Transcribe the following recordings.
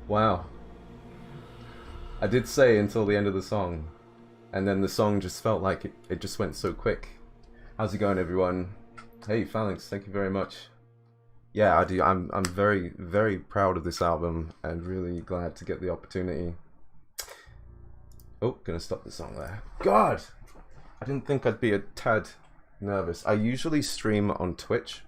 Wow. I did say until the end of the song, and then the song just felt like it just went so quick. How's it going, everyone? Hey, Phalanx, thank you very much. Yeah, I do. I'm very, very proud of this album and really glad to get the opportunity. Oh, gonna stop the song there. God! I didn't think I'd be a tad nervous. I usually stream on Twitch,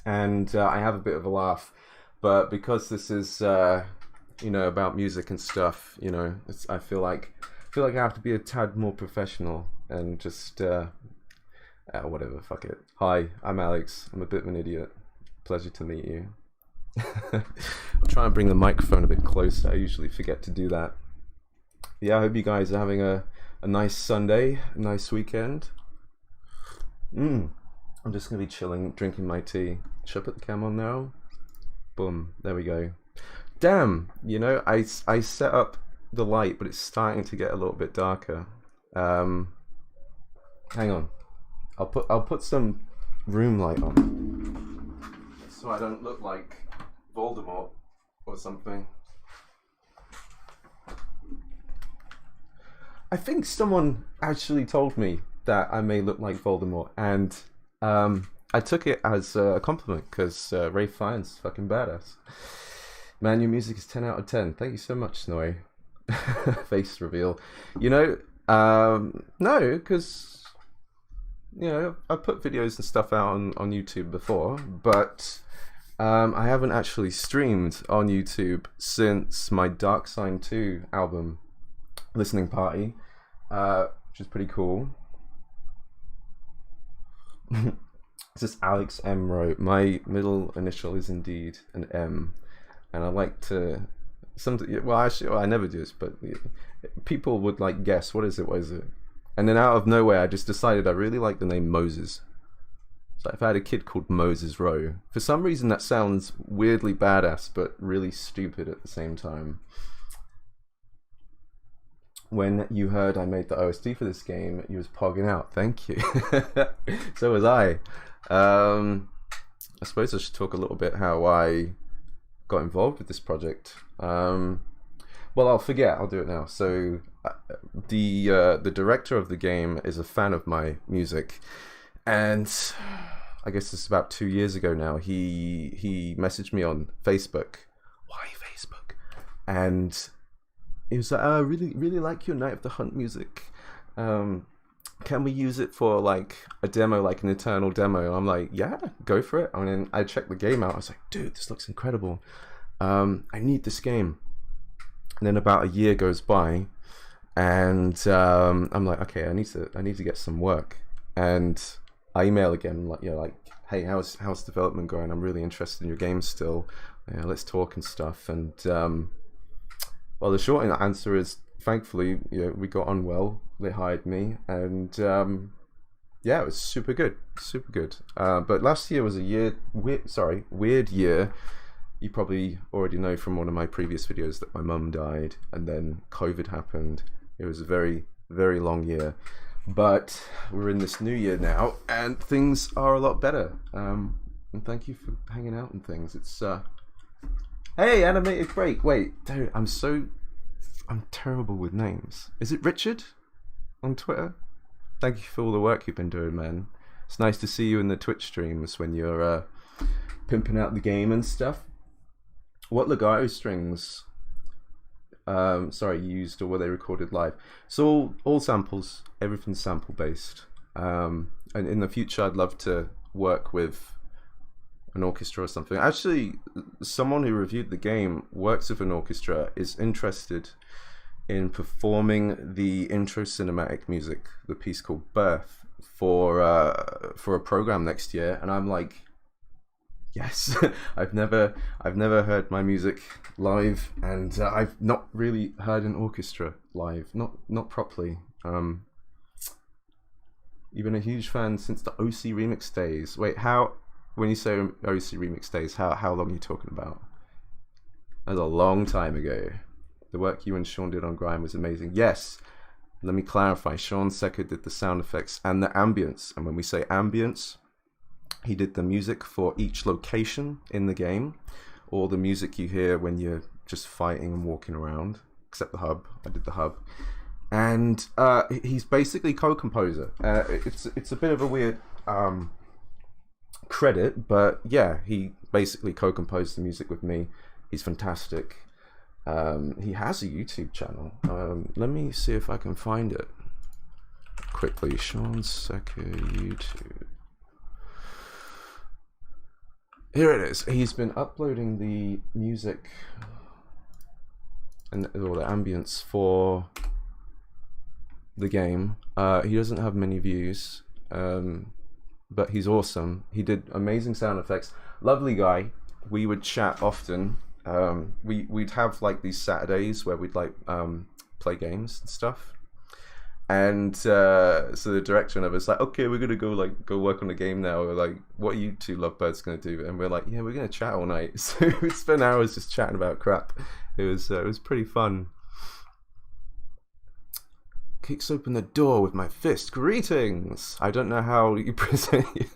and I have a bit of a laugh, but because this is, you know, about music and stuff, you know, I feel like I have to be a tad more professional and just, whatever, fuck it. Hi, I'm Alex. I'm a bit of an idiot. Pleasure to meet you. I'll try and bring the microphone a bit closer. I usually forget to do that. Yeah, I hope you guys are having a nice Sunday, a nice weekend. I'm just gonna be chilling, drinking my tea. Should I put the cam on now? Boom, there we go. Damn, you know, I set up the light, but it's starting to get a little bit darker. Hang on, I'll put some room light on, so I don't look like Voldemort or something. I think someone actually told me that I may look like Voldemort, and I took it as a compliment because Ray Fiennes is fucking badass. Man, your music is 10 out of 10. Thank you so much, Snowy. Face reveal. You know, no, because, you know, I've put videos and stuff out on YouTube before, but I haven't actually streamed on YouTube since my Dark Sign 2 album listening party, which is pretty cool. This is Alex M wrote, my middle initial is indeed an M, and I like to well, actually, I never do this, but people would like guess what is it, and then out of nowhere I just decided I really like the name Moses. So if I had a kid called Moses Rowe, for some reason that sounds weirdly badass but really stupid at the same time. When you heard I made the OST for this game, you was pogging out. Thank you. So was I. I suppose I should talk a little bit how I got involved with this project. Well, I'll forget. I'll do it now. So the director of the game is a fan of my music, and I guess it's about 2 years ago now. He messaged me on Facebook. Why Facebook? And he was like, oh, I really like your Night of the Hunt music. Can we use it for like a demo, like an eternal demo? And I'm like, yeah, go for it. And then I checked the game out. I was like, dude, this looks incredible. I need this game. And then about a year goes by, and I'm like, okay, I need to get some work. And I email again, like, you know, like, hey, how's development going? I'm really interested in your game still. Yeah, let's talk and stuff. And well, the short answer is, thankfully, you know, we got on well. They hired me, and yeah, it was super good. But last year was a weird year. You probably already know from one of my previous videos that my mum died, and then COVID happened. It was a very, very long year. But we're in this new year now, and things are a lot better. And thank you for hanging out and things. It's hey, animated break. Wait, dude, I'm terrible with names. Is it Richard on Twitter? Thank you for all the work you've been doing, man. It's nice to see you in the Twitch streams when you're pimping out the game and stuff. What Legato strings you used, or were they recorded live? So all samples, everything's sample based. And in the future I'd love to work with an orchestra or something. Actually, someone who reviewed the game works with an orchestra, is interested in performing the intro cinematic music, the piece called Birth, for a program next year. And I'm like, yes. I've never heard my music live, and I've not really heard an orchestra live, not properly. You've been a huge fan since the OC remix days. Wait, how? When you say OC remix days, how long are you talking about? That was a long time ago. The work you and Sean did on Grime was amazing. Yes, let me clarify. Sean Secker did the sound effects and the ambience. And when we say ambience, he did the music for each location in the game, or the music you hear when you're just fighting and walking around, except the hub. I did the hub. And he's basically co-composer. It's a bit of a weird credit, but yeah, he basically co-composed the music with me. He's fantastic. He has a YouTube channel. Let me see if I can find it quickly. Sean Secker YouTube. Here it is. He's been uploading the music and all the ambience for the game. He doesn't have many views, but he's awesome. He did amazing sound effects. Lovely guy. We would chat often. We'd have like these Saturdays where we'd like play games and stuff. And so the director and I was like, okay, we're gonna go work on the game now. We're like, what are you two lovebirds gonna do? And we're like, yeah, we're gonna chat all night. So we spent hours just chatting about crap. It was pretty fun. Kicks open the door with my fist. Greetings. I don't know how you present you,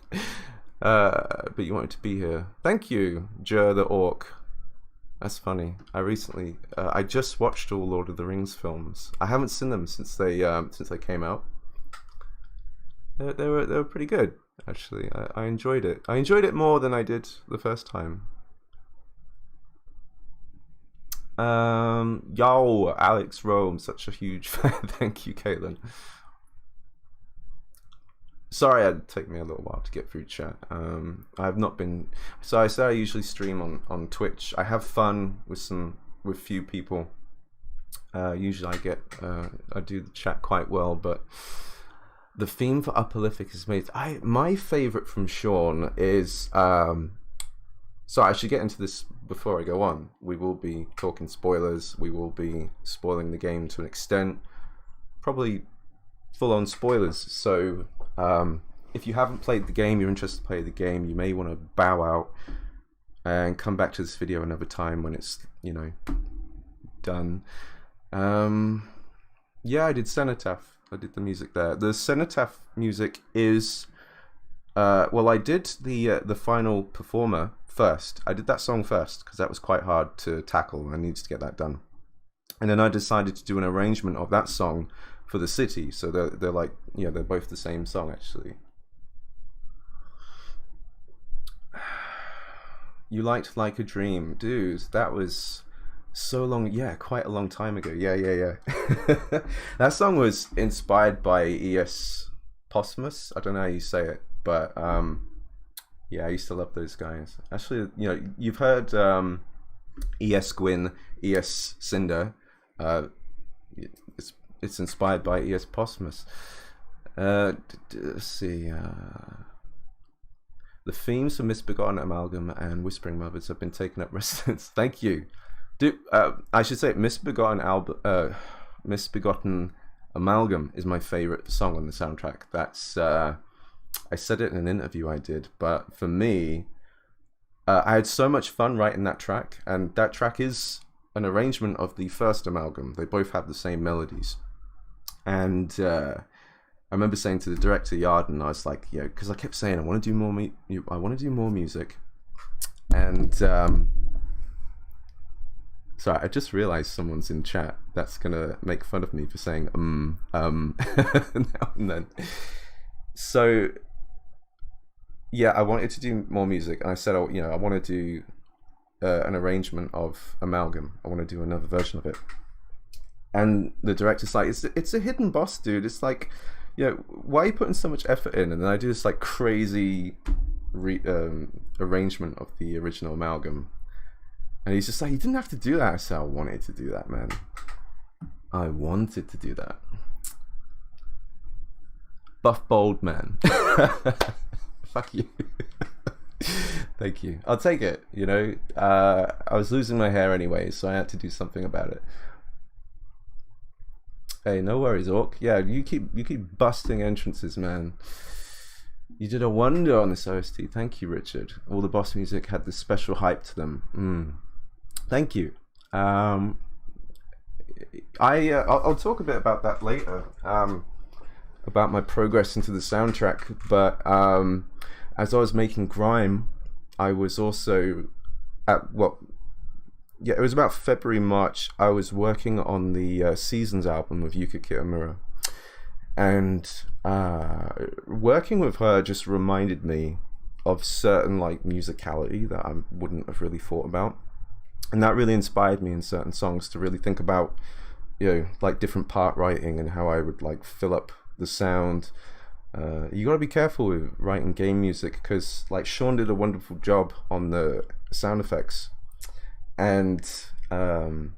but you wanted to be here. Thank you, Jer the Orc. That's funny. I just watched all Lord of the Rings films. I haven't seen them since they came out. They were pretty good, actually. I enjoyed it. I enjoyed it more than I did the first time. Yo, Alex Rome, such a huge fan. Thank you, Caitlin. Sorry, it'd take me a little while to get through chat. I've not been. So I say I usually stream on Twitch. I have fun with few people. Usually I do the chat quite well, but the theme for Uprolific is made. My favorite from Sean is. So I should get into this before I go on. We will be talking spoilers. We will be spoiling the game to an extent. Probably full-on spoilers. So if you haven't played the game, you're interested to play the game, you may want to bow out and come back to this video another time when it's, done. Yeah, I did Cenotaph. I did the music there. The Cenotaph music is... well, I did the final performer first. I did that song first because that was quite hard to tackle. I needed to get that done. And then I decided to do an arrangement of that song for the city. So they're like, they're both the same song, actually. You liked Like a Dream. Dude, that was so long. Yeah, quite a long time ago. Yeah. That song was inspired by E.S. Posthumous. I don't know how you say it, but yeah, I used to love those guys. Actually, you've heard E.S. Gwyn, E.S. Cinder. It's inspired by E.S. Posthumous. Let's see. The themes for Misbegotten Amalgam and Whispering Mothers have been taken up residence. Thank you. I should say Misbegotten Amalgam is my favorite song on the soundtrack. That's I said it in an interview I did, but for me, I had so much fun writing that track, and that track is an arrangement of the first Amalgam. They both have the same melodies, and I remember saying to the director Yarden, I was like, because I kept saying I want to do more music, and sorry, I just realized someone's in chat that's gonna make fun of me for saying now and then. So yeah, I wanted to do more music, and I said, I want to do an arrangement of Amalgam. I want to do another version of it. And the director's like, it's a hidden boss, dude. It's like, why are you putting so much effort in? And then I do this like crazy arrangement of the original Amalgam. And he's just like, you didn't have to do that. I said, I wanted to do that, man. I wanted to do that. Buff Bold Man. Fuck you. Thank you. I'll take it. I was losing my hair anyway, so I had to do something about it. Hey, no worries, Orc. Yeah, you keep busting entrances, man. You did a wonder on this OST. Thank you, Richard. All the boss music had this special hype to them. Thank you. I'll talk a bit about that later. About my progress into the soundtrack, but as I was making Grime, I was also yeah, it was about February, March. I was working on the Seasons album of Yuka Kitamura, and working with her just reminded me of certain like musicality that I wouldn't have really thought about, and that really inspired me in certain songs to really think about, you know, like different part writing and how I would like fill up the sound. You gotta be careful with writing game music because like Sean did a wonderful job on the sound effects, and I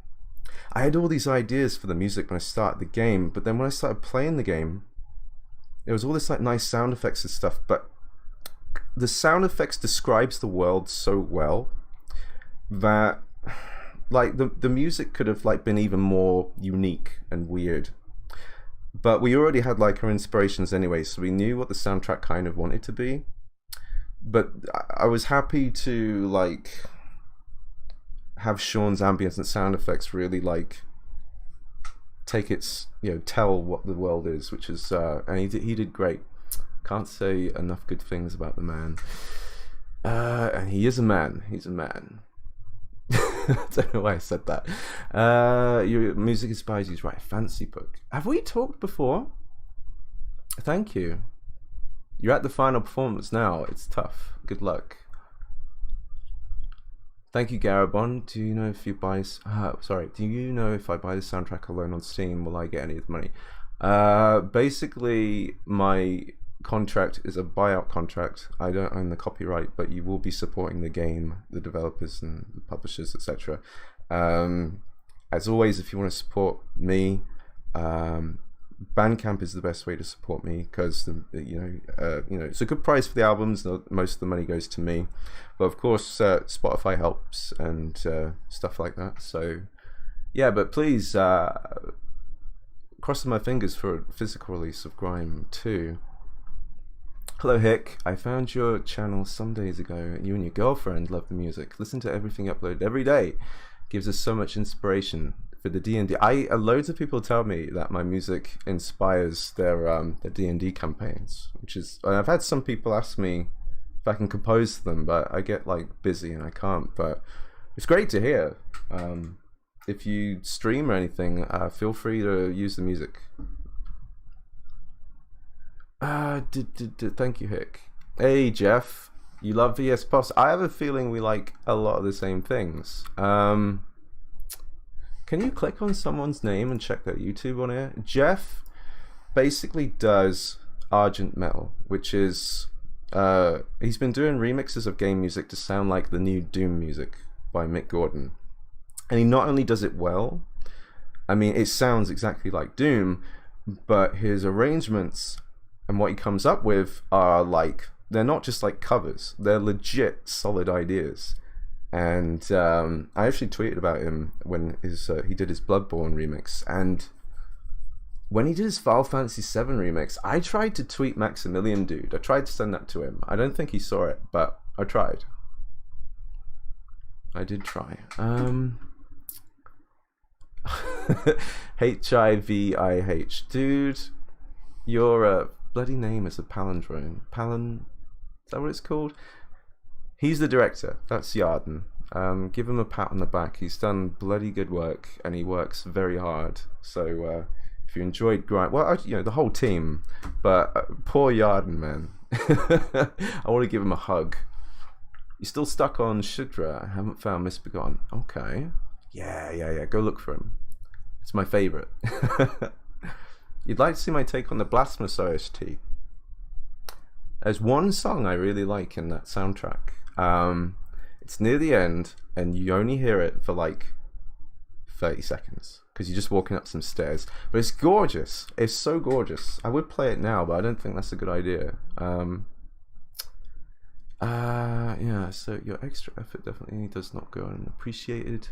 had all these ideas for the music when I started the game, but then when I started playing the game, there was all this like nice sound effects and stuff, but the sound effects describes the world so well that like the music could have like been even more unique and weird. But we already had like our inspirations anyway, so we knew what the soundtrack kind of wanted to be. But I was happy to like have Sean's ambience and sound effects really like take its, you know, tell what the world is, which is and he did great. Can't say enough good things about the man. And he is a man. He's a man. I don't know why I said that. Your music inspires you to write a fantasy book. Have we talked before? Thank you. You're at the final performance now. It's tough. Good luck. Thank you, Garabon. Do you know if you buy? Do you know if I buy the soundtrack alone on Steam, will I get any of the money? Basically, my contract is a buyout contract. I don't own the copyright, but you will be supporting the game, the developers and the publishers, etc. As always, if you want to support me, Bandcamp is the best way to support me because it's a good price for the albums. Most of the money goes to me, but of course Spotify helps and stuff like that. So yeah, but please crossing my fingers for a physical release of Grime 2. Hello Hick, I found your channel some days ago. You and your girlfriend love the music. Listen to everything uploaded every day. Gives us so much inspiration for the D&D. Loads of people tell me that my music inspires their D&D campaigns, which is, I've had some people ask me if I can compose them, but I get like busy and I can't. But it's great to hear. If you stream or anything, feel free to use the music. Thank you, Hick. Hey, Jeff. You love VS Post. I have a feeling we like a lot of the same things. Can you click on someone's name and check their YouTube on here? Jeff basically does Argent Metal, which is he's been doing remixes of game music to sound like the new Doom music by Mick Gordon. And he not only does it well, I mean, it sounds exactly like Doom, but his arrangements and what he comes up with are like, they're not just like covers, they're legit solid ideas. And I actually tweeted about him when he did his Bloodborne remix, and when he did his Final Fantasy VII remix, I tried to tweet Maximilian Dude. I tried to send that to him. I don't think he saw it, but I tried. I did try. HIVIH. Dude, your bloody name is a palindrome. Is that what it's called? He's the director. That's Yarden. Give him a pat on the back. He's done bloody good work, and he works very hard. So if you enjoyed Grime, well, the whole team, but poor Yarden, man. I want to give him a hug. You're still stuck on Shudra. I haven't found Misbegotten. Okay. Yeah. Go look for him. It's my favorite. You'd like to see my take on the Blasphemous OST? There's one song I really like in that soundtrack. It's near the end, and you only hear it for like 30 seconds because you're just walking up some stairs. But it's gorgeous. It's so gorgeous. I would play it now, but I don't think that's a good idea. Yeah, so your extra effort definitely does not go unappreciated.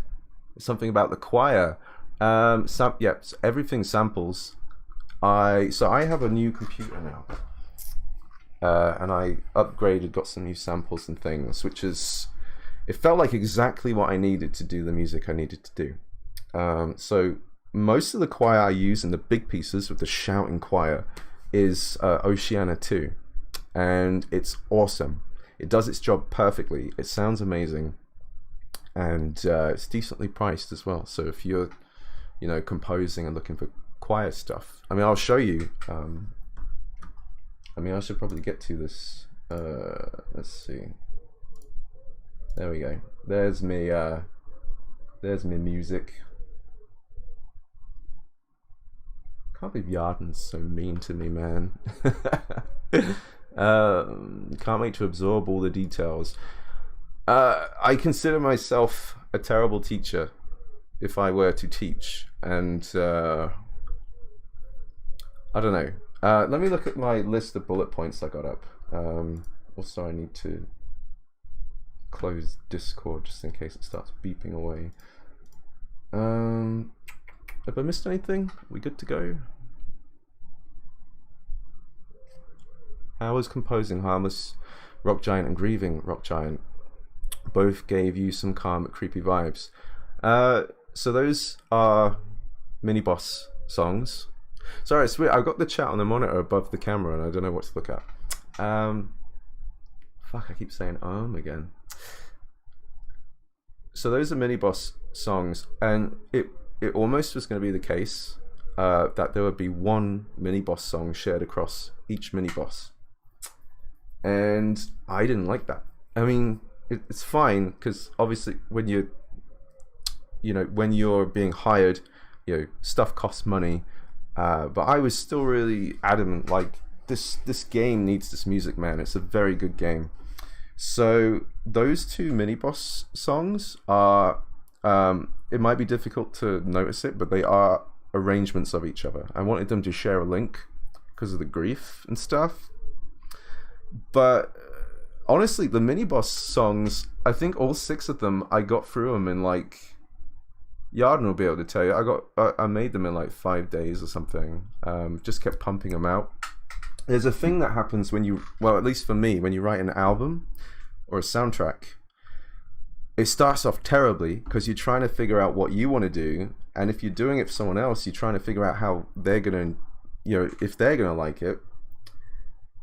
Something about the choir. So everything samples. I have a new computer now. And I upgraded, got some new samples and things, it felt like exactly what I needed to do the music I needed to do. So most of the choir I use in the big pieces with the shouting choir is Oceania 2, and it's awesome. It does its job perfectly. It sounds amazing, and it's decently priced as well. So if you're, you know, composing and looking for choir stuff, I mean, I'll show you. I mean, I should probably get to this. Let's see. There we go. There's me. There's me music. Can't believe Yarden's so mean to me, man. Can't wait to absorb all the details. I consider myself a terrible teacher if I were to teach, and I don't know. Let me look at my list of bullet points I got up. Also, I need to close Discord just in case it starts beeping away. Have I missed anything? We good to go? How was composing Harmless Rock Giant and Grieving Rock Giant? Both gave you some calm but creepy vibes. So those are mini boss songs. Sorry, it's weird. I've got the chat on the monitor above the camera and I don't know what to look at. Fuck, I keep saying again. So those are mini boss songs, and it almost was going to be the case that there would be one mini boss song shared across each mini boss, and I didn't like that. I mean, it's fine because obviously when you're being hired, you know, stuff costs money, but I was still really adamant, like this game needs this music, man. It's a very good game. So those two mini boss songs are it might be difficult to notice it, but they are arrangements of each other. I wanted them to share a link because of the grief and stuff, but honestly, the mini boss songs, I think all 6 of them, I got through them in like, Yarden will be able to tell you, I made them in like 5 days or something. Just kept pumping them out. There's a thing that happens when you, well, at least for me, when you write an album or a soundtrack, it starts off terribly because you're trying to figure out what you want to do, and if you're doing it for someone else, you're trying to figure out how they're gonna, you know, if they're gonna like it.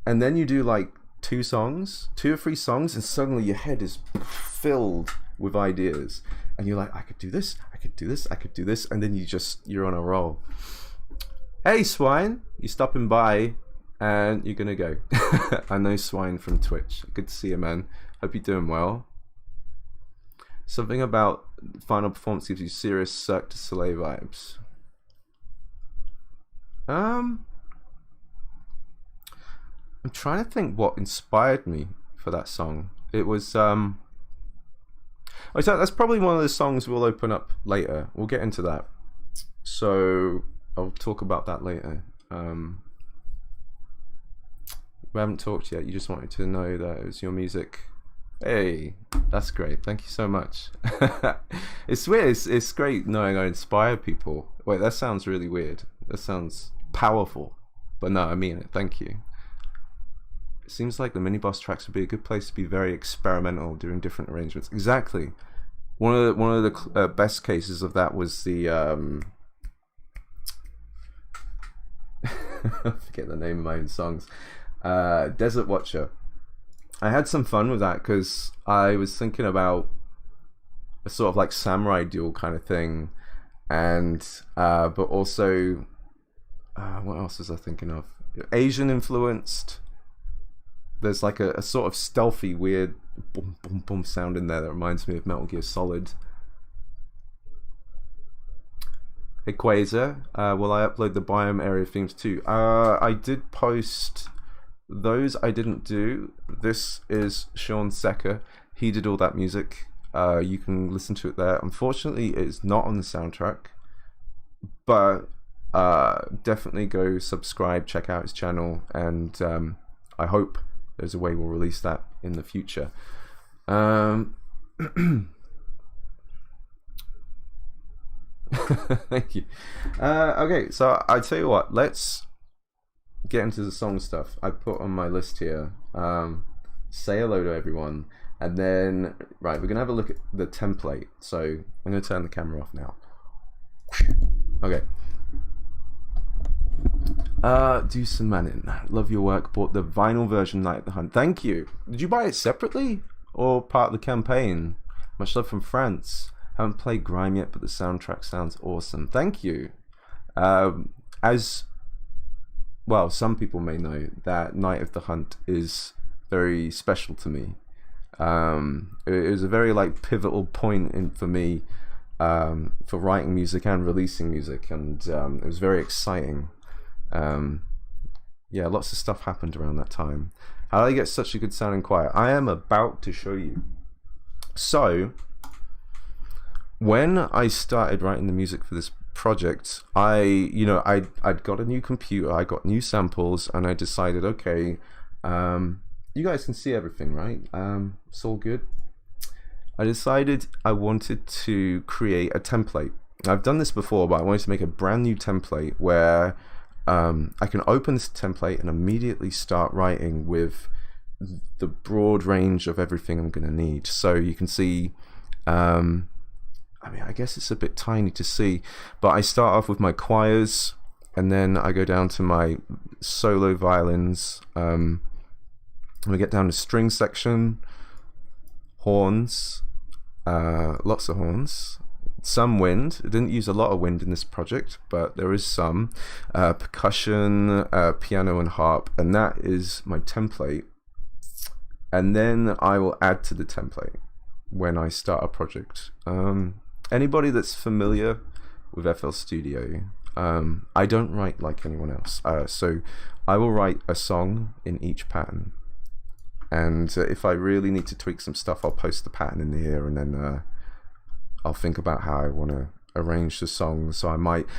And then you do like 2 or 3 songs, and suddenly your head is filled with ideas, and you're like, I could do this, I could do this, I could do this, and then you're on a roll. Hey Swine, you stopping by, and you're gonna go. I know Swine from Twitch. Good to see you, man. Hope you're doing well. Something about final performance gives you serious Cirque du Soleil vibes. I'm trying to think what inspired me for that song. It was that's probably one of the songs we'll open up later. We'll get into that. So I'll talk about that later. We haven't talked yet. You just wanted to know that it was your music. Hey, that's great. Thank you so much. It's weird. It's great knowing I inspire people. Wait, that sounds really weird. That sounds powerful. But no, I mean it. Thank you. It seems like the mini boss tracks would be a good place to be very experimental, doing different arrangements. Exactly. One of the best cases of that was the I forget the name of my own songs. Desert Watcher. I had some fun with that because I was thinking about a sort of like samurai duel kind of thing, and but also what else was I thinking of? Asian influenced. There's like a sort of stealthy, weird boom boom boom sound in there that reminds me of Metal Gear Solid. Hey Quasar, will I upload the biome area themes too? I did post those. I didn't do. This is Sean Secker. He did all that music. You can listen to it there. Unfortunately, it's not on the soundtrack, but definitely go subscribe, check out his channel, and I hope there's a way we'll release that in the future. Thank you. Okay, so I tell you what, let's get into the song stuff I put on my list here. Say hello to everyone, and then right, we're gonna have a look at the template. So I'm gonna turn the camera off now. Okay. Do some manning. Love your work. Bought the vinyl version, Night at the Hunt. Thank you. Did you buy it separately or part of the campaign? Much love from France. Haven't played Grime yet, but the soundtrack sounds awesome. Thank you. As well, some people may know that Night of the Hunt is very special to me. It was a very like pivotal point for me for writing music and releasing music, and it was very exciting. Yeah, lots of stuff happened around that time. How did I get such a good sounding choir? I am about to show you. So, when I started writing the music for this project, I'd got a new computer, I got new samples, and I decided, okay, you guys can see everything, right? It's all good. I decided I wanted to create a template. I've done this before, but I wanted to make a brand new template where I can open this template and immediately start writing with the broad range of everything I'm going to need. So you can see, I mean, I guess it's a bit tiny to see, but I start off with my choirs, and then I go down to my solo violins. We get down to string section, horns, lots of horns, some wind. I didn't use a lot of wind in this project, but there is some percussion, piano and harp, and that is my template. And then I will add to the template when I start a project. Anybody that's familiar with FL Studio, I don't write like anyone else, so I will write a song in each pattern, and if I really need to tweak some stuff, I'll post the pattern in here, and then I'll think about how I want to arrange the song. So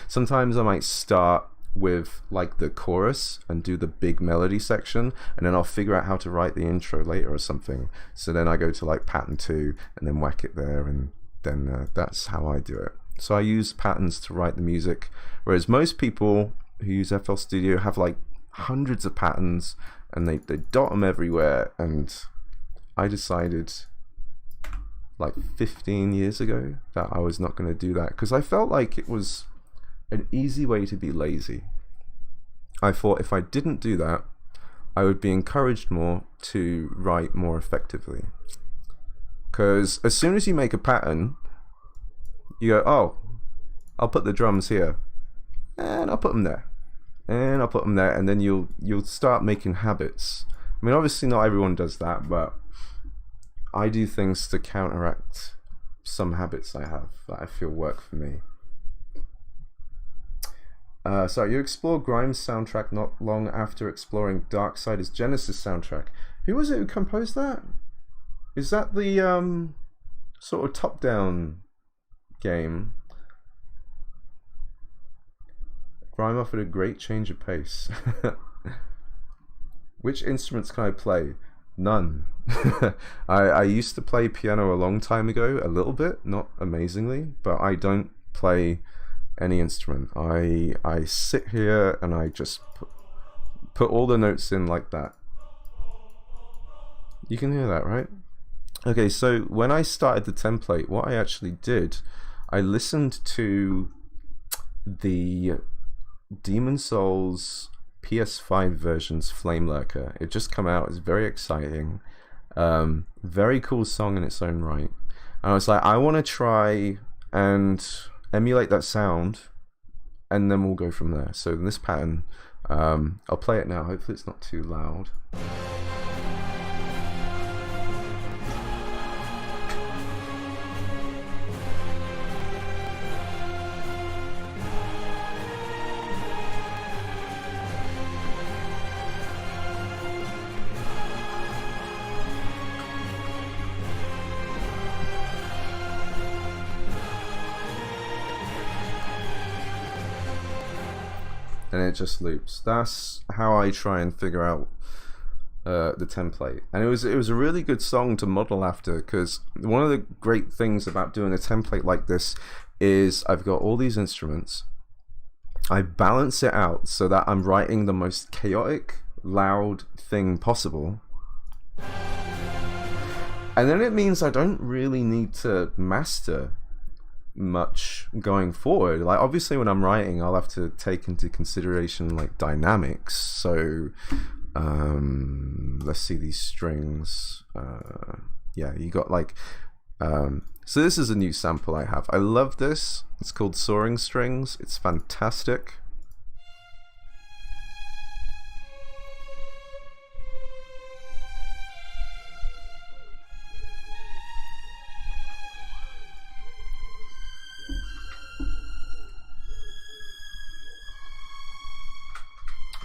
sometimes I might start with like the chorus and do the big melody section, and then I'll figure out how to write the intro later or something. So then I go to like pattern 2 and then whack it there, and then that's how I do it. So I use patterns to write the music, whereas most people who use FL Studio have like hundreds of patterns and they dot them everywhere. And I decided like 15 years ago that I was not going to do that, because I felt like it was an easy way to be lazy. I thought if I didn't do that, I would be encouraged more to write more effectively. Because as soon as you make a pattern, you go, oh, I'll put the drums here, and I'll put them there, and I'll put them there, and then you'll start making habits. I mean, obviously not everyone does that, but I do things to counteract some habits I have that I feel work for me. So you explored Grime's soundtrack not long after exploring Darksider's Genesis soundtrack. Who was it who composed that? Is that the sort of top-down game? Grime offered a great change of pace. Which instruments can I play? None. I used to play piano a long time ago, a little bit, not amazingly, but I don't play any instrument. I sit here and I just put all the notes in like that. You can hear that, right? Okay, so when I started the template, what I actually did, I listened to the Demon Souls PS5 version's Flame Lurker. It just come out. It's very exciting. Very cool song in its own right. And I was like, I want to try and emulate that sound, and then we'll go from there. So in this pattern, I'll play it now. Hopefully it's not too loud. And it just loops. That's how I try and figure out the template. And it was a really good song to model after, because one of the great things about doing a template like this is I've got all these instruments. I balance it out so that I'm writing the most chaotic, loud thing possible. And then it means I don't really need to master much going forward. Like, obviously when I'm writing, I'll have to take into consideration like dynamics. So let's see these strings. Yeah, you got like So this is a new sample I have. I love this. It's called Soaring Strings. It's fantastic.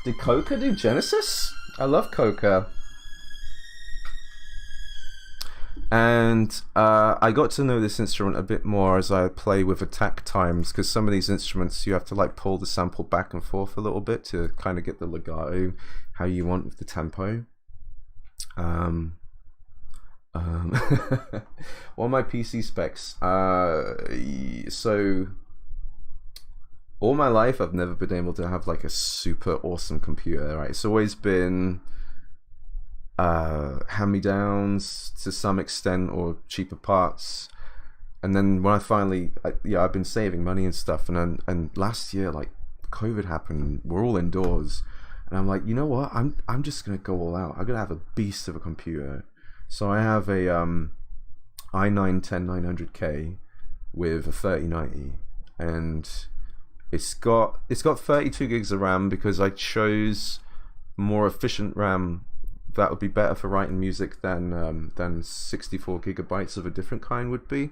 Did Coca do Genesis? I love Coca. And I got to know this instrument a bit more as I play with attack times, because some of these instruments you have to like pull the sample back and forth a little bit to kind of get the legato how you want with the tempo. What are my PC specs? So all my life I've never been able to have like a super awesome computer, right? It's always been hand-me-downs to some extent, or cheaper parts. And then when I finally, I've been saving money and stuff, and last year, like, COVID happened, we're all indoors, and I'm like, you know what, I'm just gonna go all out. I'm gonna have a beast of a computer. So I have a i9-10900K with a 3090, and it's got 32 gigs of RAM because I chose more efficient RAM that would be better for writing music than 64 gigabytes of a different kind would be.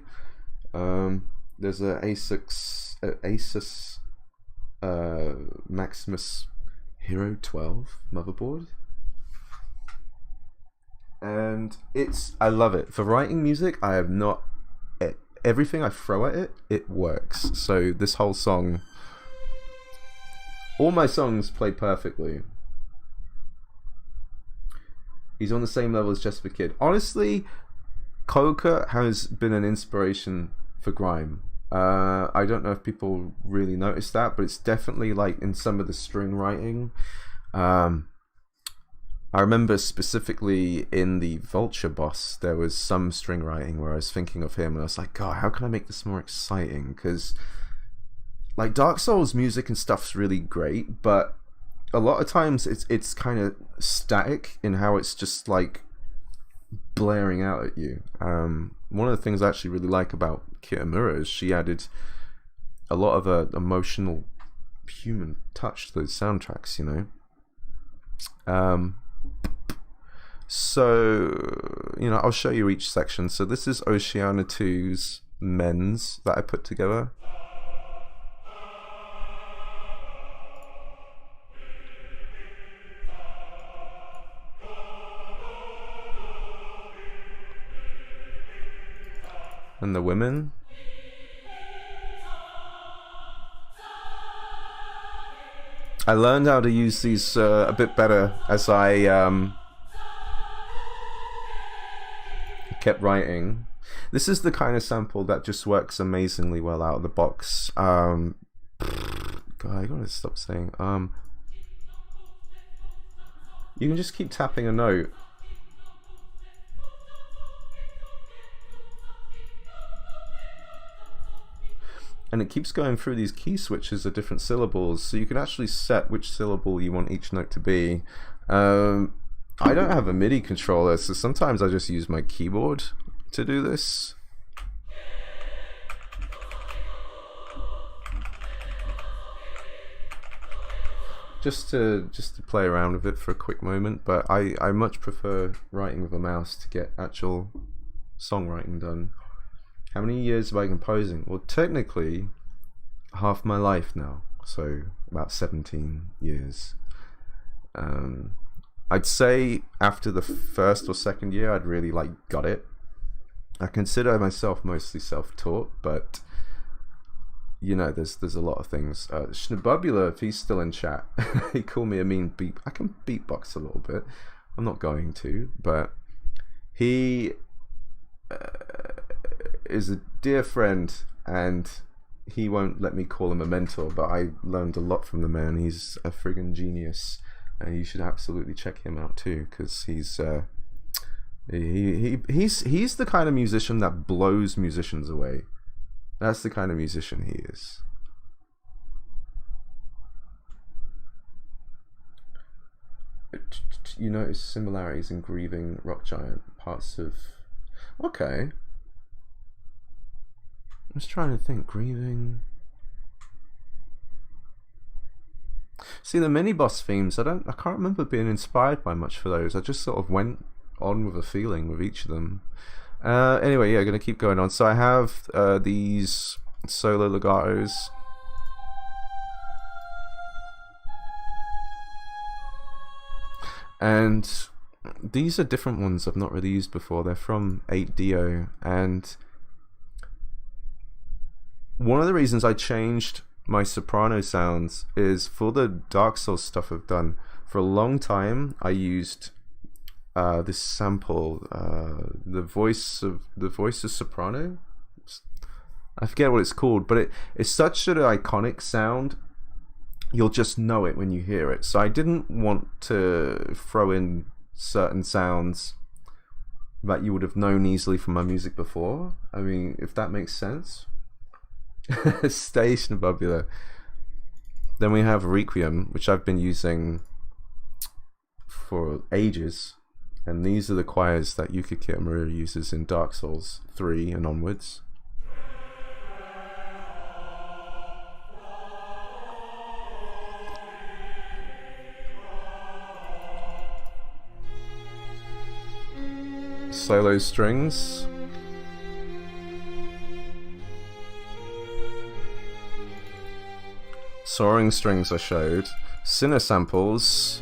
There's a Asus Maximus Hero 12 motherboard, and I love it for writing music. I have not everything I throw at it, it works. So this whole song, all my songs play perfectly. He's on the same level as Just for Kid. Honestly, Coca has been an inspiration for grime. I don't know if people really notice that, but it's definitely like in some of the string writing. I remember specifically in the Vulture Boss, there was some string writing where I was thinking of him, and I was like, God, how can I make this more exciting? Because like Dark Souls music and stuff's really great, but a lot of times it's kind of static in how it's just like blaring out at you. One of the things I actually really like about Kitamura is she added a lot of a emotional human touch to those soundtracks, you know. So, you know, I'll show you each section. So this is Oceania 2's Men's that I put together. And the women. I learned how to use these a bit better as I kept writing. This is the kind of sample that just works amazingly well out of the box. God, I gotta stop saying. You can just keep tapping a note. And it keeps going through these key switches of different syllables, so you can actually set which syllable you want each note to be. I don't have a MIDI controller, so sometimes I just use my keyboard to do this. Just to play around with it for a quick moment, but I much prefer writing with a mouse to get actual songwriting done. How many years have I been composing? Well, technically, half my life now, so about 17 years. I'd say after the first or second year, I'd really like got it. I consider myself mostly self-taught, but you know, there's a lot of things. Schnabubula, if he's still in chat, he called me a mean beat. I can beatbox a little bit. I'm not going to, but he is a dear friend, and he won't let me call him a mentor, but I learned a lot from the man. He's a friggin' genius, and you should absolutely check him out too, because he's the kind of musician that blows musicians away. That's the kind of musician he is. You notice similarities in Grieving Rock Giant, parts of... Okay. just trying to think. Grieving. See, the mini boss themes, I can't remember being inspired by much for those. I just sort of went on with a feeling with each of them. Anyway, yeah, gonna keep going on. So I have these solo legatos. And these are different ones I've not really used before. They're from 8Dio, and one of the reasons I changed my soprano sounds is for the Dark Souls stuff I've done. For a long time, I used this sample, the voice of soprano. I forget what it's called, but it's such an iconic sound. You'll just know it when you hear it. So I didn't want to throw in certain sounds that you would have known easily from my music before. I mean, if that makes sense. Station Abubula. Then we have Requiem, which I've been using for ages. And these are the choirs that Yuka Kitamura uses in Dark Souls 3 and onwards. Solo strings. Soaring strings I showed. Sinner samples.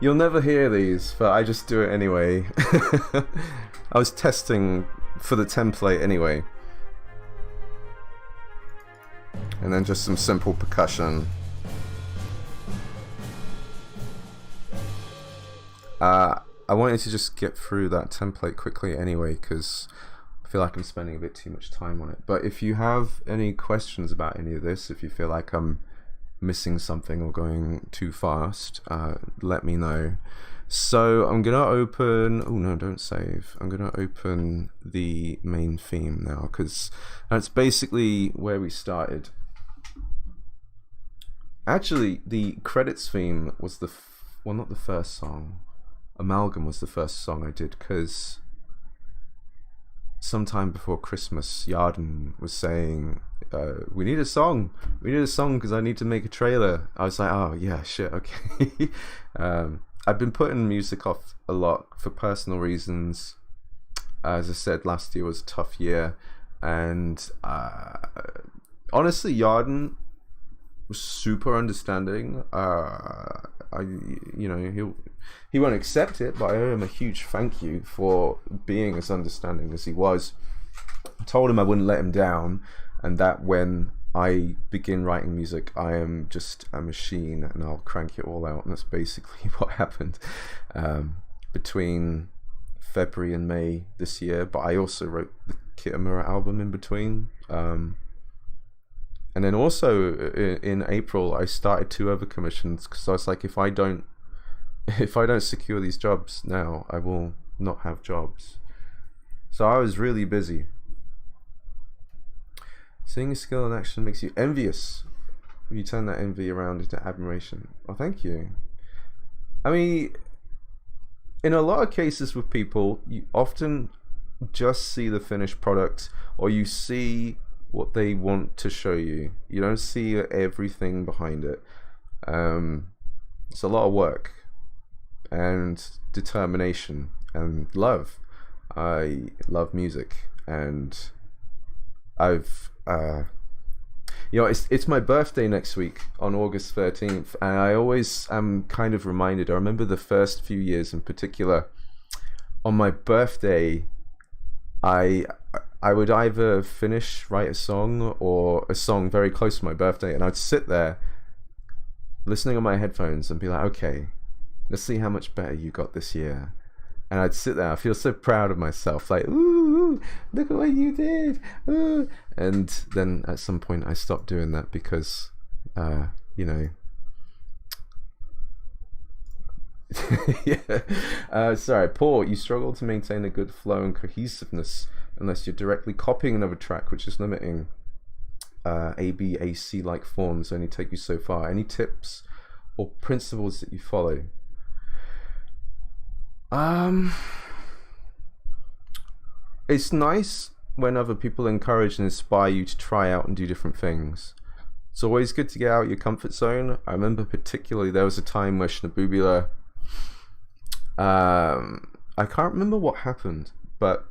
You'll never hear these, but I just do it anyway. I was testing for the template anyway. And then just some simple percussion. I wanted to just get through that template quickly anyway, because I feel like I'm spending a bit too much time on it. But if you have any questions about any of this, if you feel like I'm missing something or going too fast, let me know. So I'm gonna open, oh no, don't save. I'm gonna open the main theme now, because that's basically where we started. Actually, the credits theme was well, not the first song. Amalgam was the first song I did, because sometime before Christmas, Yarden was saying, we need a song because I need to make a trailer. I was like, oh yeah, shit, okay. I've been putting music off a lot for personal reasons. As I said, last year was a tough year, and honestly, Yarden was super understanding. He won't accept it, but I owe him a huge thank you for being as understanding as he was. I told him I wouldn't let him down, and that when I begin writing music, I am just a machine and I'll crank it all out. And that's basically what happened between February and May this year. But I also wrote the Kitamura album in between. And then also in April, I started 2 other commissions, because I was like, if I don't secure these jobs now, I will not have jobs. So I was really busy. Seeing a skill in action makes you envious. You turn that envy around into admiration. Oh, thank you. I mean, in a lot of cases with people, you often just see the finished product, or you see what they want to show you. You don't see everything behind it. It's a lot of work and determination and love. I love music, and I've it's my birthday next week on August 13th, and I always am kind of reminded. I remember the first few years in particular, on my birthday, I would either write a song, or a song very close to my birthday, and I'd sit there listening on my headphones and be like, okay, let's see how much better you got this year. And I'd sit there, I feel so proud of myself, like, ooh, look at what you did, ooh. And then at some point I stopped doing that because, you know, yeah. Sorry, Paul, you struggle to maintain a good flow and cohesiveness unless you're directly copying another track, which is limiting. A, B, A, C like forms only take you so far. Any tips or principles that you follow? It's nice when other people encourage and inspire you to try out and do different things. It's always good to get out of your comfort zone. I remember particularly there was a time where Shnabubula, I can't remember what happened, but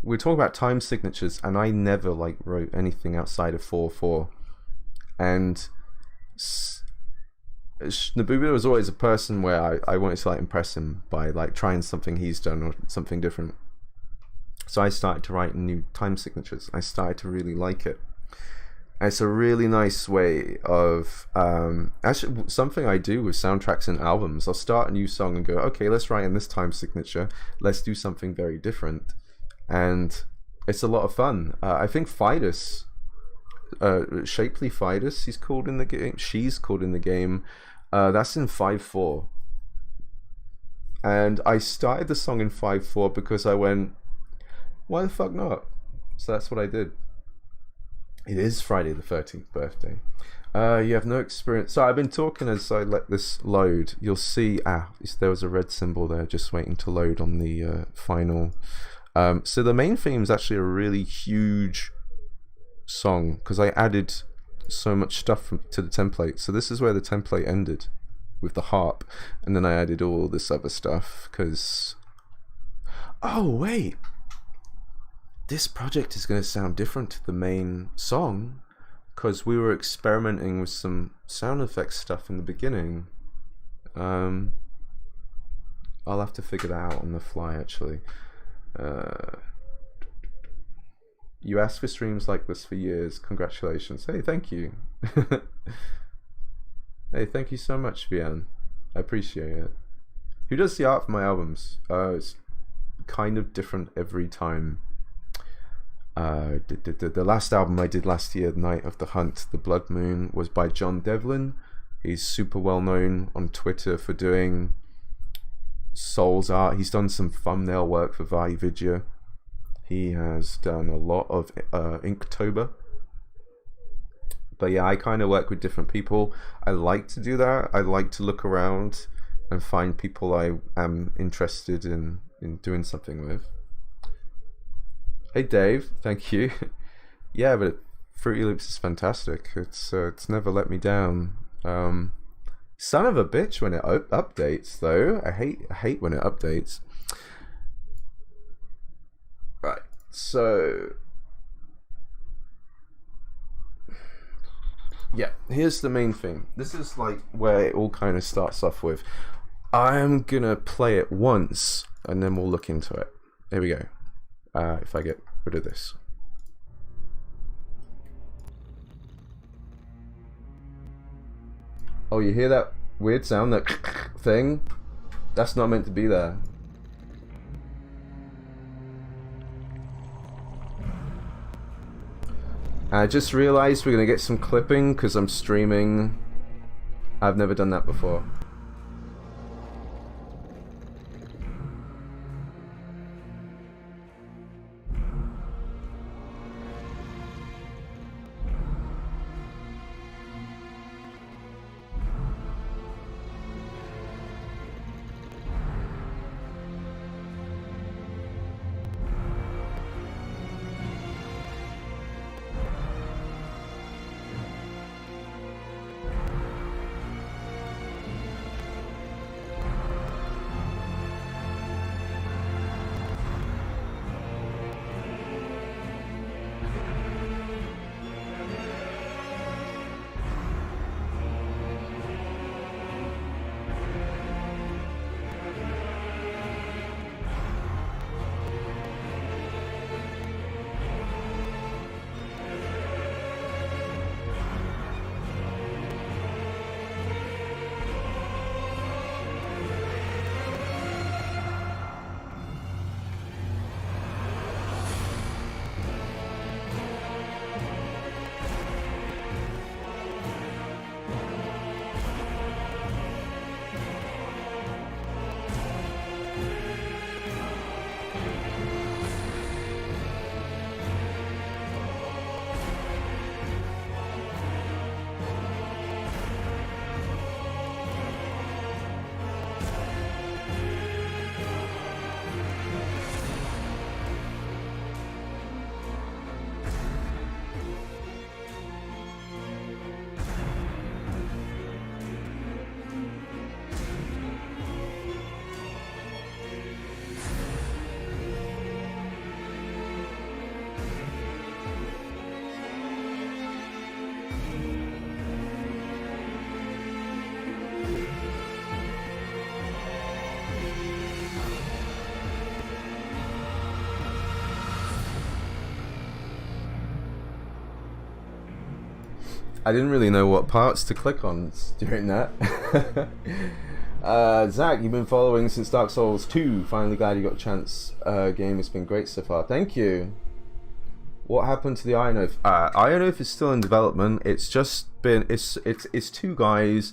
we're talking about time signatures, and I never like wrote anything outside of 4/4, and Nabubula was always a person where I wanted to like impress him by like trying something he's done or something different. So I started to write new time signatures. I started to really like it. And it's a really nice way of actually something I do with soundtracks and albums. I'll start a new song and go, okay, let's write in this time signature. Let's do something very different. And it's a lot of fun. I think Fidus, Shapely Fidus, he's called in the game. She's called in the game. That's in 5/4. And I started the song in 5/4 because I went, why the fuck not? So that's what I did. It is Friday the 13th birthday. You have no experience. So I've been talking as I let this load. You'll see, there was a red symbol there just waiting to load on the final. So the main theme is actually a really huge song because I added so much stuff to the template. So this is where the template ended with the harp, and then I added all this other stuff because, oh wait, this project is going to sound different to the main song because we were experimenting with some sound effects stuff in the beginning. I'll have to figure that out on the fly actually. You asked for streams like this for years. Congratulations. Hey, thank you. Hey, thank you so much, Vian. I appreciate it. Who does the art for my albums? It's kind of different every time. The last album I did last year, Night of the Hunt, The Blood Moon, was by John Devlin. He's super well known on Twitter for doing Souls art. He's done some thumbnail work for Vidya. He has done a lot of Inktober. But yeah, I kind of work with different people. I like to do that. I like to look around and find people I am interested in doing something with. Hey Dave, thank you. Yeah, but Fruity Loops is fantastic. It's never let me down. Son of a bitch when it updates though. I hate when it updates. Right, so yeah, here's the main thing. This is like where it all kind of starts off with. I'm gonna play it once and then we'll look into it. Here we go. If I get rid of this. Oh, you hear that weird sound, that thing? That's not meant to be there. I just realized we're gonna get some clipping because I'm streaming. I've never done that before. I didn't really know what parts to click on during that. Zach, you've been following since Dark Souls 2. Finally glad you got a chance. Game has been great so far. Thank you. What happened to the Iron Oath? Iron Oath is still in development. It's just been it's 2 guys,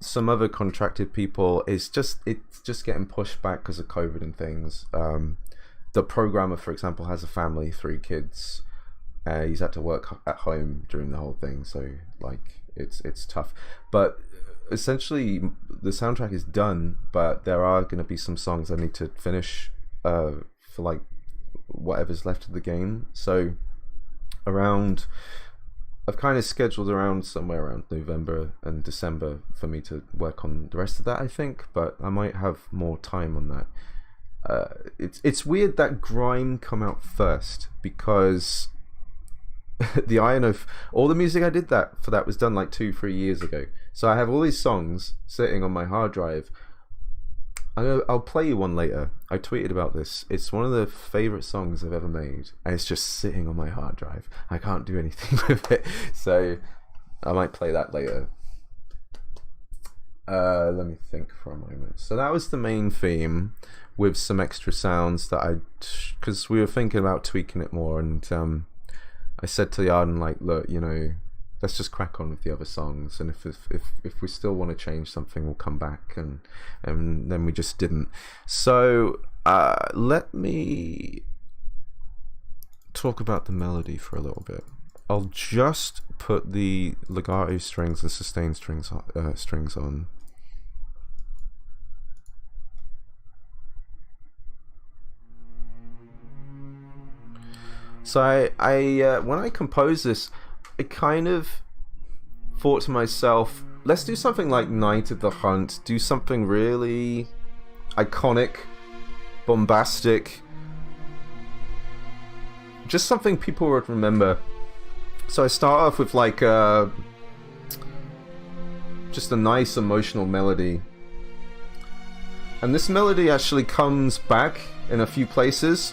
some other contracted people. It's just getting pushed back because of COVID and things. The programmer, for example, has a family, 3 kids. He's had to work at home during the whole thing, so like it's tough. But essentially, the soundtrack is done, but there are going to be some songs I need to finish for like whatever's left of the game. So I've kind of scheduled around somewhere around November and December for me to work on the rest of that, I think, but I might have more time on that. It's weird that Grime come out first, because the Iron Oath, all the music I did for that was done like 2-3 years ago. So I have all these songs sitting on my hard drive. I'll play you one later. I tweeted about this. It's one of the favorite songs I've ever made, and it's just sitting on my hard drive. I can't do anything with it, so I might play that later. Let me think for a moment. So that was the main theme, with some extra sounds that because we were thinking about tweaking it more, and I said to Yarden, like, look, you know, let's just crack on with the other songs, and if we still want to change something, we'll come back, and then we just didn't. So let me talk about the melody for a little bit. I'll just put the legato strings and sustain strings on. So I when I composed this, I kind of thought to myself, let's do something like Night of the Hunt, do something really iconic, bombastic, just something people would remember. So I start off with like just a nice emotional melody, and this melody actually comes back in a few places.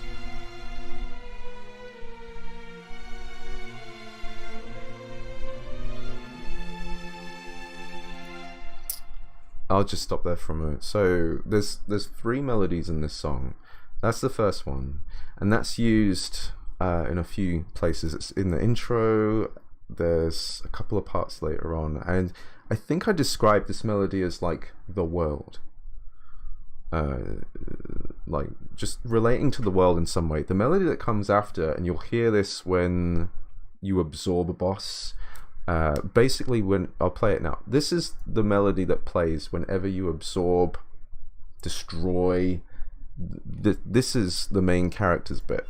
I'll just stop there for a moment. So there's 3 melodies in this song. That's the first one, and that's used in a few places. It's in the intro. There's a couple of parts later on, and I think I described this melody as like the world, like just relating to the world in some way. The melody that comes after, and you'll hear this when you absorb a boss. Basically, when I'll play it now, this is the melody that plays whenever you absorb, destroy. This is the main character's bit.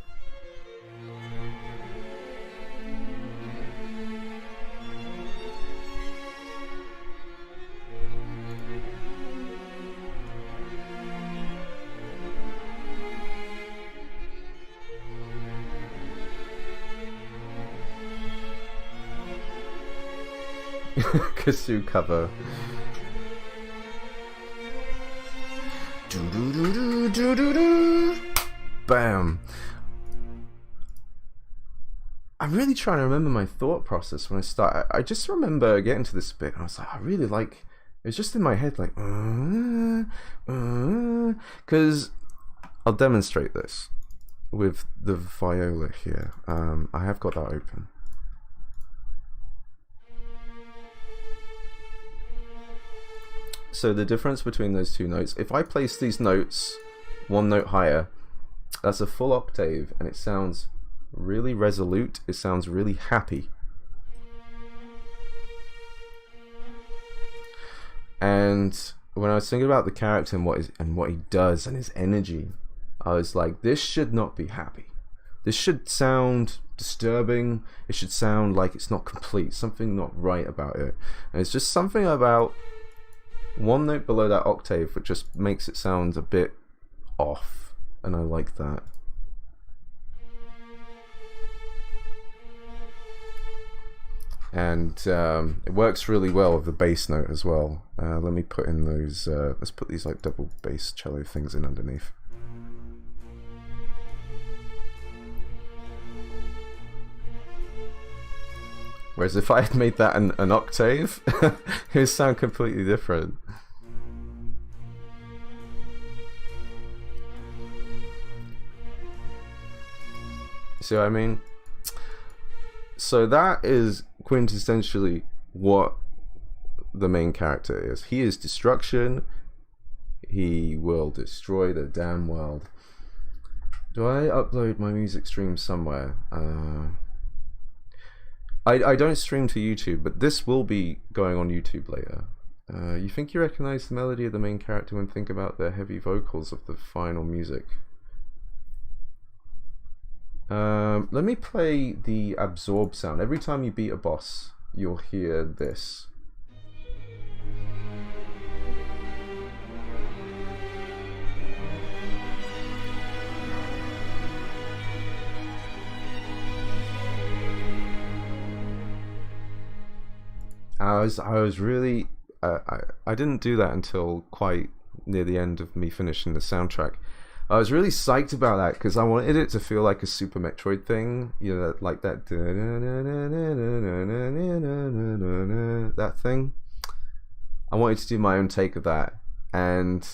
Kazoo cover. Bam. I'm really trying to remember my thought process when I start. I just remember getting to this bit and I was like, I really like, it was just in my head like, because I'll demonstrate this with the viola here. I have got that open. So the difference between those 2 notes, if I place these notes 1 note higher, that's a full octave, and it sounds really resolute, it sounds really happy. And when I was thinking about the character and what he does and his energy, I was like, this should not be happy. This should sound disturbing. It should sound like it's not complete, something not right about it. And it's just something about 1 note below that octave which just makes it sound a bit off, and I like that. And it works really well with the bass note as well. Let me put in those, let's put these like double bass cello things in underneath. Whereas if I had made that an octave, it would sound completely different. See what I mean? So that is quintessentially what the main character is. He is destruction. He will destroy the damn world. Do I upload my music stream somewhere? I don't stream to YouTube, but this will be going on YouTube later. You think you recognize the melody of the main character when think about the heavy vocals of the final music? Let me play the absorb sound. Every time you beat a boss, you'll hear this. I was really I didn't do that until quite near the end of me finishing the soundtrack. I was really psyched about that because I wanted it to feel like a Super Metroid thing, you know, like that that thing. I wanted to do my own take of that, and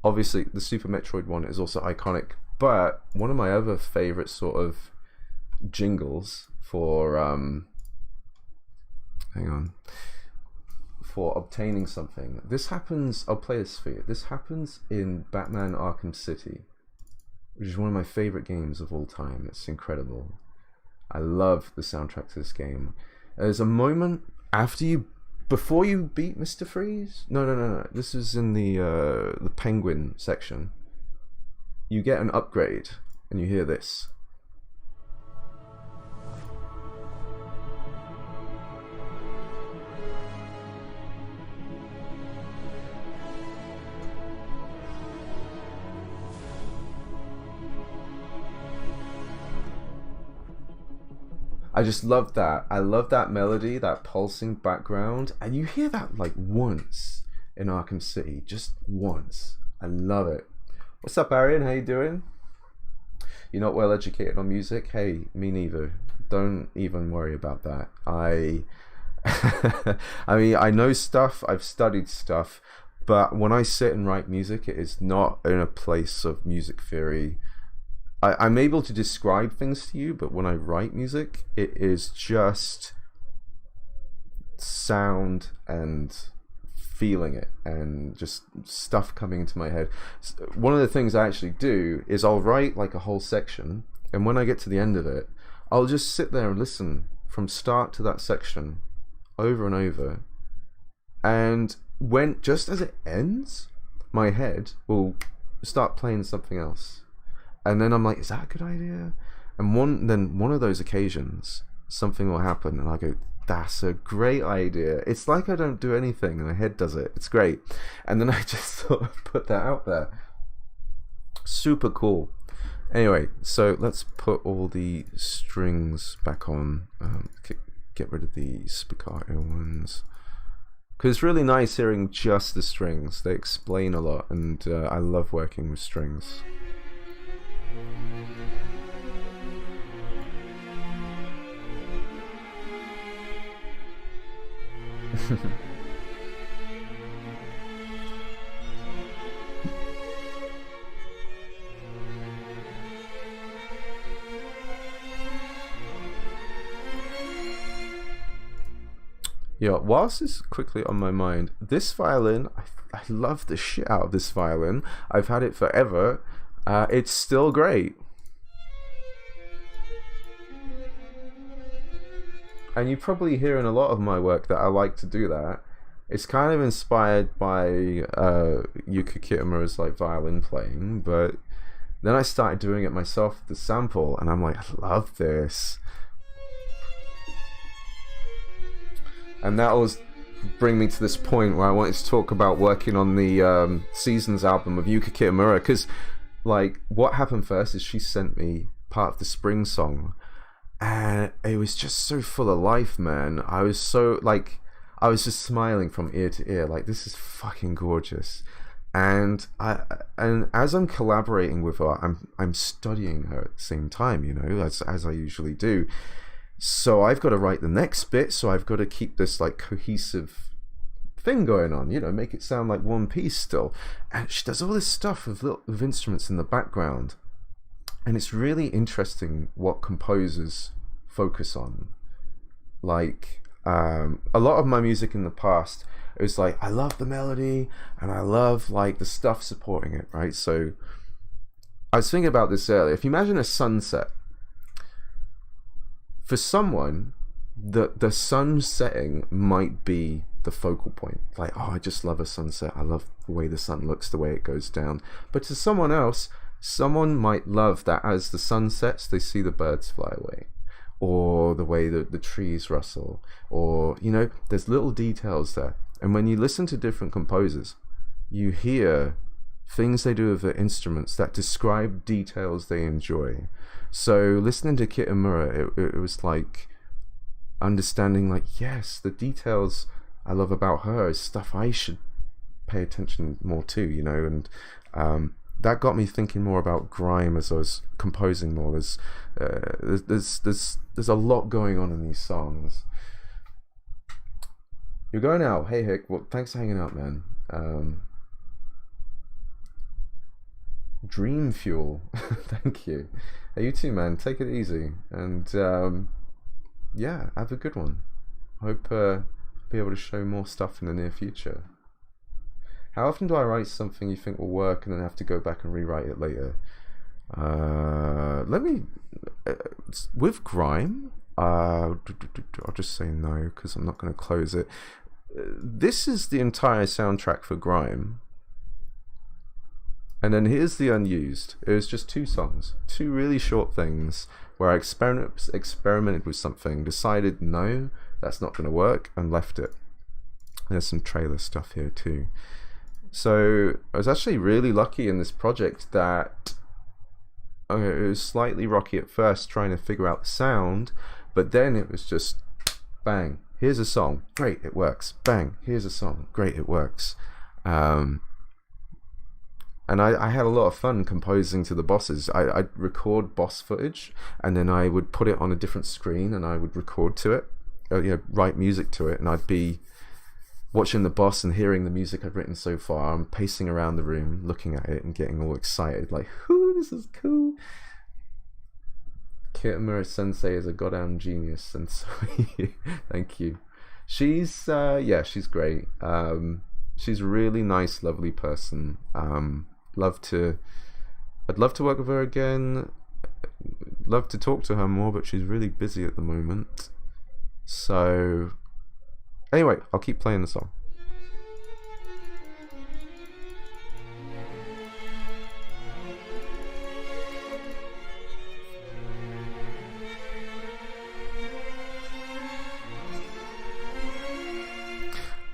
obviously the Super Metroid one is also iconic. But one of my other favorite sort of jingles for for obtaining something. This happens, I'll play this for you. This happens in Batman Arkham City, which is one of my favorite games of all time. It's incredible. I love the soundtrack to this game. There's a moment before you beat Mr. Freeze. No. This is in the Penguin section. You get an upgrade, and you hear this. I just love that. I love that melody, that pulsing background, and you hear that like once in Arkham City, just once. I love it. What's up, Arian? How you doing? You're not well educated on music? Hey, me neither. Don't even worry about that. I mean, I know stuff, I've studied stuff, but when I sit and write music, it is not in a place of music theory. I'm able to describe things to you, but when I write music, it is just sound and feeling it and just stuff coming into my head. One of the things I actually do is I'll write like a whole section, and when I get to the end of it, I'll just sit there and listen from start to that section over and over, and just as it ends, my head will start playing something else. And then I'm like, is that a good idea? And one of those occasions, something will happen, and I go, that's a great idea. It's like I don't do anything, and my head does it. It's great. And then I just sort of put that out there. Super cool. Anyway, so let's put all the strings back on. Get rid of the Spikaro ones. Because it's really nice hearing just the strings. They explain a lot, and I love working with strings. Yeah, whilst it's quickly on my mind, this violin, I love the shit out of this violin. I've had it forever. It's still great. And you probably hear in a lot of my work that I like to do that. It's kind of inspired by Yuka Kitamura's like violin playing, but then I started doing it myself with the sample, and I'm like, I love this. And that was bring me to this point where I wanted to talk about working on the Seasons album of Yuka Kitamura, because like what happened first is she sent me part of the Spring song, and it was just so full of life, man. I was just smiling from ear to ear, like, this is fucking gorgeous. And as I'm collaborating with her, I'm studying her at the same time, you know, as I usually do. So I've got to write the next bit, so I've got to keep this like cohesive thing going on, you know, make it sound like one piece still. And she does all this stuff with instruments in the background. And it's really interesting what composers focus on. Like, a lot of my music in the past, it was like, I love the melody and I love like the stuff supporting it, right? So I was thinking about this earlier. If you imagine a sunset, for someone, the sun setting might be the focal point. Like, oh, I just love a sunset. I love the way the sun looks, the way it goes down. But to someone else, someone might love that as the sun sets, they see the birds fly away, or the way that the trees rustle, or, you know, there's little details there. And when you listen to different composers, you hear things they do with their instruments that describe details they enjoy. So listening to Kitamura, it was like understanding, like, yes, the details I love about her is stuff I should pay attention more to, you know. And that got me thinking more about Grime as I was composing more. There's a lot going on in these songs. You're going out. Hey Hick, well, thanks for hanging out, man. Dream Fuel, thank you. Hey, you too, man. Take it easy, and yeah, have a good one. Hope be able to show more stuff in the near future. How often do I write something you think will work and then have to go back and rewrite it later? Let me with Grime. I'll just say no because I'm not going to close it. This is the entire soundtrack for Grime. And then here's the unused. It was just 2 songs, 2 really short things where I experimented with something, decided no, that's not going to work, and left it. There's some trailer stuff here too. So I was actually really lucky in this project that it was slightly rocky at first trying to figure out the sound, but then it was just bang, here's a song, great, it works. Bang, here's a song, great, it works. And I had a lot of fun composing to the bosses. I'd record boss footage, and then I would put it on a different screen, and I would record to it, you know, write music to it, and I'd be watching the boss and hearing the music I've written so far. I'm pacing around the room, looking at it, and getting all excited, like, "Ooh, this is cool." Kitamura Sensei is a goddamn genius, and so thank you. She's yeah, she's great. She's a really nice, lovely person. I'd love to work with her again. Love to talk to her more, but she's really busy at the moment. So anyway, I'll keep playing the song.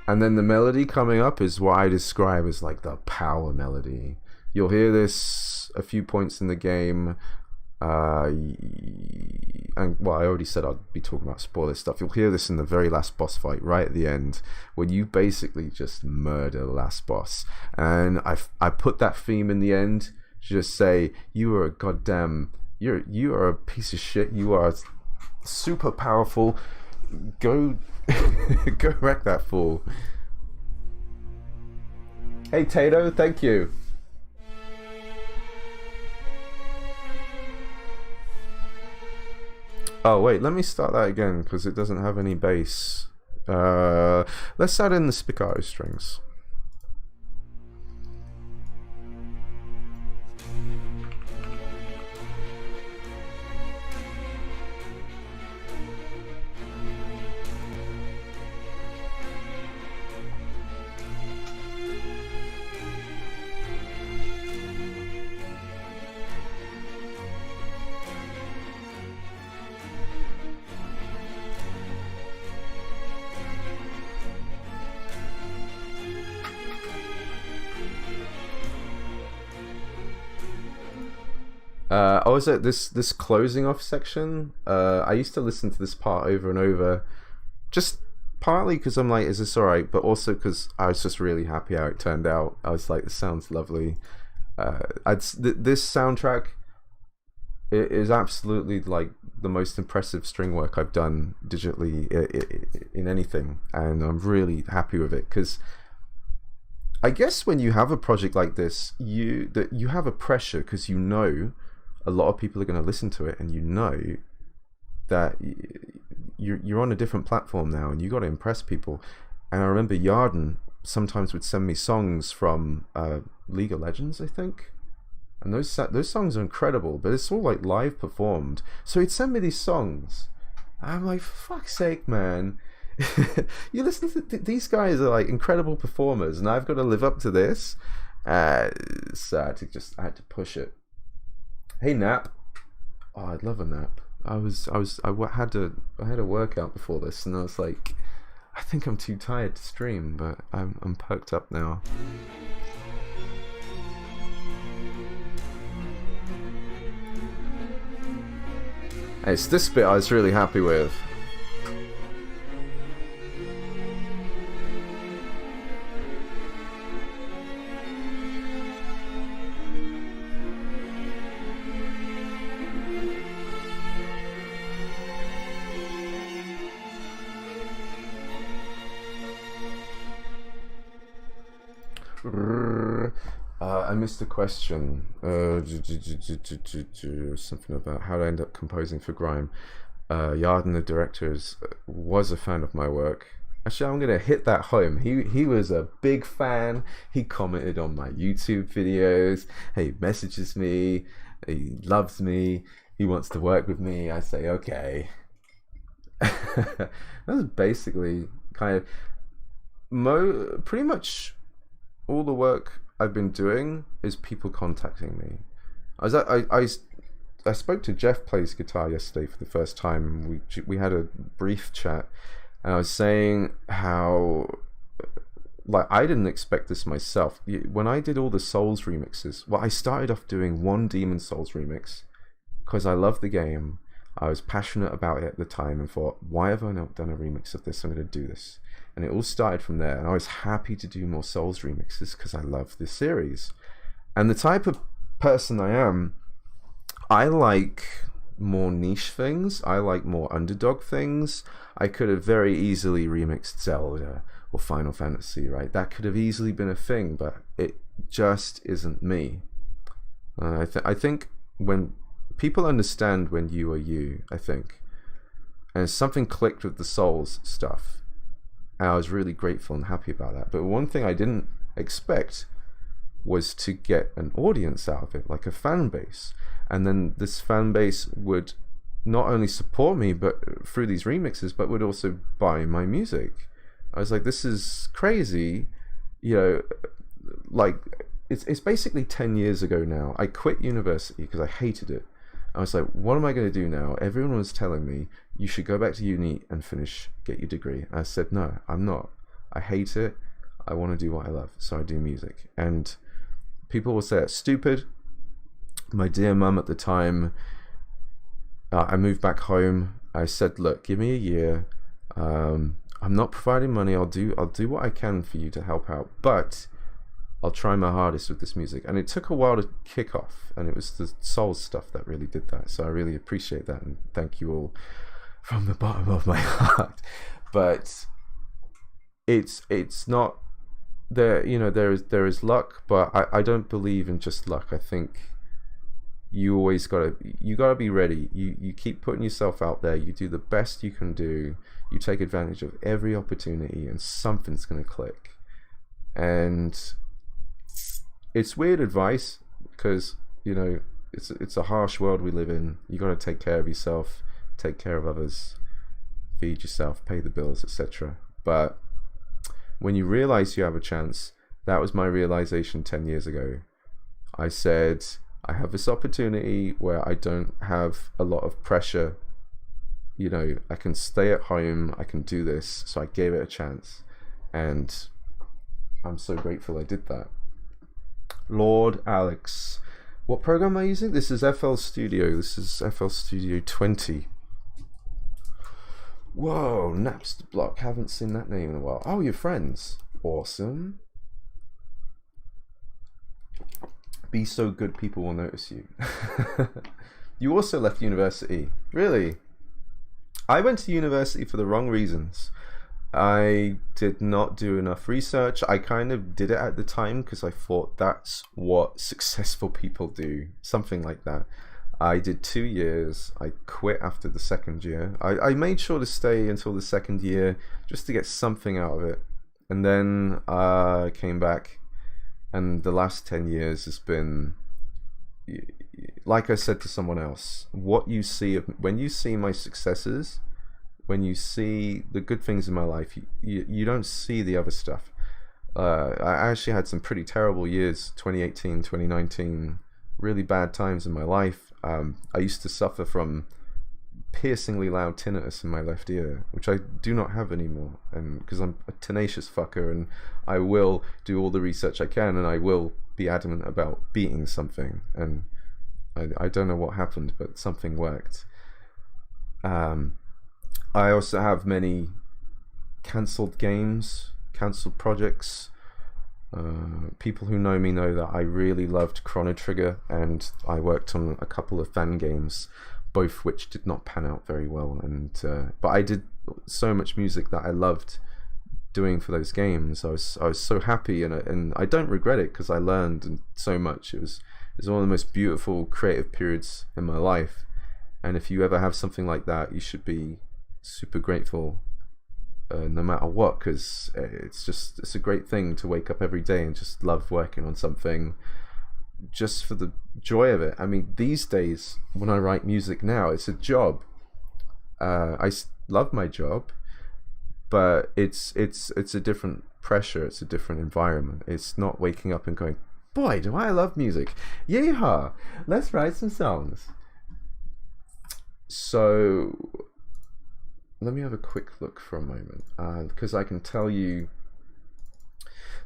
And then the melody coming up is what I describe as like the power melody. You'll hear this a few points in the game. And well, I already said I'd be talking about spoiler stuff. You'll hear this in the very last boss fight, right at the end, when you basically just murder the last boss. And I put that theme in the end to just say, you are a goddamn, you are a piece of shit. You are super powerful. Go go wreck that fool. Hey Tato, thank you. Oh wait, let me start that again because it doesn't have any bass. Let's add in the Spikaro strings. Oh, is it this closing off section? I used to listen to this part over and over, just partly because I'm like, is this alright? But also because I was just really happy how it turned out. I was like, this sounds lovely. This soundtrack, it is absolutely like the most impressive string work I've done digitally in anything, and I'm really happy with it because I guess when you have a project like this, you have a pressure because you know a lot of people are going to listen to it, and you know that you're on a different platform now, and you got to impress people. And I remember Yarden sometimes would send me songs from League of Legends, I think, and those songs are incredible, but it's all like live performed. So he'd send me these songs. I'm like, for fuck's sake, man. You listen to these guys are like incredible performers, and I've got to live up to this. So I had to push it. Hey, nap. Oh, I'd love a nap. I had a workout before this, and I was like, I think I'm too tired to stream, but I'm perked up now. It's this bit I was really happy with. I missed a question. Something about how to end up composing for Grime. Yarden, the director, was a fan of my work. Actually, I'm gonna hit that home. He was a big fan. He commented on my YouTube videos. He messages me. He loves me. He wants to work with me. I say okay. That's basically kind of pretty much all the work I've been doing is people contacting me. I spoke to Jeff Plays Guitar yesterday for the first time. We had a brief chat, and I was saying how like I didn't expect this myself. When I did all the Souls remixes, well, I started off doing one Demon Souls remix because I love the game. I was passionate about it at the time and thought, why have I not done a remix of this? I'm going to do this. And it all started from there, and I was happy to do more Souls remixes because I love this series. And the type of person I am, I like more niche things. I like more underdog things. I could have very easily remixed Zelda or Final Fantasy, right? That could have easily been a thing, but it just isn't me. I think when people understand when you are you, I think, and something clicked with the Souls stuff. And I was really grateful and happy about that. But one thing I didn't expect was to get an audience out of it, like a fan base. And then this fan base would not only support me but through these remixes, but would also buy my music. I was like, this is crazy. You know, like it's basically 10 years ago now. I quit university because I hated it. I was like, what am I going to do now? Everyone was telling me you should go back to uni and get your degree. I said, no, I'm not. I hate it. I want to do what I love, so I do music. And people will say it's stupid. My dear mum at the time, I moved back home. I said, look, give me a year. I'm not providing money. I'll do what I can for you to help out, but I'll try my hardest with this music. And it took a while to kick off, and it was the Souls stuff that really did that. So I really appreciate that, and thank you all from the bottom of my heart. But it's not there. You know, there is luck, but I don't believe in just luck. I think you always gotta be ready. You keep putting yourself out there. You do the best you can do. You take advantage of every opportunity, and something's gonna click. And it's weird advice because, you know, it's a harsh world we live in. You got to take care of yourself, take care of others, feed yourself, pay the bills, etc. But when you realize you have a chance, that was my realization 10 years ago. I said, I have this opportunity where I don't have a lot of pressure. You know, I can stay at home, I can do this. So I gave it a chance, and I'm so grateful I did that. Lord Alex, what program am I using? This is FL Studio. This is FL Studio 20. Whoa, Napster Block. Haven't seen that name in a while. Oh, you're friends. Awesome. Be so good, people will notice you. You also left university. Really? I went to university for the wrong reasons. I did not do enough research. I kind of did it at the time because I thought that's what successful people do, something like that. I did 2 years. I quit after the second year. I made sure to stay until the second year just to get something out of it. And then I came back, and the last 10 years has been, like I said to someone else, what you see when you see my successes, when you see the good things in my life, you don't see the other stuff. I actually had some pretty terrible years, 2018, 2019, really bad times in my life. I used to suffer from piercingly loud tinnitus in my left ear, which I do not have anymore, and because I'm a tenacious fucker, and I will do all the research I can, and I will be adamant about beating something, and I don't know what happened, but something worked. I also have many cancelled games, cancelled projects. People who know me know that I really loved Chrono Trigger, and I worked on a couple of fan games, both which did not pan out very well. And but I did so much music that I loved doing for those games. I was so happy, and I don't regret it because I learned so much. It was one of the most beautiful creative periods in my life. And if you ever have something like that, you should be super grateful, no matter what, because it's a great thing to wake up every day and just love working on something just for the joy of it. I mean, these days when I write music now, it's a job. I love my job, but it's a different pressure, it's a different environment. It's not waking up and going, boy, do I love music, yeehaw, let's write some songs. So let me have a quick look for a moment, because I can tell you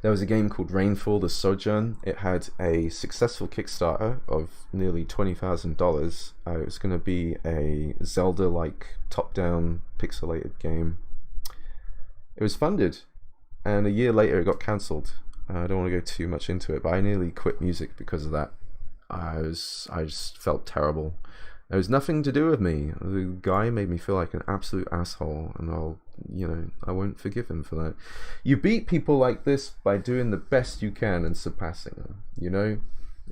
there was a game called Rainfall the Sojourn. It had a successful Kickstarter of nearly $20,000. It was going to be a Zelda-like top-down pixelated game. It was funded, and a year later it got cancelled. I don't want to go too much into it, but I nearly quit music because of that. I just felt terrible. There was nothing to do with me. The guy made me feel like an absolute asshole, and I won't forgive him for that. You beat people like this by doing the best you can and surpassing them.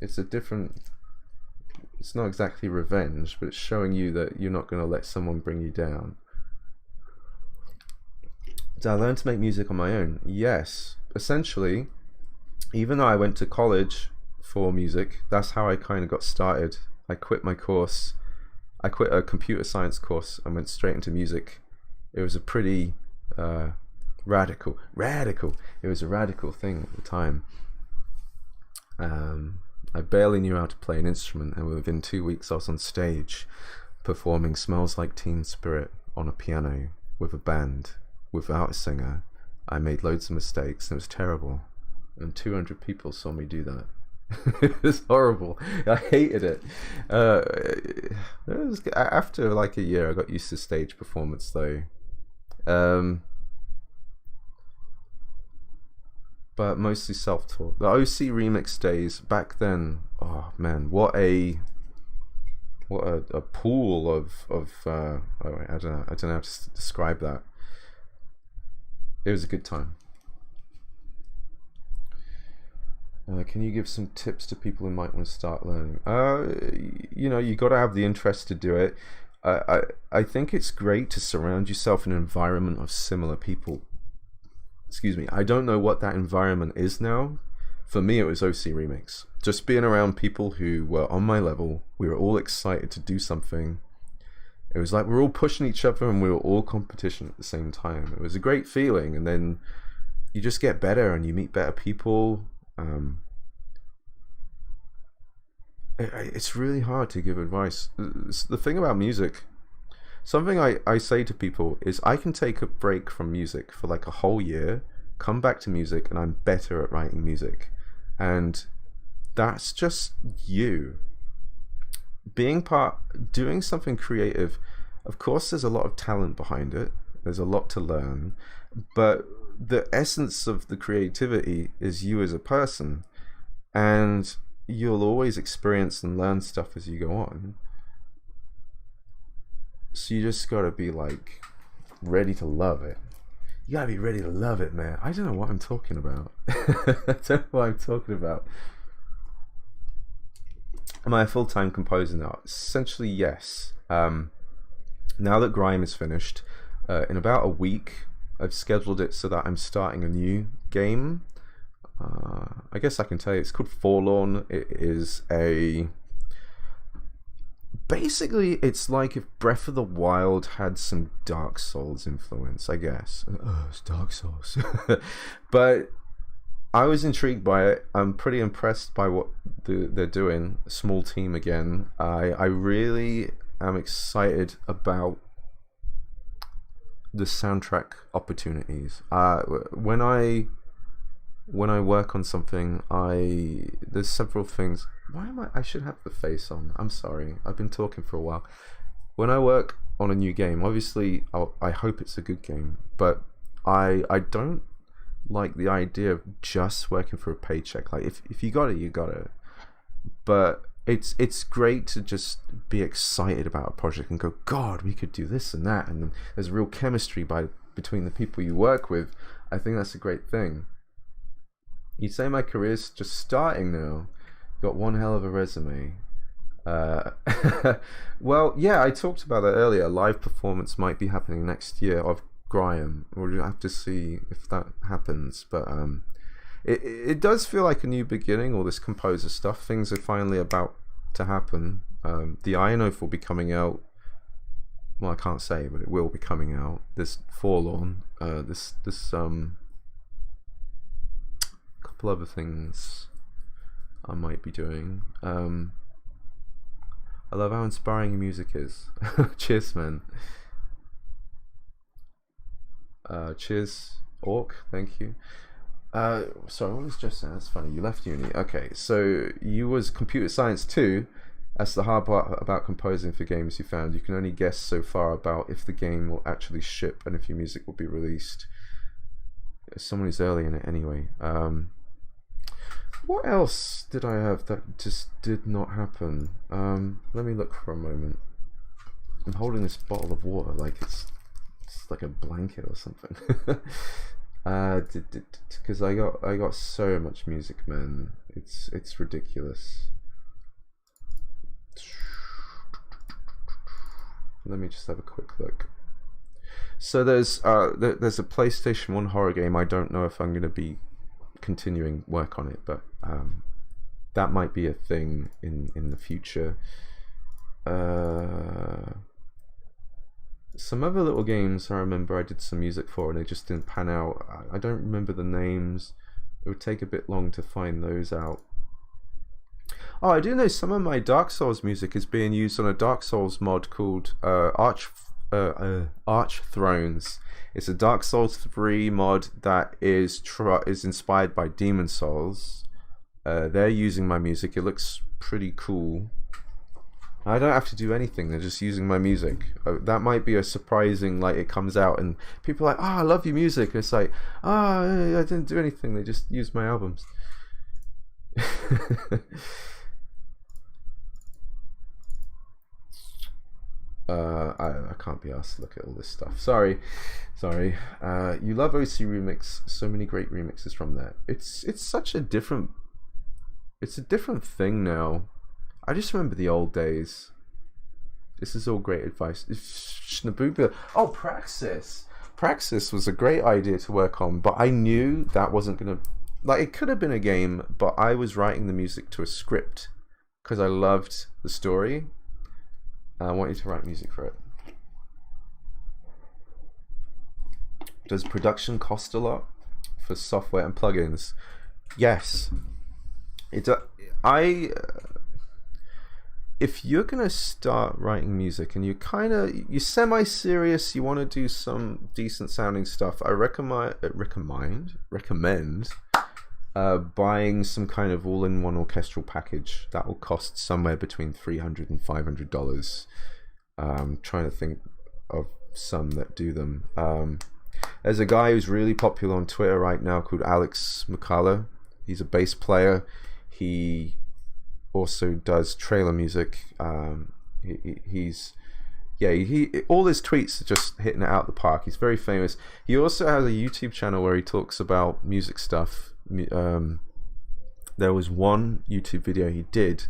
It's not exactly revenge, but it's showing you that you're not going to let someone bring you down. Did I learn to make music on my own? Yes. Essentially, even though I went to college for music, that's how I kind of got started. I quit my course. I quit a computer science course and went straight into music. It was a pretty radical. It was a radical thing at the time. I barely knew how to play an instrument, and within 2 weeks I was on stage performing Smells Like Teen Spirit on a piano with a band without a singer. I made loads of mistakes, and it was terrible. And 200 people saw me do that. It was horrible. I hated it. After like a year, I got used to stage performance though. But mostly self-taught. The OC remix days back then. Oh man, what a pool of I don't know how to describe that. It was a good time. Can you give some tips to people who might want to start learning? You got to have the interest to do it. I think it's great to surround yourself in an environment of similar people. Excuse me. I don't know what that environment is now. For me, it was OC Remix. Just being around people who were on my level. We were all excited to do something. It was like we were all pushing each other, and we were all competition at the same time. It was a great feeling, and then you just get better and you meet better people. It's really hard to give advice. The thing about music, something I say to people is I can take a break from music for like a whole year, come back to music, and I'm better at writing music. And that's just you. Doing something creative, of course there's a lot of talent behind it. There's a lot to learn. But the essence of the creativity is you as a person, and you'll always experience and learn stuff as you go on. So you just gotta be like ready to love it. You gotta be ready to love it, man. I don't know what I'm talking about. I don't know what I'm talking about. Am I a full-time composer now? Essentially, yes. Now that Grime is finished, in about a week, I've scheduled it so that I'm starting a new game. I guess I can tell you, it's called Forlorn. It is basically, it's like if Breath of the Wild had some Dark Souls influence, I guess. It's Dark Souls. But I was intrigued by it. I'm pretty impressed by what they're doing. A small team again. I really am excited about the soundtrack opportunities. When I work on something, there's several things. Why am I should have the face on. I'm sorry. I've been talking for a while. When I work on a new game, obviously I hope it's a good game, but I don't like the idea of just working for a paycheck. Like if you got it, you got it. But it's great to just be excited about a project and go, God, we could do this and that, and there's real chemistry between the people you work with. I think that's a great thing. You'd say my career's just starting now. Got one hell of a resume. Well, yeah, I talked about that earlier. Live performance might be happening next year of Grime. We'll have to see if that happens. But it does feel like a new beginning, all this composer stuff. Things are finally about to happen. The Iron Oath will be coming out. Well, I can't say, but it will be coming out. This Forlorn. This couple other things I might be doing. I love how inspiring your music is. Cheers, man. Cheers, Orc. Thank you. Sorry, what was just saying? That's funny. You left uni. Okay, so you was computer science too. That's the hard part about composing for games you found. You can only guess so far about if the game will actually ship and if your music will be released. Someone who's early in it anyway. What else did I have that just did not happen? Let me look for a moment. I'm holding this bottle of water like it's like a blanket or something. Because I got so much music, man. It's ridiculous. Let me just have a quick look. So there's a PlayStation 1 horror game. I don't know if I'm going to be continuing work on it, but that might be a thing in the future. Some other little games I remember I did some music for and they just didn't pan out. I don't remember the names. It would take a bit long to find those out. Oh, I do know some of my Dark Souls music is being used on a Dark Souls mod called Arch Thrones. It's a Dark Souls 3 mod that is inspired by Demon Souls. They're using my music. It looks pretty cool. I don't have to do anything. They're just using my music. That might be a surprising, like it comes out and people are like, I love your music. It's like, I didn't do anything. They just used my albums. I can't be asked to look at all this stuff. Sorry. You love OC Remix. So many great remixes from there. It's such a different. It's a different thing now. I just remember the old days. This is all great advice. Shnabuba. Oh, Praxis. Praxis was a great idea to work on, but I knew that wasn't gonna. Like, it could have been a game, but I was writing the music to a script because I loved the story. I want you to write music for it. Does production cost a lot for software and plugins? Yes. If you're gonna start writing music and you're semi-serious, you want to do some decent sounding stuff, I recommend buying some kind of all-in-one orchestral package that will cost somewhere between $300 and $500. Trying to think of some that do them. There's a guy who's really popular on Twitter right now called Alex McCullough. He's a bass player. He also does trailer music. He's yeah, he all his tweets are just hitting it out the park. He's very famous. He also has a YouTube channel where he talks about music stuff. There was one YouTube video he did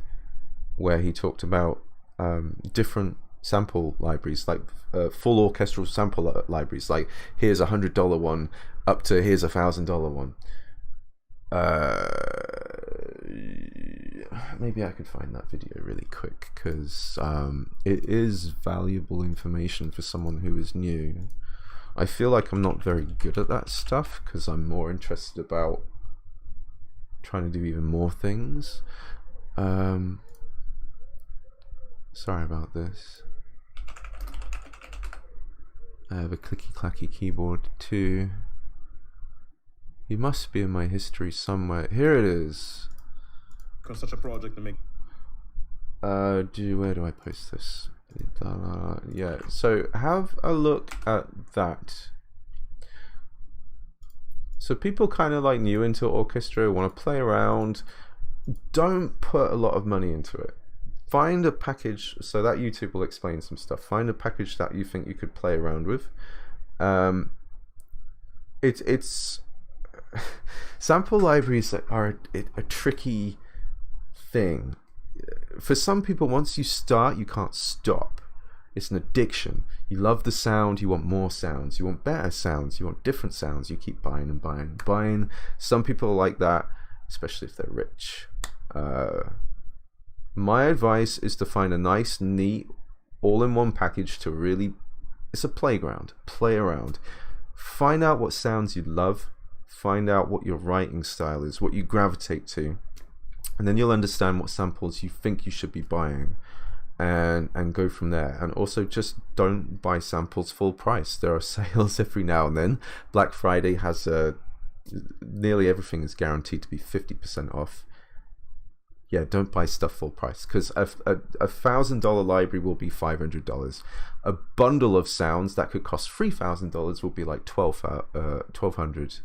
where he talked about different sample libraries, like full orchestral sample libraries. Like, here's $100 one up to here's $1,000 one. Maybe I could find that video really quick, because it is valuable information for someone who is new. I feel like I'm not very good at that stuff because I'm more interested about trying to do even more things. Sorry about this. I have a clicky clacky keyboard too. He must be in my history somewhere. Here it is. Because such a project to make. Where do I post this? Yeah, so have a look at that. So people kind of like new into orchestra, want to play around. Don't put a lot of money into it. Find a package, so that YouTube will explain some stuff. Find a package that you think you could play around with. It's sample libraries are a tricky thing. For some people, once you start, you can't stop. It's an addiction. You love the sound, you want more sounds, you want better sounds, you want different sounds. You keep buying and buying and buying. Some people are like that, especially if they're rich. My advice is to find a nice, neat, all-in-one package to really... It's a playground. Play around. Find out what sounds you love. Find out what your writing style is, what you gravitate to. And then you'll understand what samples you think you should be buying, and go from there. And also, just don't buy samples full price. There are sales every now and then. Black Friday has nearly everything is guaranteed to be 50% off. Yeah, don't buy stuff full price, because a $1,000 library will be $500. A bundle of sounds that could cost $3,000 will be like $1,200.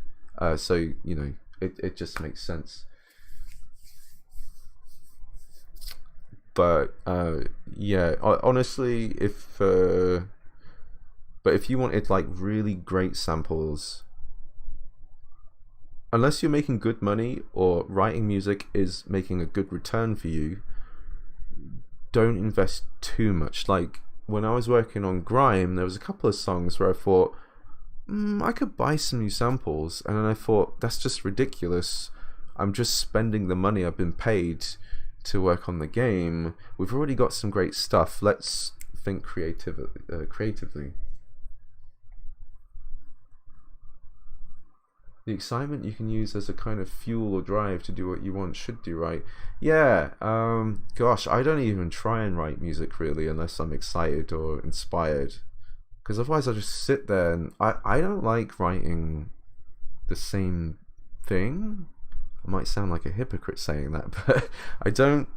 So you know, it just makes sense. But yeah, honestly, if you wanted like really great samples, unless you're making good money or writing music is making a good return for you, don't invest too much. Like when I was working on Grime, there was a couple of songs where I thought, I could buy some new samples, and then I thought, that's just ridiculous. I'm just spending the money I've been paid to work on the game. We've already got some great stuff. Let's think creatively. The excitement you can use as a kind of fuel or drive to do what you want should do, right? Yeah, gosh, I don't even try and write music really unless I'm excited or inspired, because otherwise I just sit there, and I don't like writing the same thing. I might sound like a hypocrite saying that, but I don't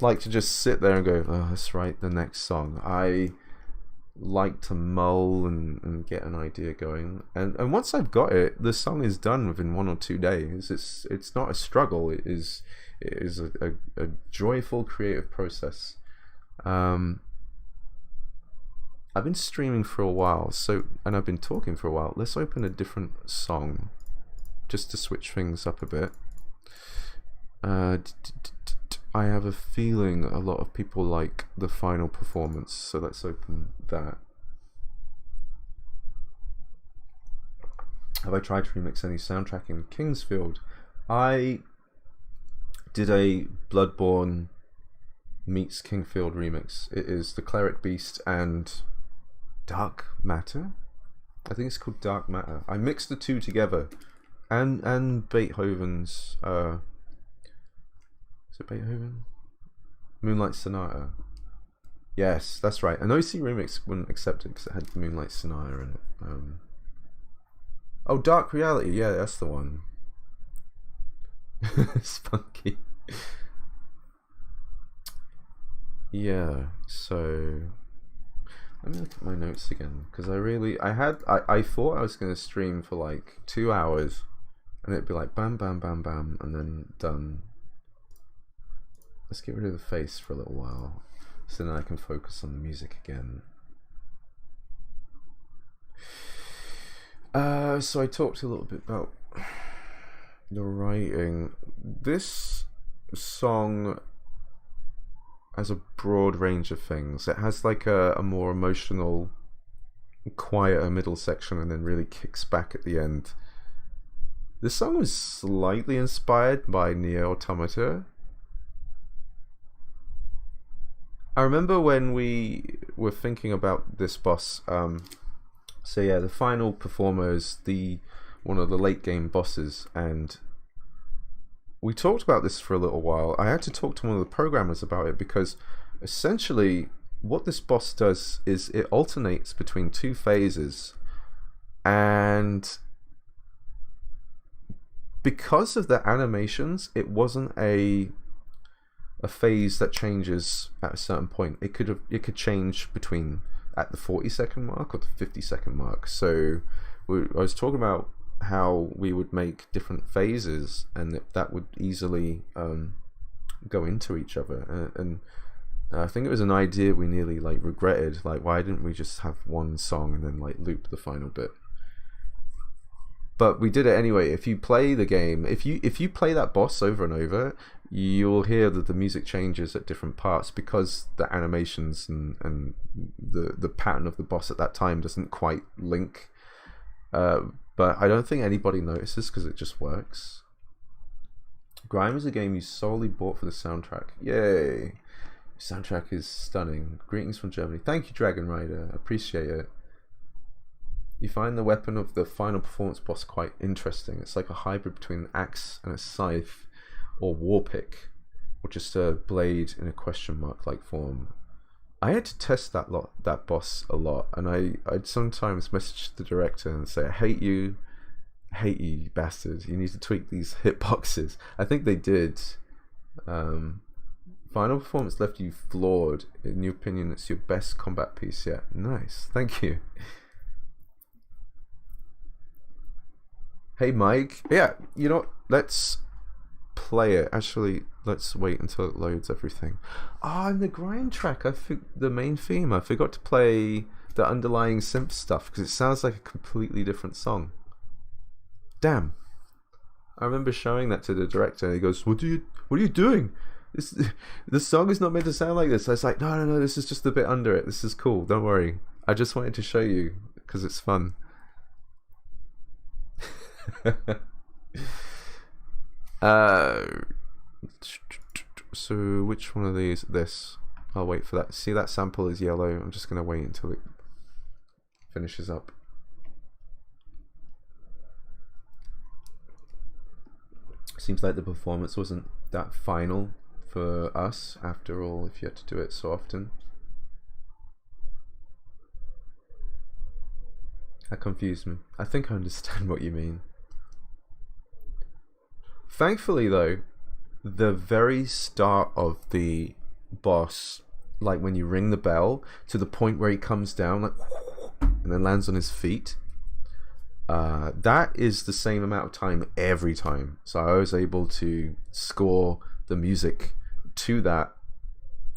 like to just sit there and go, oh, let's write the next song. I like to mull and get an idea going, and once I've got it, the song is done within 1 or 2 days. It's not a struggle. It is a joyful creative process. I've been streaming for a while, and I've been talking for a while. Let's open a different song just to switch things up a bit. I have a feeling a lot of people like the final performance, so let's open that. Have I tried to remix any soundtrack in Kingsfield? I did a Bloodborne meets Kingfield remix. It is the Cleric Beast and Dark Matter. I think it's called Dark Matter. I mixed the two together, and Beethoven's. Is it Beethoven? Moonlight Sonata. Yes, that's right. An OC remix wouldn't accept it because it had Moonlight Sonata in it. Oh, Dark Reality. Yeah, that's the one. Spunky. Yeah, so let me look at my notes again, because I thought I was going to stream for like 2 hours, and it'd be like bam, bam, bam, bam, and then done. Let's get rid of the face for a little while, so then I can focus on the music again. So I talked a little bit about the writing. This song has a broad range of things. It has like a more emotional, quieter middle section and then really kicks back at the end. This song was slightly inspired by Nier Automata. I remember when we were thinking about this boss. So yeah, the final performer is one of the late game bosses, and we talked about this for a little while. I had to talk to one of the programmers about it because essentially what this boss does is it alternates between two phases, and because of the animations, it wasn't a phase that changes at a certain point. It could change between at the 40-second mark or the 50-second mark. So I was talking about how we would make different phases, and that would easily go into each other. And I think it was an idea we nearly like regretted. Like, why didn't we just have one song and then like loop the final bit? But we did it anyway. If you play the game, if you play that boss over and over, you'll hear that the music changes at different parts because the animations and the pattern of the boss at that time doesn't quite link. But I don't think anybody notices because it just works. Grime is a game you solely bought for the soundtrack. Yay! The soundtrack is stunning. Greetings from Germany. Thank you, Dragon Rider. Appreciate it. You find the weapon of the final performance boss quite interesting. It's like a hybrid between an axe and a scythe, or war pick, or just a blade in a question mark like form. I had to test that boss a lot, and I'd sometimes message the director and say, I hate you, you bastard. You need to tweak these hitboxes. I think they did. Final performance left you floored. In your opinion, it's your best combat piece yet. Nice, thank you. Hey Mike, yeah, you know what? Let's play it. Actually, let's wait until it loads everything. And the grind track, the main theme, I forgot to play the underlying synth stuff because it sounds like a completely different song. Damn. I remember showing that to the director and he goes, what are you doing? The song is not meant to sound like this. I was like, no, this is just a bit under it. This is cool, don't worry. I just wanted to show you because it's fun. So which one of these? This. I'll wait for that. See, that sample is yellow. I'm just gonna wait until it finishes up. Seems like the performance wasn't that final for us after all, if you had to do it so often. That confused me. I think I understand what you mean. Thankfully though, the very start of the boss, like when you ring the bell to the point where he comes down like and then lands on his feet, that is the same amount of time every time. So I was able to score the music to that.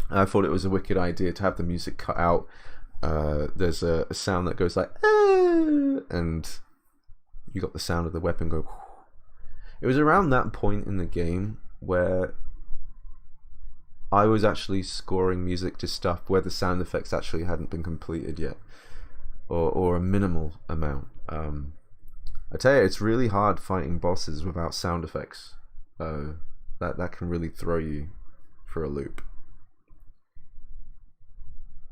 I thought it was a wicked idea to have the music cut out. There's a sound that goes like and you got the sound of the weapon go. It was around that point in the game where I was actually scoring music to stuff where the sound effects actually hadn't been completed yet, or a minimal amount. I tell you, it's really hard fighting bosses without sound effects. That can really throw you for a loop.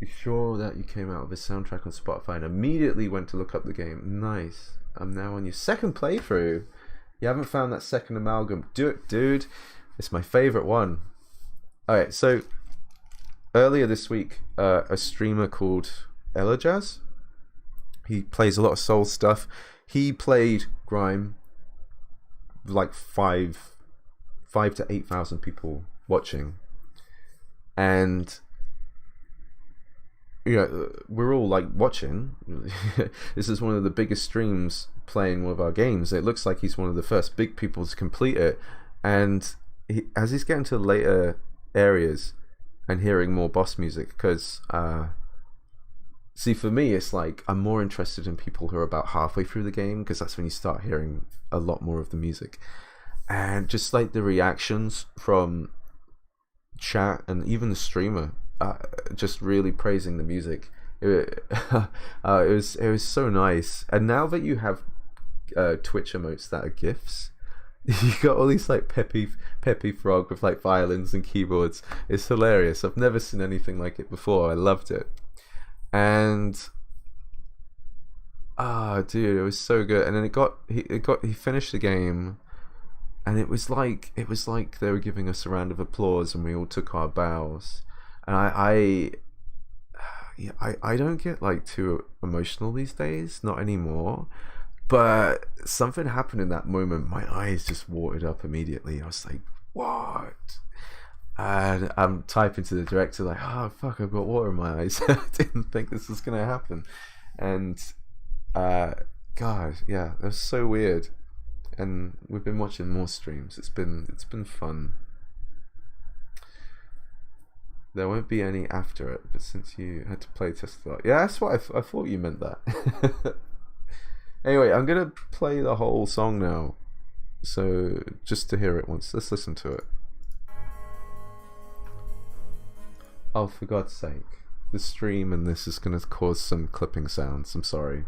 You sure that you came out of a soundtrack on Spotify and immediately went to look up the game? Nice. I'm now on your second playthrough. You haven't found that second amalgam. Do it, dude. It's my favorite one. Alright, so earlier this week, a streamer called Elajaz, he plays a lot of soul stuff. He played Grime, like 5 to 8,000 people watching. And we're all like watching. This is one of the biggest streams playing one of our games. It looks like he's one of the first big people to complete it, and as he's getting to later areas and hearing more boss music, because See, for me, it's like I'm more interested in people who are about halfway through the game, because that's when you start hearing a lot more of the music. And just like the reactions from chat and even the streamer, just really praising the music. It was so nice. And now that you have Twitch emotes that are GIFs, you got all these like peppy frog with like violins and keyboards. It's hilarious. I've never seen anything like it before. I loved it. And dude, it was so good. And then he finished the game, and it was like they were giving us a round of applause, and we all took our bows. And I don't get like too emotional these days, not anymore. But something happened in that moment. My eyes just watered up immediately. I was like, what? And I'm typing to the director like, oh fuck, I've got water in my eyes. I didn't think this was gonna happen. And God, yeah, that was so weird. And we've been watching more streams. It's been fun. There won't be any after it, but since you had to play test a lot, yeah, that's what I thought you meant that. Anyway, I'm gonna play the whole song now, so just to hear it once. Let's listen to it. Oh, for God's sake. The stream and this is going to cause some clipping sounds. I'm sorry.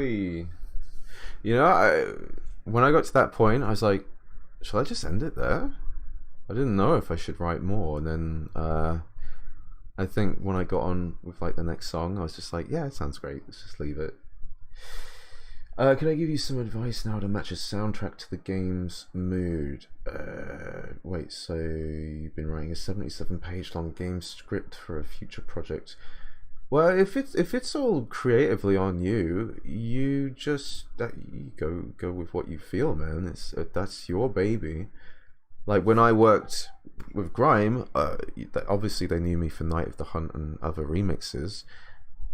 exactly. You know, when I got to that point, I was like, shall I just end it there? I didn't know if I should write more. And then I think when I got on with like the next song, I was just like, yeah, it sounds great. Let's just leave it. Can I give you some advice now to match a soundtrack to the game's mood? Wait, so you've been writing a 77-page long game script for a future project. Well, if it's all creatively on you, you just you go with what you feel, man. That's your baby. Like when I worked with Grime, obviously they knew me for Night of the Hunt and other remixes.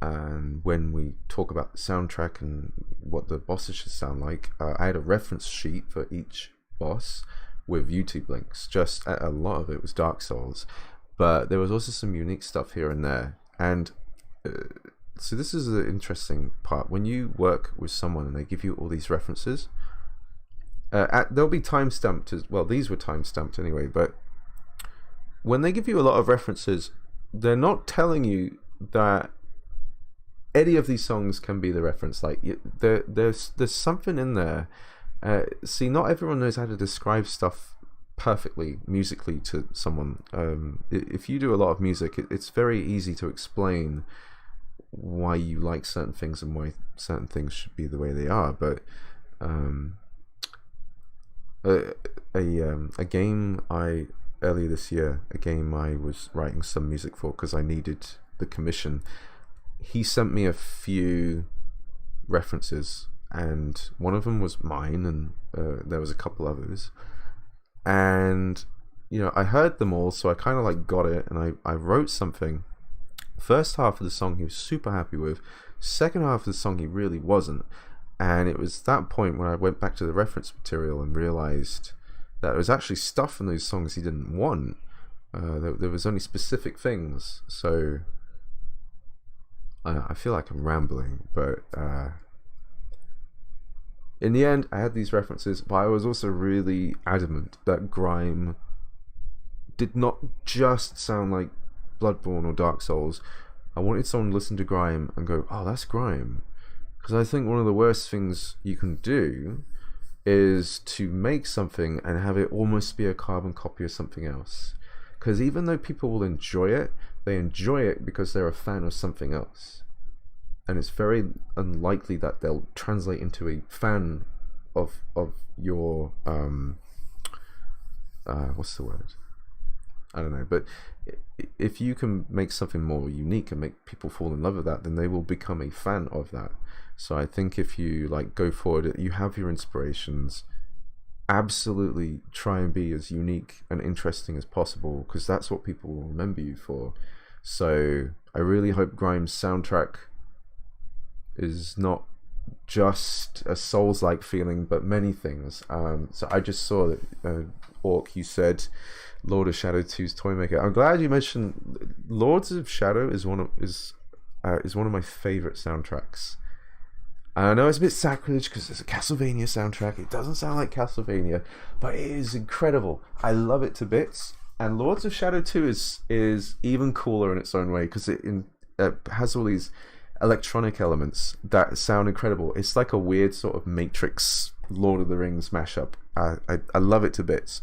And when we talk about the soundtrack and what the bosses should sound like, I had a reference sheet for each boss with YouTube links. Just a lot of it was Dark Souls, but there was also some unique stuff here and there. And so this is the interesting part. When you work with someone and they give you all these references, they'll be time-stamped as well. These were time-stamped anyway, but when they give you a lot of references, they're not telling you that any of these songs can be the reference. Like there's something in there. See, not everyone knows how to describe stuff perfectly musically to someone. If you do a lot of music, it's very easy to explain why you like certain things and why certain things should be the way they are. But a game earlier this year, a game I was writing some music for because I needed the commission. He sent me a few references, and one of them was mine, and there was a couple others. And you know, I heard them all, so I kind of like got it, and I wrote something. First half of the song he was super happy with. Second half of the song he really wasn't. And it was that point when I went back to the reference material and realized that there was actually stuff in those songs he didn't want. There was only specific things. So I feel like I'm rambling, but in the end I had these references, but I was also really adamant that Grime did not just sound like Bloodborne or Dark Souls. I wanted someone to listen to Grime and go, oh, that's Grime. Because I think one of the worst things you can do is to make something and have it almost be a carbon copy of something else. Because even though people will enjoy it, they enjoy it because they're a fan of something else. And it's very unlikely that they'll translate into a fan of your what's the word? I don't know, but if you can make something more unique and make people fall in love with that, then they will become a fan of that. So I think if you like go forward, you have your inspirations, absolutely try and be as unique and interesting as possible, because that's what people will remember you for. So I really hope Grime's soundtrack is not just a Souls-like feeling, but many things. So I just saw that Orc, you said Lord of Shadow 2's Toymaker. I'm glad you mentioned Lords of Shadow is one of my favorite soundtracks. I know it's a bit sacrilege because it's a Castlevania soundtrack. It doesn't sound like Castlevania, but it is incredible. I love it to bits. And Lords of Shadow 2 is even cooler in its own way because it has all these electronic elements that sound incredible. It's like a weird sort of Matrix Lord of the Rings mashup. I love it to bits.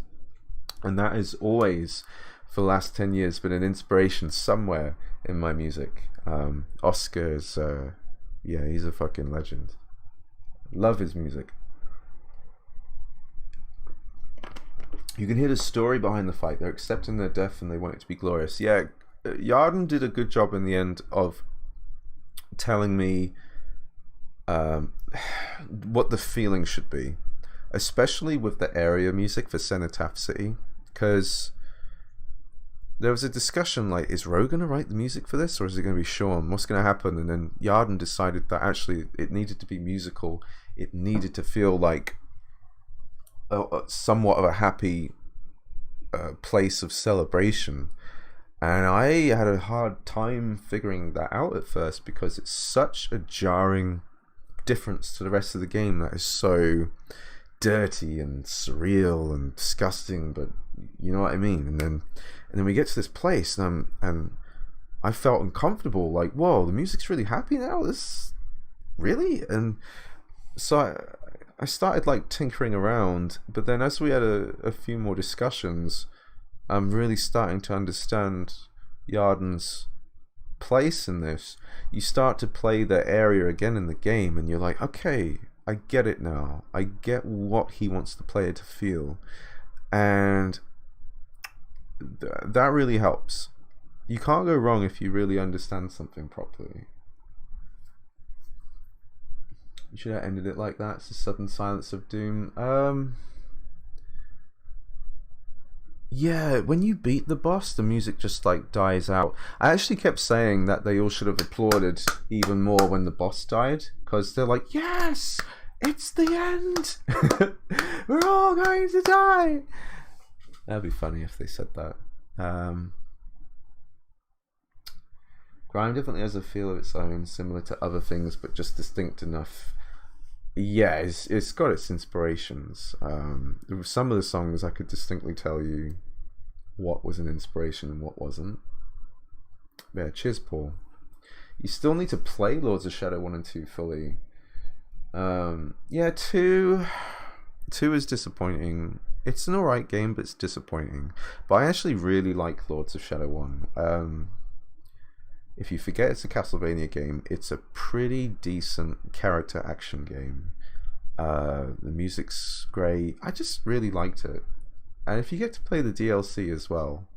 And that has always, for the last 10 years, been an inspiration somewhere in my music. Oscar's, yeah, he's a fucking legend. Love his music. You can hear the story behind the fight. They're accepting their death and they want it to be glorious. Yeah, Yarden did a good job in the end of telling me what the feeling should be, especially with the area music for Cenotaph City, because there was a discussion like, is Ro going to write the music for this, or is it going to be Sean? What's going to happen? And then Yarden decided that actually it needed to be musical. It needed to feel like somewhat of a happy place of celebration. And I had a hard time figuring that out at first because it's such a jarring difference to the rest of the game that is so dirty and surreal and disgusting, but you know what I mean. And then we get to this place and I felt uncomfortable, like, whoa, the music's really happy now. This really? And so I started like tinkering around, but then as we had a few more discussions, I'm really starting to understand Yarden's place in this. You start to play the area again in the game, and you're like, okay, I get it now. I get what he wants the player to feel, and that really helps. You can't go wrong if you really understand something properly. You should have ended it like that. It's the sudden silence of doom. Yeah, when you beat the boss, the music just like dies out. I actually kept saying that they all should have applauded even more when the boss died, because they're like, yes, it's the end. We're all going to die. That'd be funny if they said that. Grime definitely has a feel of its own, similar to other things, but just distinct enough. Yeah, it's got its inspirations. Some of the songs I could distinctly tell you what was an inspiration and what wasn't. Yeah, cheers, Paul. You still need to play Lords of Shadow 1 and 2 fully. Yeah, 2 is disappointing. It's an alright game, but it's disappointing. But I actually really like Lords of Shadow 1. If you forget it's a Castlevania game, it's a pretty decent character action game. The music's great. I just really liked it. And if you get to play the DLC as well,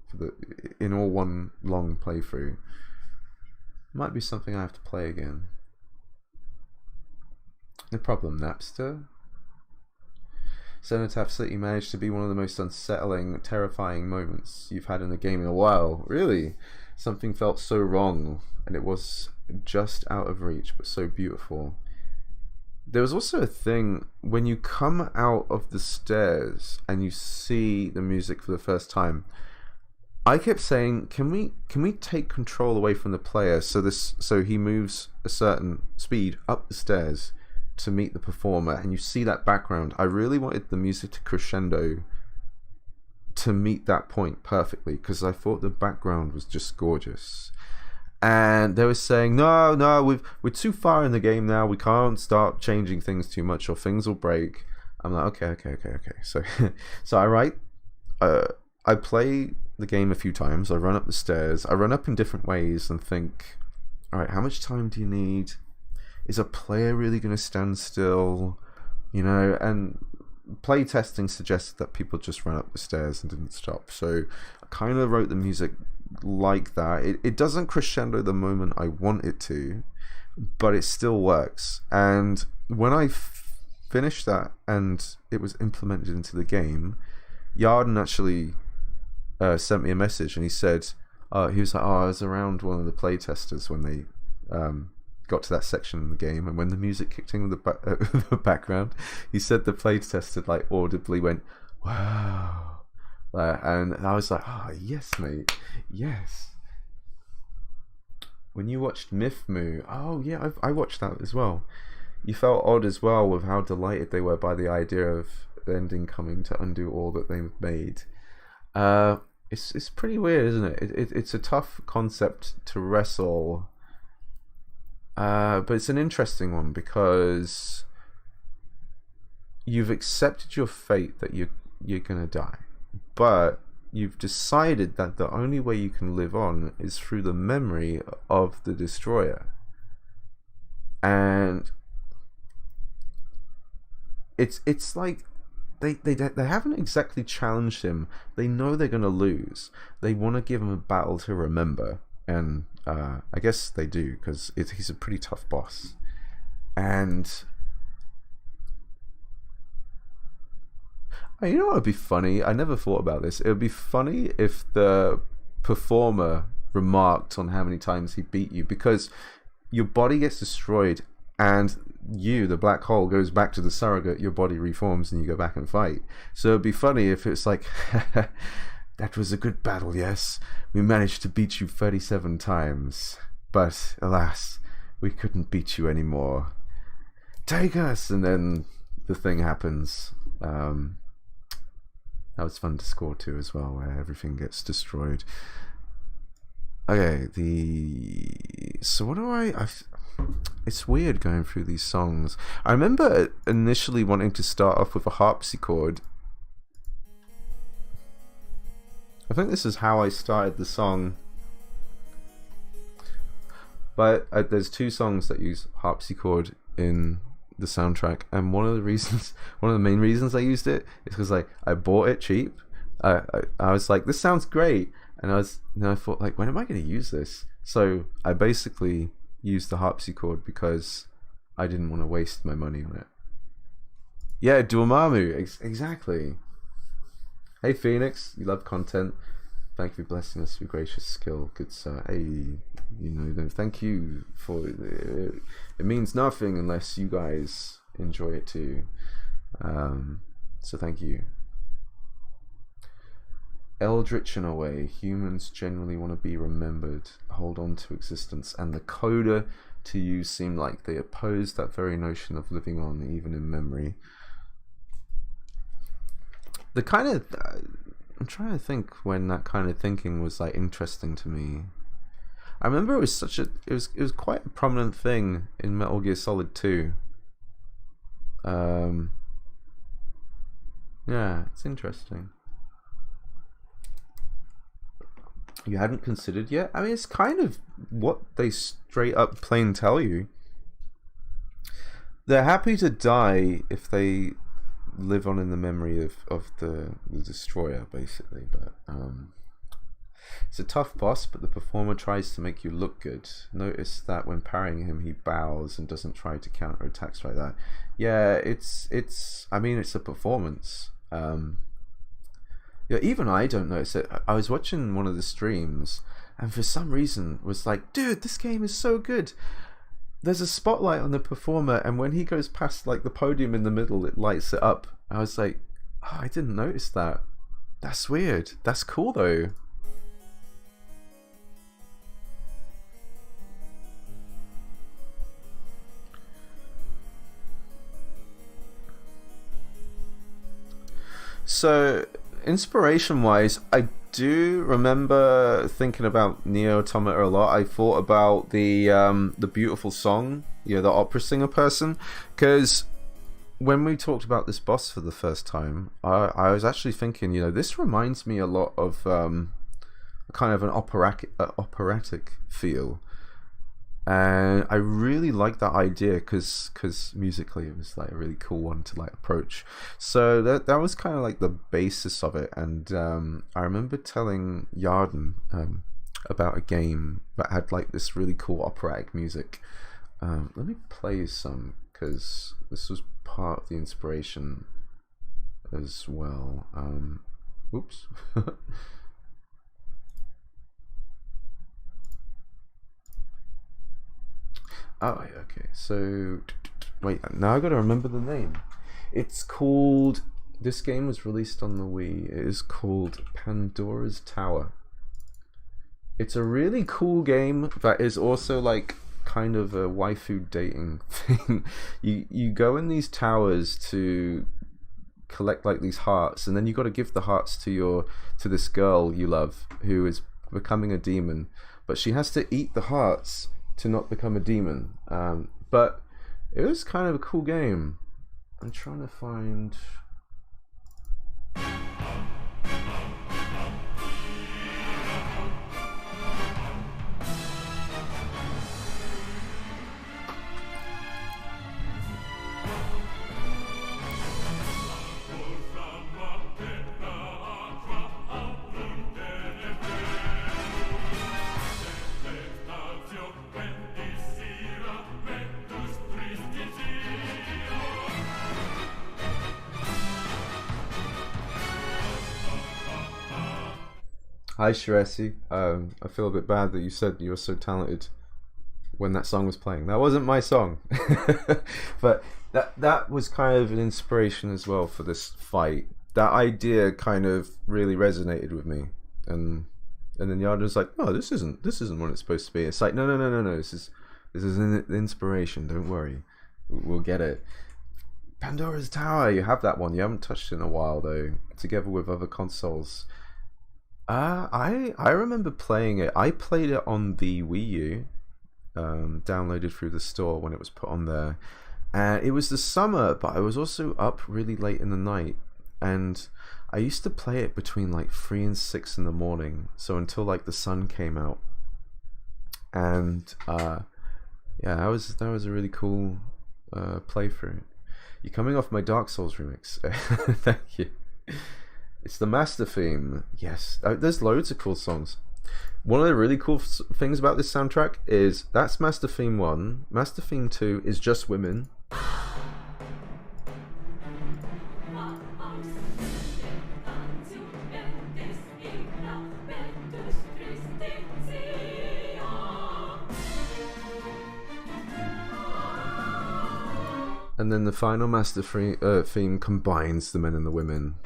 in all one long playthrough, it might be something I have to play again. No problem, Napster. Cenotaph City managed to be one of the most unsettling, terrifying moments you've had in a game in a while. Really? Something felt so wrong, and it was just out of reach, but so beautiful. There was also a thing when you come out of the stairs and you see the music for the first time. I kept saying, can we take control away from the player so he moves a certain speed up the stairs to meet the performer, and you see that background. I really wanted the music to crescendo to meet that point perfectly, because I thought the background was just gorgeous. And they were saying, no, we're too far in the game now. We can't start changing things too much, or things will break. I'm like, okay. So I play the game a few times. I run up the stairs. I run up in different ways and think, all right, how much time do you need? Is a player really going to stand still? You know, and play testing suggested that people just ran up the stairs and didn't stop. So I kind of wrote the music like that. It doesn't crescendo the moment I want it to, but it still works. And when I finished that and it was implemented into the game, Yarden actually sent me a message, and he said, he was like, I was around one of the play testers when they got to that section in the game, and when the music kicked in the background, he said the play tester like audibly went, wow. And I was like, yes, mate, yes. When you watched Mifmu, I watched that as well. You felt odd as well with how delighted they were by the idea of the ending coming to undo all that they've made. It's pretty weird, isn't it? It's a tough concept to wrestle, but it's an interesting one, because you've accepted your fate that you're gonna die, but you've decided that the only way you can live on is through the memory of the destroyer. And it's like they haven't exactly challenged him. They know they're gonna lose. They want to give him a battle to remember, and I guess they do, because he's a pretty tough boss. And you know what would be funny? I never thought about this. It would be funny if the performer remarked on how many times he beat you, because your body gets destroyed and the black hole, goes back to the surrogate, your body reforms and you go back and fight. So it'd be funny if it's like, that was a good battle, yes. We managed to beat you 37 times, but alas, we couldn't beat you anymore. Take us! And then the thing happens. That was fun to score to as well, where everything gets destroyed. Okay, so what do it's weird going through these songs. I remember initially wanting to start off with a harpsichord. I think this is how I started the song. But there's 2 songs that use harpsichord in the soundtrack, and one of the main reasons I used it is because like I bought it cheap. I was like, this sounds great, and I thought like, when am I going to use this? So I basically used the harpsichord because I didn't want to waste my money on it. Yeah, Dormammu, exactly. Hey Phoenix, you love content. Thank you for blessing us with gracious skill, good sir. Hey, thank you for it. It means nothing unless you guys enjoy it too. So thank you. Eldritch in a way, humans generally want to be remembered, hold on to existence, and the coda to you seem like they oppose that very notion of living on even in memory. The kind of I'm trying to think when that kind of thinking was like interesting to me. I remember it was it was quite a prominent thing in Metal Gear Solid 2. Yeah, it's interesting. You hadn't considered yet? I mean, it's kind of what they straight up plain tell you. They're happy to die if they live on in the memory of the destroyer, basically. But it's a tough boss, but the performer tries to make you look good. Notice that when parrying him, he bows and doesn't try to counter attacks like that. Yeah, it's I mean, it's a performance. Yeah, even I don't notice it. I was watching one of the streams, and for some reason was like, dude, this game is so good. There's a spotlight on the performer, and when he goes past like the podium in the middle, it lights it up. I was like, oh, I didn't notice that. That's weird. That's cool though. So, inspiration-wise, I do remember thinking about Neo Automata a lot. I thought about the beautiful song, the opera singer person, because when we talked about this boss for the first time, I was actually thinking, this reminds me a lot of kind of an operatic feel. And I really like that idea because musically it was like a really cool one to like approach. So that was kind of like the basis of it. And I remember telling Yarden about a game that had like this really cool operatic music. Let me play some because this was part of the inspiration as well. Oops. Oh, okay. So, wait. Now I gotta remember the name. It's called. This game was released on the Wii. It is called Pandora's Tower. It's a really cool game that is also like kind of a waifu dating thing. You go in these towers to collect like these hearts, and then you got to give the hearts to this girl you love who is becoming a demon, but she has to eat the hearts to not become a demon. But it was kind of a cool game. I'm trying to find. Hi Shiresi, I feel a bit bad that you said you were so talented when that song was playing. That wasn't my song. But that was kind of an inspiration as well for this fight. That idea kind of really resonated with me. And then Yarden was like, "Oh, this isn't what it's supposed to be." It's like, no, this is an inspiration, don't worry. We'll get it. Pandora's Tower, you have that one. You haven't touched it in a while though, together with other consoles. I remember playing it. I played it on the Wii U, downloaded through the store when it was put on there. And it was the summer, but I was also up really late in the night, and I used to play it between like 3 and 6 in the morning, so until like the sun came out. And yeah, that was a really cool playthrough. You're coming off my Dark Souls remix. Thank you. It's the master theme. Yes, there's loads of cool songs. One of the really cool things about this soundtrack is that's Master Theme 1. Master Theme 2 is just women. And then the final master theme combines the men and the women.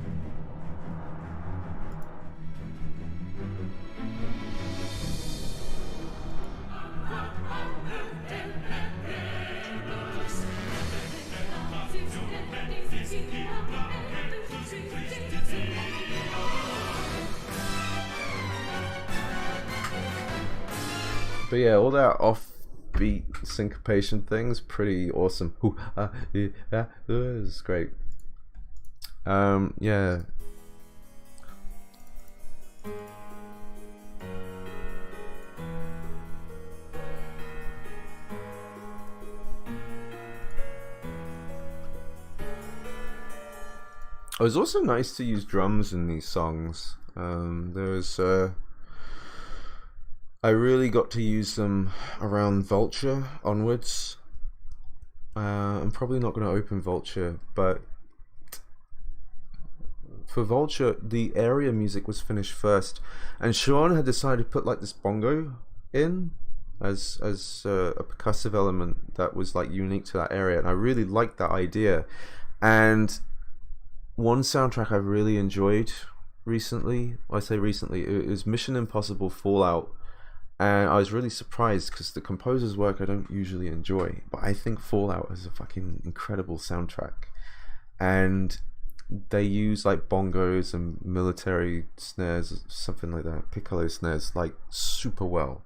But yeah, all that offbeat syncopation thing's pretty awesome. Yeah, it's great. Yeah. It was also nice to use drums in these songs. I really got to use them around Vulture onwards. I'm probably not going to open Vulture, but for Vulture, the area music was finished first, and Sean had decided to put like this bongo in as a percussive element that was like unique to that area, and I really liked that idea. And one soundtrack I really enjoyed recently, I say recently, it was Mission Impossible Fallout. And I was really surprised because the composer's work I don't usually enjoy, but I think Fallout is a fucking incredible soundtrack. And they use like bongos and military snares, something like that, piccolo snares, like super well.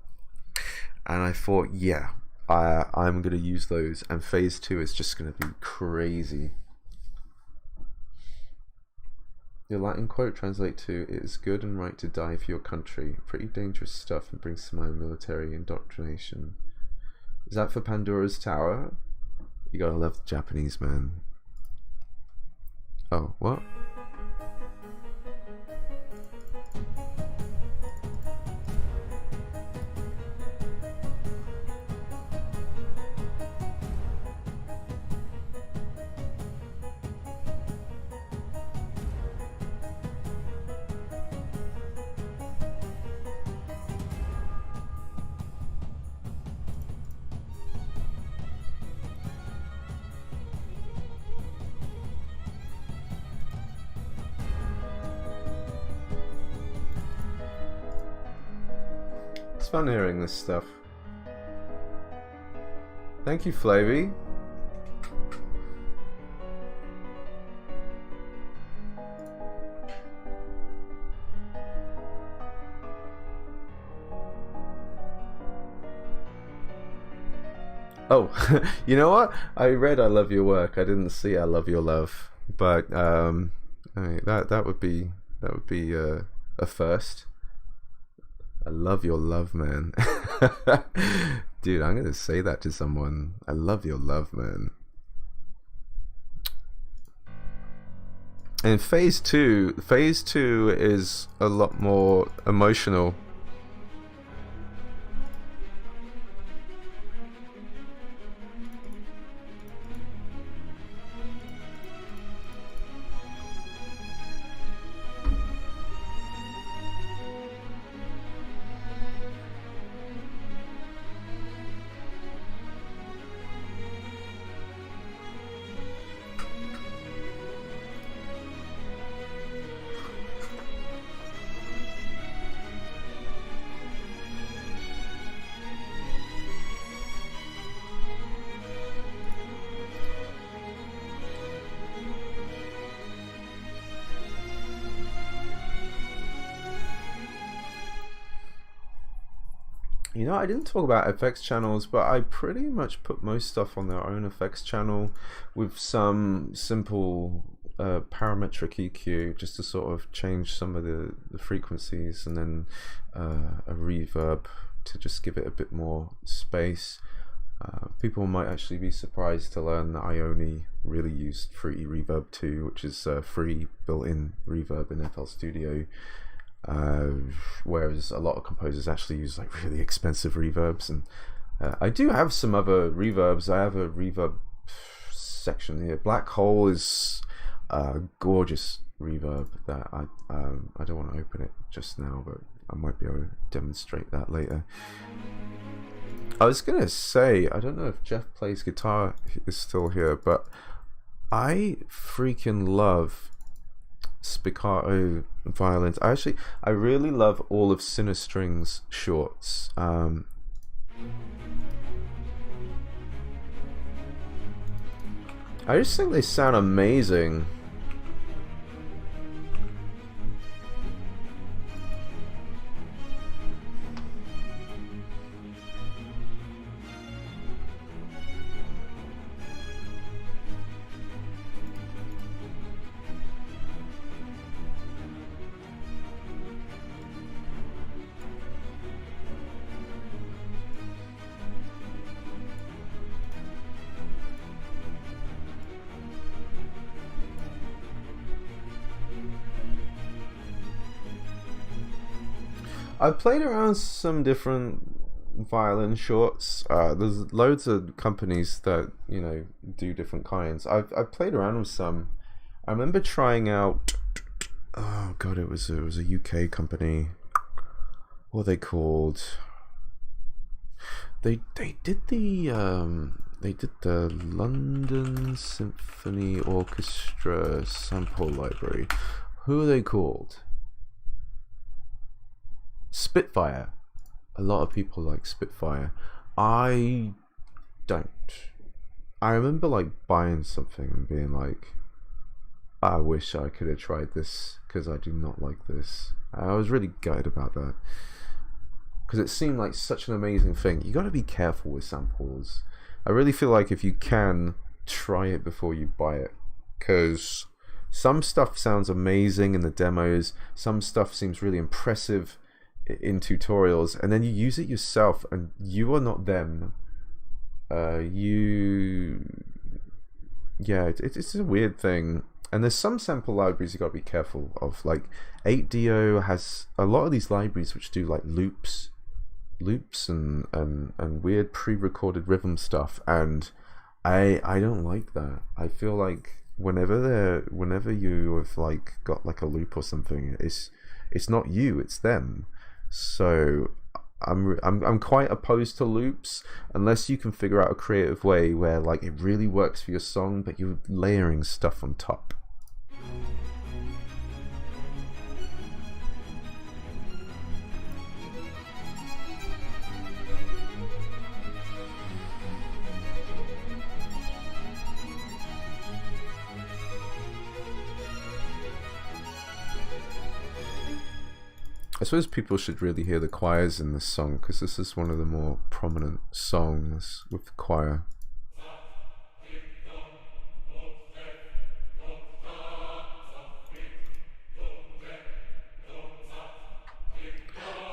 And I thought, yeah, I'm going to use those, and phase 2 is just going to be crazy. Your Latin quote translate to, "It is good and right to die for your country." Pretty dangerous stuff and brings to mind military indoctrination. Is that for Pandora's Tower? You gotta love the Japanese, man. Oh, what? It's fun hearing this stuff. Thank you, Flavy. Oh, you know what? I read "I love your work." I didn't see "I love your love," but I mean, that would be a first. I love your love, man. Dude, I'm gonna say that to someone. I love your love, man. And phase 2 is a lot more emotional. You know, I didn't talk about FX channels, but I pretty much put most stuff on their own FX channel with some simple parametric EQ just to sort of change some of the frequencies, and then a reverb to just give it a bit more space. People might actually be surprised to learn that I only really used Fruity Reverb 2, which is free built-in reverb in FL Studio. Whereas a lot of composers actually use like really expensive reverbs, and I do have some other reverbs. I have a reverb section here. Black Hole is a gorgeous reverb that I don't want to open it just now, but I might be able to demonstrate that later. I was gonna say, I don't know if Jeff Plays Guitar is still here, but I freaking love Spikaro violins. I really love all of Strings shorts. I just think they sound amazing. I've played around some different violin shorts. There's loads of companies that, you know, do different kinds. I've played around with some. I remember trying out. Oh god, it was a UK company. What are they called? They did the London Symphony Orchestra sample library. Who are they called? Spitfire. A lot of people like Spitfire. I don't. I remember like buying something and being like, I wish I could have tried this because I do not like this. I was really gutted about that because it seemed like such an amazing thing. You got to be careful with samples. I really feel like if you can, try it before you buy it, because some stuff sounds amazing in the demos, some stuff seems really impressive in tutorials, and then you use it yourself and you are not them. It's a weird thing. And there's some sample libraries you got to be careful of. Like 8dio has a lot of these libraries which do like loops and weird pre-recorded rhythm stuff, and I don't like that. I feel like whenever you have like got like a loop or something, it's not you, it's them. So I'm quite opposed to loops unless you can figure out a creative way where like it really works for your song, but you're layering stuff on top. I suppose people should really hear the choirs in this song, because this is one of the more prominent songs with the choir.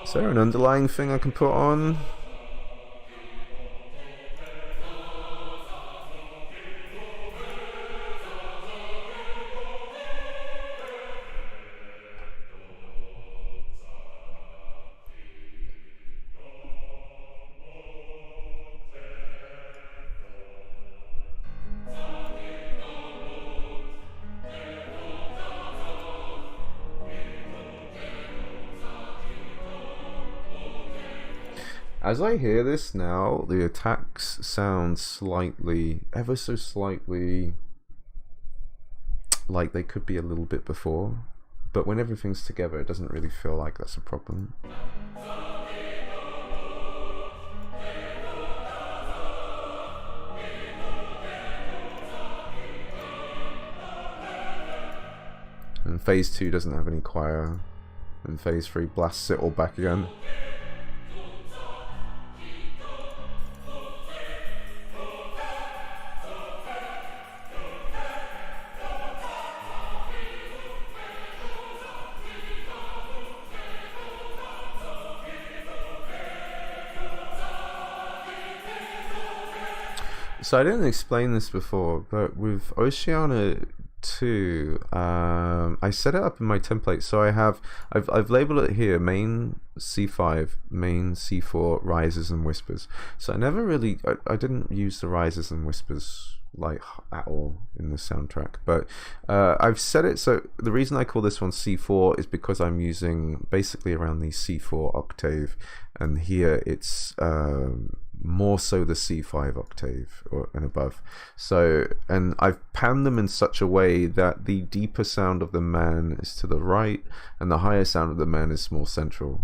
Is there an underlying thing I can put on? As I hear this now, the attacks sound slightly, ever so slightly, like they could be a little bit before, but when everything's together it doesn't really feel like that's a problem. And phase 2 doesn't have any choir, and phase 3 blasts it all back again. So I didn't explain this before, but with Oceania 2, I set it up in my template. So I've labeled it here: main C5, main C4, rises and whispers. So I didn't use the rises and whispers like at all in the soundtrack, but I've set it so the reason I call this one C4 is because I'm using basically around the C4 octave, and here it's more so the C5 octave and above. So, and I've panned them in such a way that the deeper sound of the man is to the right and the higher sound of the man is more central.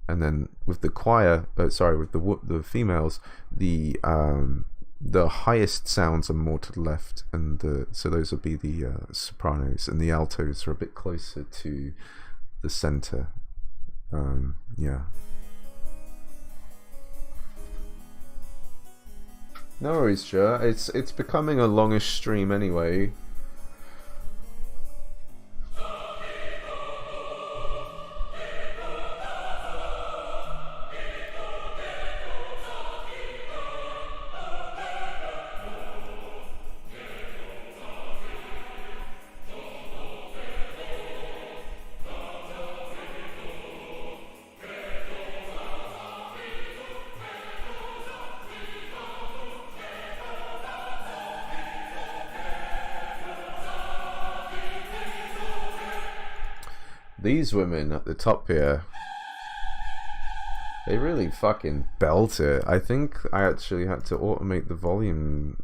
And then with the choir, with the females, the highest sounds are more to the left, and so those would be the sopranos, and the altos are a bit closer to the center. Yeah. No worries, sure. It's becoming a longish stream anyway. These women at the top here, they really fucking belt it. I think I actually had to automate the volume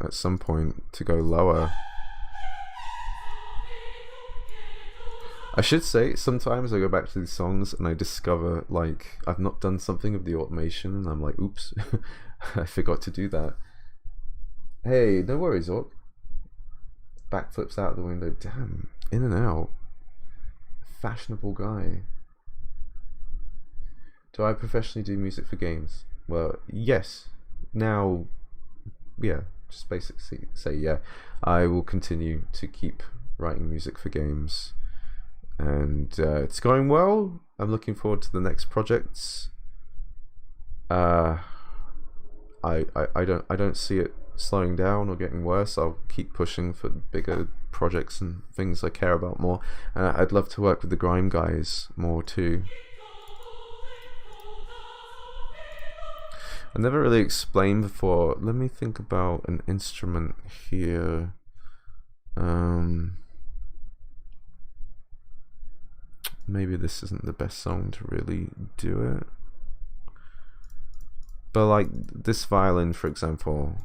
at some point to go lower. I should say, sometimes I go back to these songs and I discover, like, I've not done something of the automation, and I'm like, oops, I forgot to do that. Hey, no worries, Orc. Backflips out the window. Damn, in and out. Fashionable guy. Do I professionally do music for games? Well, yes. Now, yeah, just basically say yeah. I will continue to keep writing music for games, and it's going well. I'm looking forward to the next projects. I don't see it slowing down or getting worse. I'll keep pushing for bigger projects and things I care about more. I'd love to work with the Grime guys more too. I never really explained before. Let me think about an instrument here. Maybe this isn't the best song to really do it. But like this violin, for example,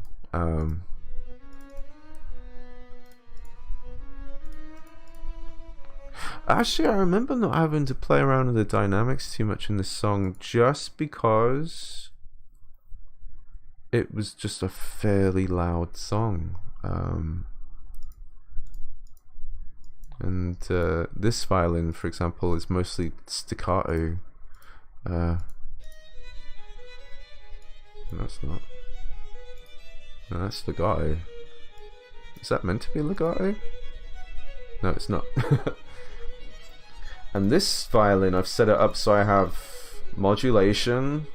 actually, I remember not having to play around with the dynamics too much in this song, just because it was just a fairly loud song. And this violin, for example, is mostly staccato. No, it's not. No, that's legato. Is that meant to be legato? No, it's not. And this violin, I've set it up so I have modulation,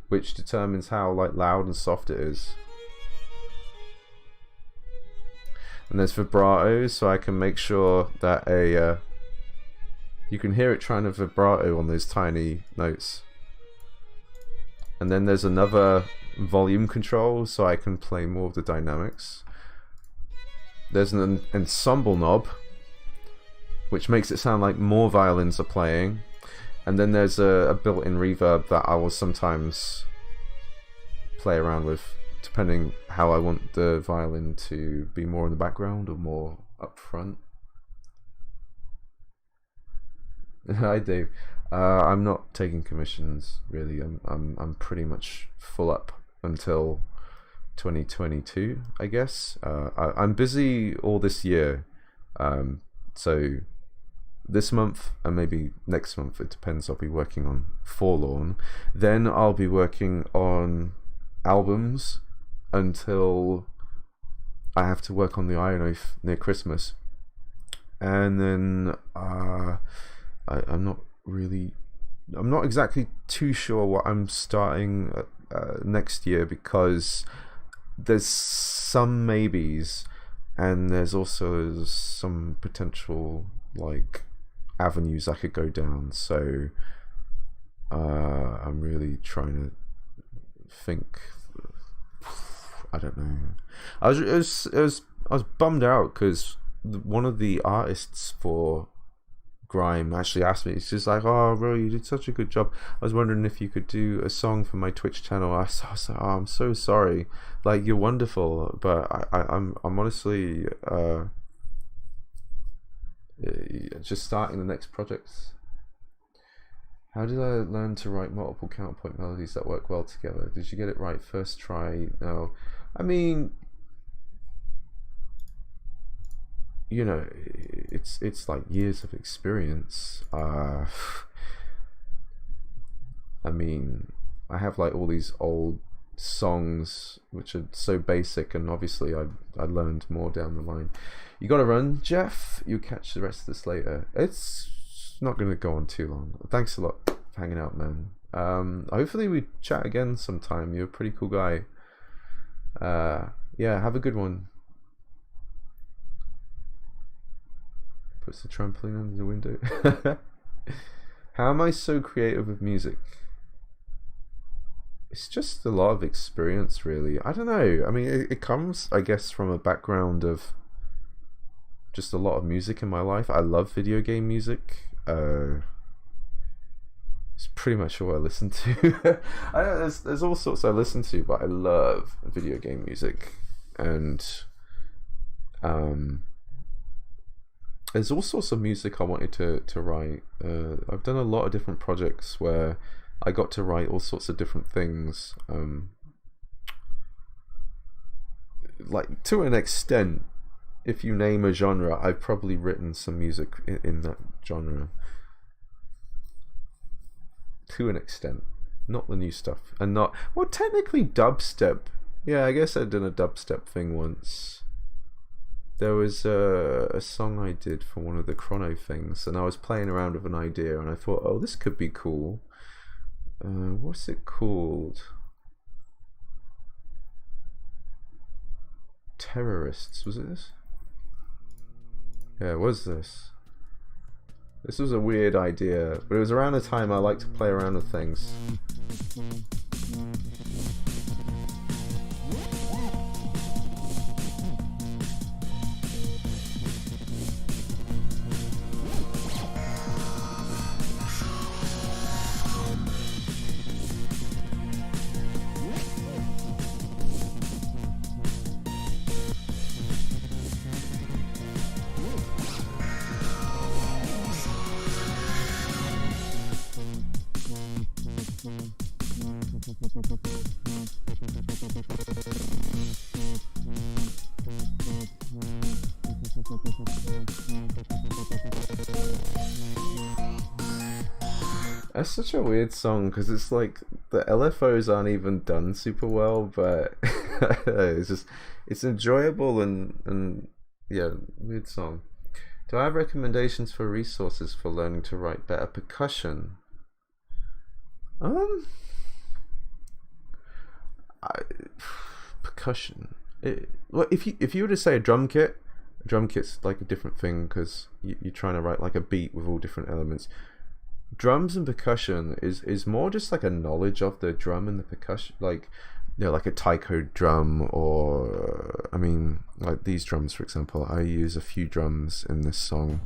which determines how like loud and soft it is. And there's vibrato, so I can make sure that you can hear it trying to vibrato on those tiny notes. And then there's another volume control, so I can play more of the dynamics. There's an ensemble knob, which makes it sound like more violins are playing. And then there's a built-in reverb that I will sometimes play around with, depending how I want the violin to be more in the background or more up front. I do. I'm not taking commissions really. I'm pretty much full up until 2022, I guess. I'm busy all this year, so this month and maybe next month, it depends, I'll be working on Forlorn. Then I'll be working on albums until I have to work on the Iron Oath near Christmas, and then I'm not really I'm not exactly too sure what I'm starting next year, because there's some maybes and there's also some potential like avenues I could go down. So I'm really trying to think. I don't know. I was bummed out because one of the artists for Grime actually asked me. She's like, "Oh, bro, you did such a good job. I was wondering if you could do a song for my Twitch channel." I was like, "Oh, I'm so sorry. Like, you're wonderful, but I'm honestly just starting the next projects." How did I learn to write multiple counterpoint melodies that work well together? Did you get it right first try? No. I mean, you know, it's like years of experience. I mean, I have like all these old songs which are so basic, and obviously I learned more down the line. You gotta run, Jeff. You catch the rest of this later. It's not gonna go on too long. Thanks a lot for hanging out, man. Hopefully we chat again sometime. You're a pretty cool guy. Yeah, have a good one. Puts the trampoline under the window. How am I so creative with music? It's just a lot of experience, really. I don't know. I mean, it comes, I guess, from a background of just a lot of music in my life. I love video game music. It's pretty much all I listen to. I know there's all sorts I listen to, but I love video game music, and there's all sorts of music I wanted to write. I've done a lot of different projects where I got to write all sorts of different things. Like, to an extent, if you name a genre, I've probably written some music in that genre. To an extent. Not the new stuff. And not... Well, technically dubstep. Yeah, I guess I'd done a dubstep thing once. There was a song I did for one of the Chrono things, and I was playing around with an idea, and I thought, oh, this could be cool. What's it called? Terrorists, was it this? Yeah, it was this. This was a weird idea, but it was around the time I like to play around with things. That's such a weird song because it's like the LFOs aren't even done super well, but it's enjoyable and yeah, weird song. Do I have recommendations for resources for learning to write better percussion? Percussion. Well, if you were to say a drum kit's like a different thing because you're trying to write like a beat with all different elements. Drums and percussion is more just like a knowledge of the drum and the percussion, like, you know, like a taiko drum, or I mean, like these drums, for example. I use a few drums in this song,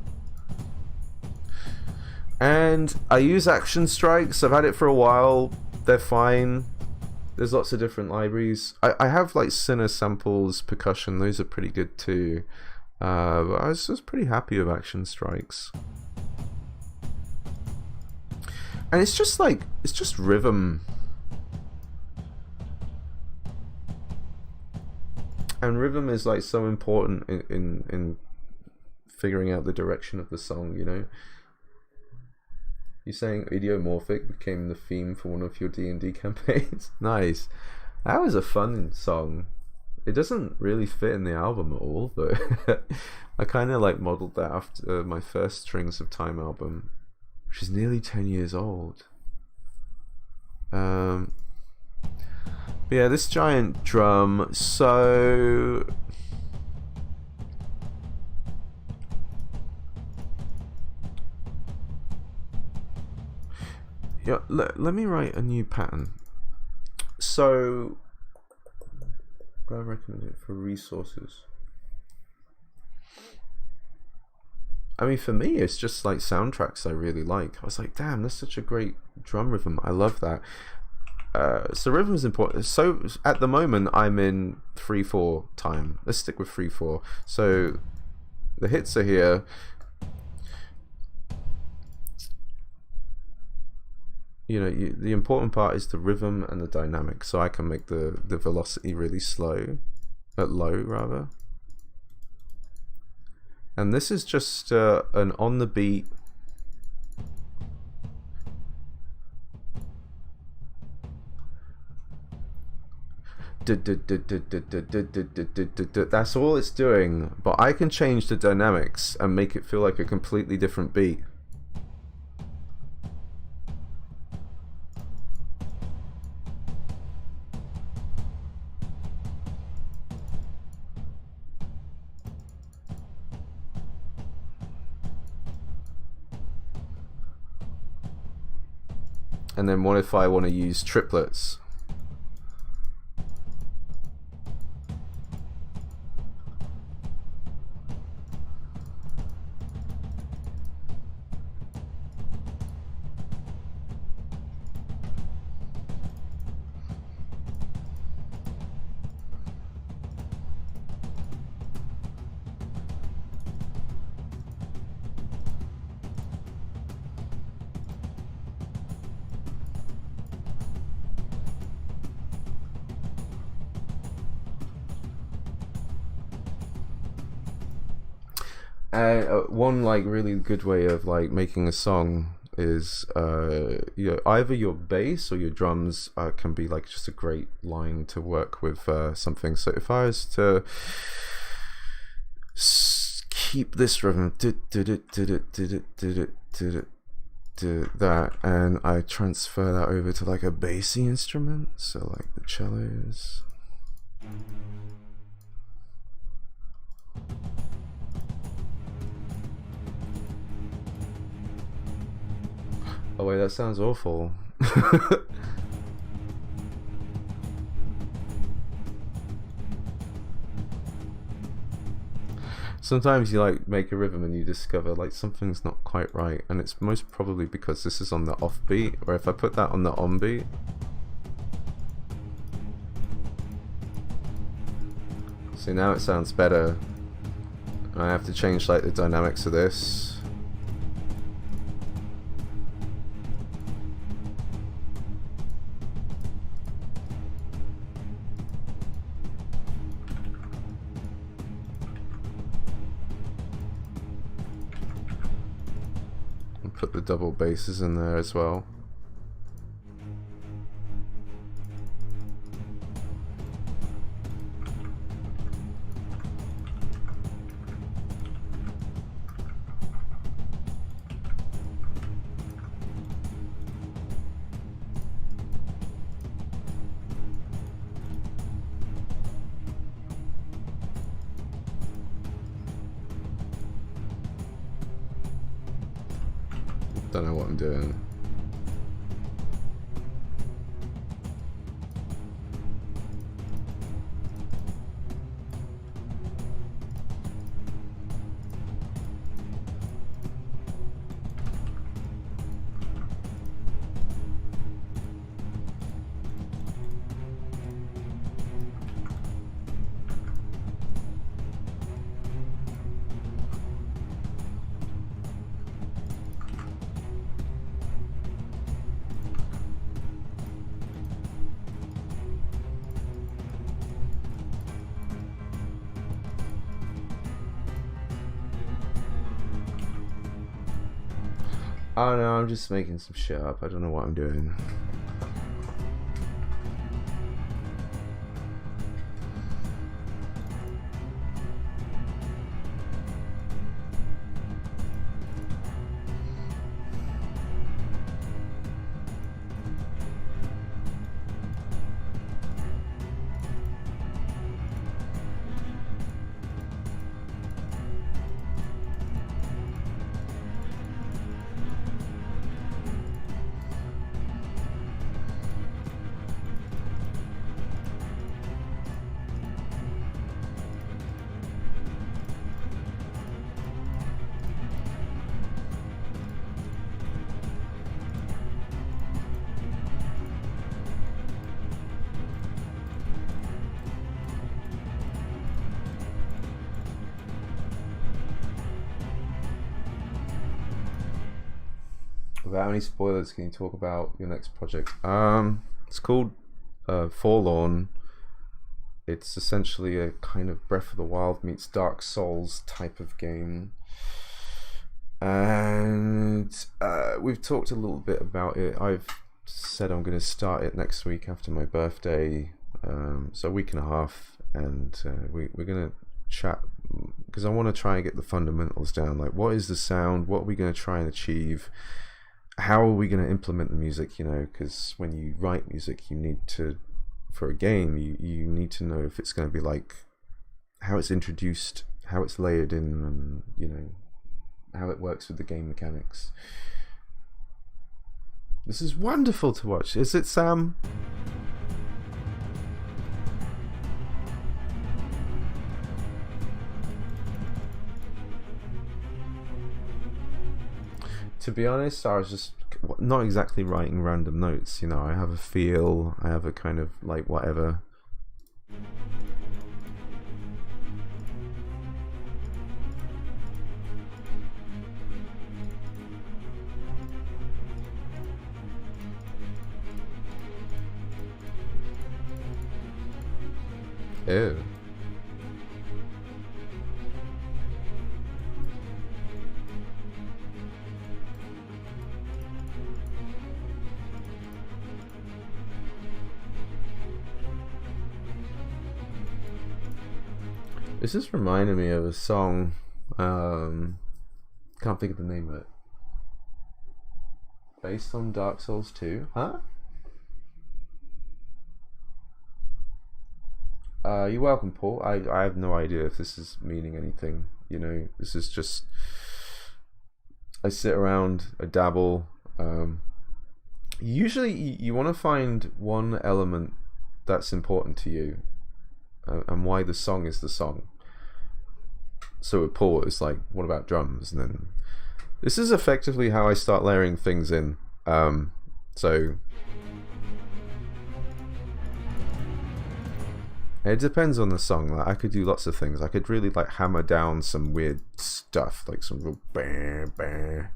and I use action strikes. I've had it for a while. They're fine. There's lots of different libraries. I have like Sinner samples percussion. Those are pretty good too. But I was just pretty happy with action strikes. And it's just like, it's just rhythm. And rhythm is like so important in figuring out the direction of the song, you know? You're saying idiomorphic became the theme for one of your D&D campaigns? Nice. That was a fun song. It doesn't really fit in the album at all, but I kind of like modeled that after my first Strings of Time album. She's nearly 10 years old. But yeah, this giant drum, so... Yeah, let me write a new pattern. So, what do I recommend it for resources? I mean, for me, it's just like soundtracks I really like. I was like, damn, that's such a great drum rhythm. I love that. So rhythm is important. So at the moment, I'm in 3/4 time. Let's stick with 3/4. So the hits are here. You know, the important part is the rhythm and the dynamic. So I can make the velocity really low rather. And this is just an on the beat. That's all it's doing, but I can change the dynamics and make it feel like a completely different beat. And then what if I want to use triplets? One like really good way of like making a song is you know, either your bass or your drums can be like just a great line to work with something. So if I was to keep this rhythm, that, and I transfer that over to like a bassy instrument, so like the cellos. Oh wait, that sounds awful. Sometimes you like make a rhythm and you discover like something's not quite right, and it's most probably because this is on the offbeat, or if I put that on the onbeat. So now it sounds better. I have to change like the dynamics of this. Put the double basses in there as well. Don't know what I'm doing. Oh no, I'm just making some shit up. I don't know what I'm doing. Without any spoilers, can you talk about your next project? It's called Forlorn. It's essentially a kind of Breath of the Wild meets Dark Souls type of game. And we've talked a little bit about it. I've said I'm going to start it next week after my birthday, so a week and a half, and we're going to chat because I want to try and get the fundamentals down. Like, what is the sound? What are we going to try and achieve? How are we going to implement the music? You know, because when you write music, you need to, for a game, you need to know if it's going to be like how it's introduced, how it's layered in, and you know how it works with the game mechanics. This is wonderful to watch. Is it, Sam? To be honest, I was just not exactly writing random notes. You know, I have a feel, I have a kind of like whatever. Ew. This is reminding me of a song. Can't think of the name of it. Based on Dark Souls 2, huh? You're welcome, Paul. I have no idea if this is meaning anything. You know, this is just I sit around, I dabble. Usually, you want to find one element that's important to you, and why the song is the song. So with Paul, it's like, what about drums? And then this is effectively how I start layering things in. So it depends on the song. Like, I could do lots of things. I could really like hammer down some weird stuff, like some real bah, bah.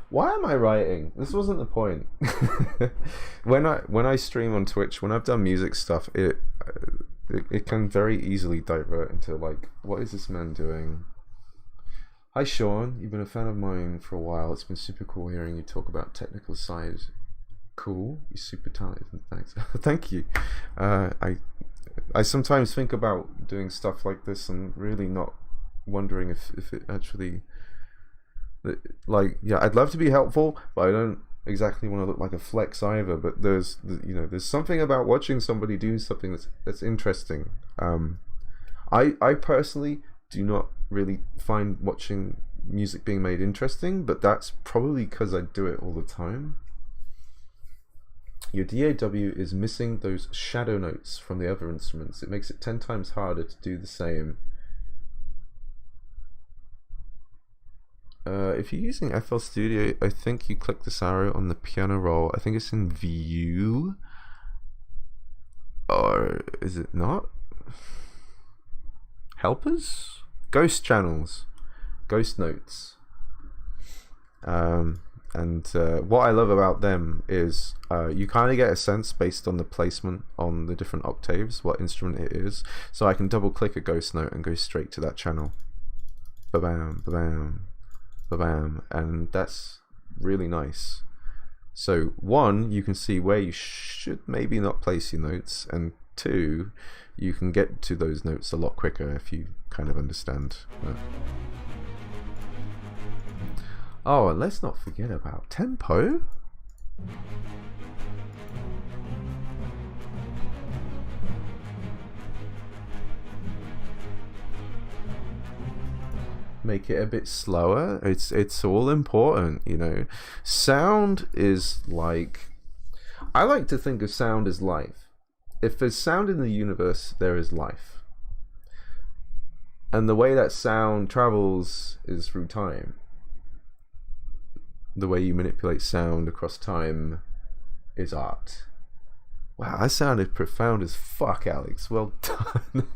Why am I writing? This wasn't the point. When I stream on Twitch, when I've done music stuff, it can very easily divert into like, what is this man doing? Hi Sean, you've been a fan of mine for a while. It's been super cool hearing you talk about technical side. Cool, you're super talented. Thanks. Thank you. I sometimes think about doing stuff like this and really not wondering if it actually, like, yeah, I'd love to be helpful, but I don't exactly want to look like a flex either. But there's something about watching somebody do something that's interesting. I personally do not really find watching music being made interesting, but that's probably because I do it all the time. Your DAW is missing those shadow notes from the other instruments. It makes it 10 times harder to do the same. If you're using FL Studio, I think you click this arrow on the piano roll. I think it's in View. Or is it not? Helpers? Ghost channels. Ghost notes. And what I love about them is you kind of get a sense based on the placement on the different octaves what instrument it is. So I can double click a ghost note and go straight to that channel. Ba-bam, ba-bam, ba-bam. And that's really nice. So one, you can see where you should maybe not place your notes, and two, you can get to those notes a lot quicker if you kind of understand that. Oh, and let's not forget about tempo. Make it a bit slower. It's all important, you know. Sound is like, I like to think of sound as life. If there's sound in the universe, there is life. And the way that sound travels is through time. The way you manipulate sound across time is art. Wow, that sounded profound as fuck, Alex. Well done.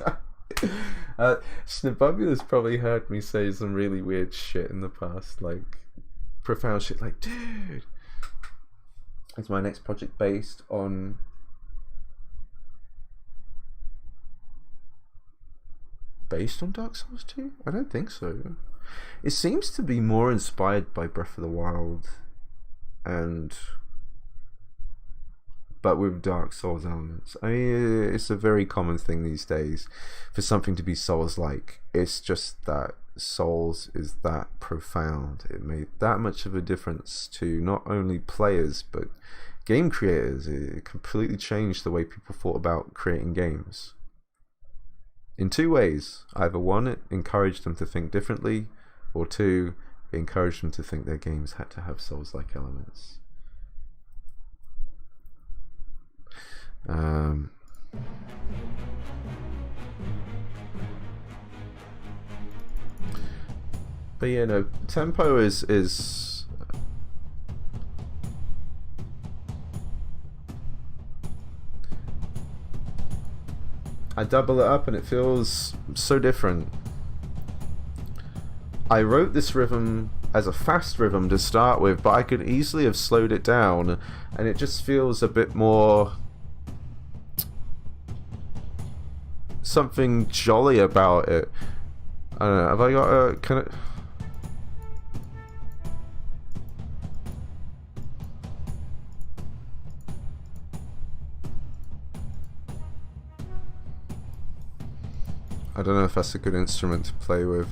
Snabubula's probably heard me say some really weird shit in the past, like profound shit, like, dude, is my next project based on Dark Souls 2? I don't think so. It seems to be more inspired by Breath of the Wild, but with Dark Souls elements. I mean, it's a very common thing these days for something to be Souls-like. It's just that Souls is that profound. It made that much of a difference to not only players but game creators. It completely changed the way people thought about creating games. In two ways. Either one, it encouraged them to think differently, or two, it encouraged them to think their games had to have Souls-like elements. But you know, tempo is I double it up and it feels so different. I wrote this rhythm as a fast rhythm to start with, but I could easily have slowed it down, and it just feels a bit more something jolly about it. I don't know, have I got a kind of... I don't know if that's a good instrument to play with.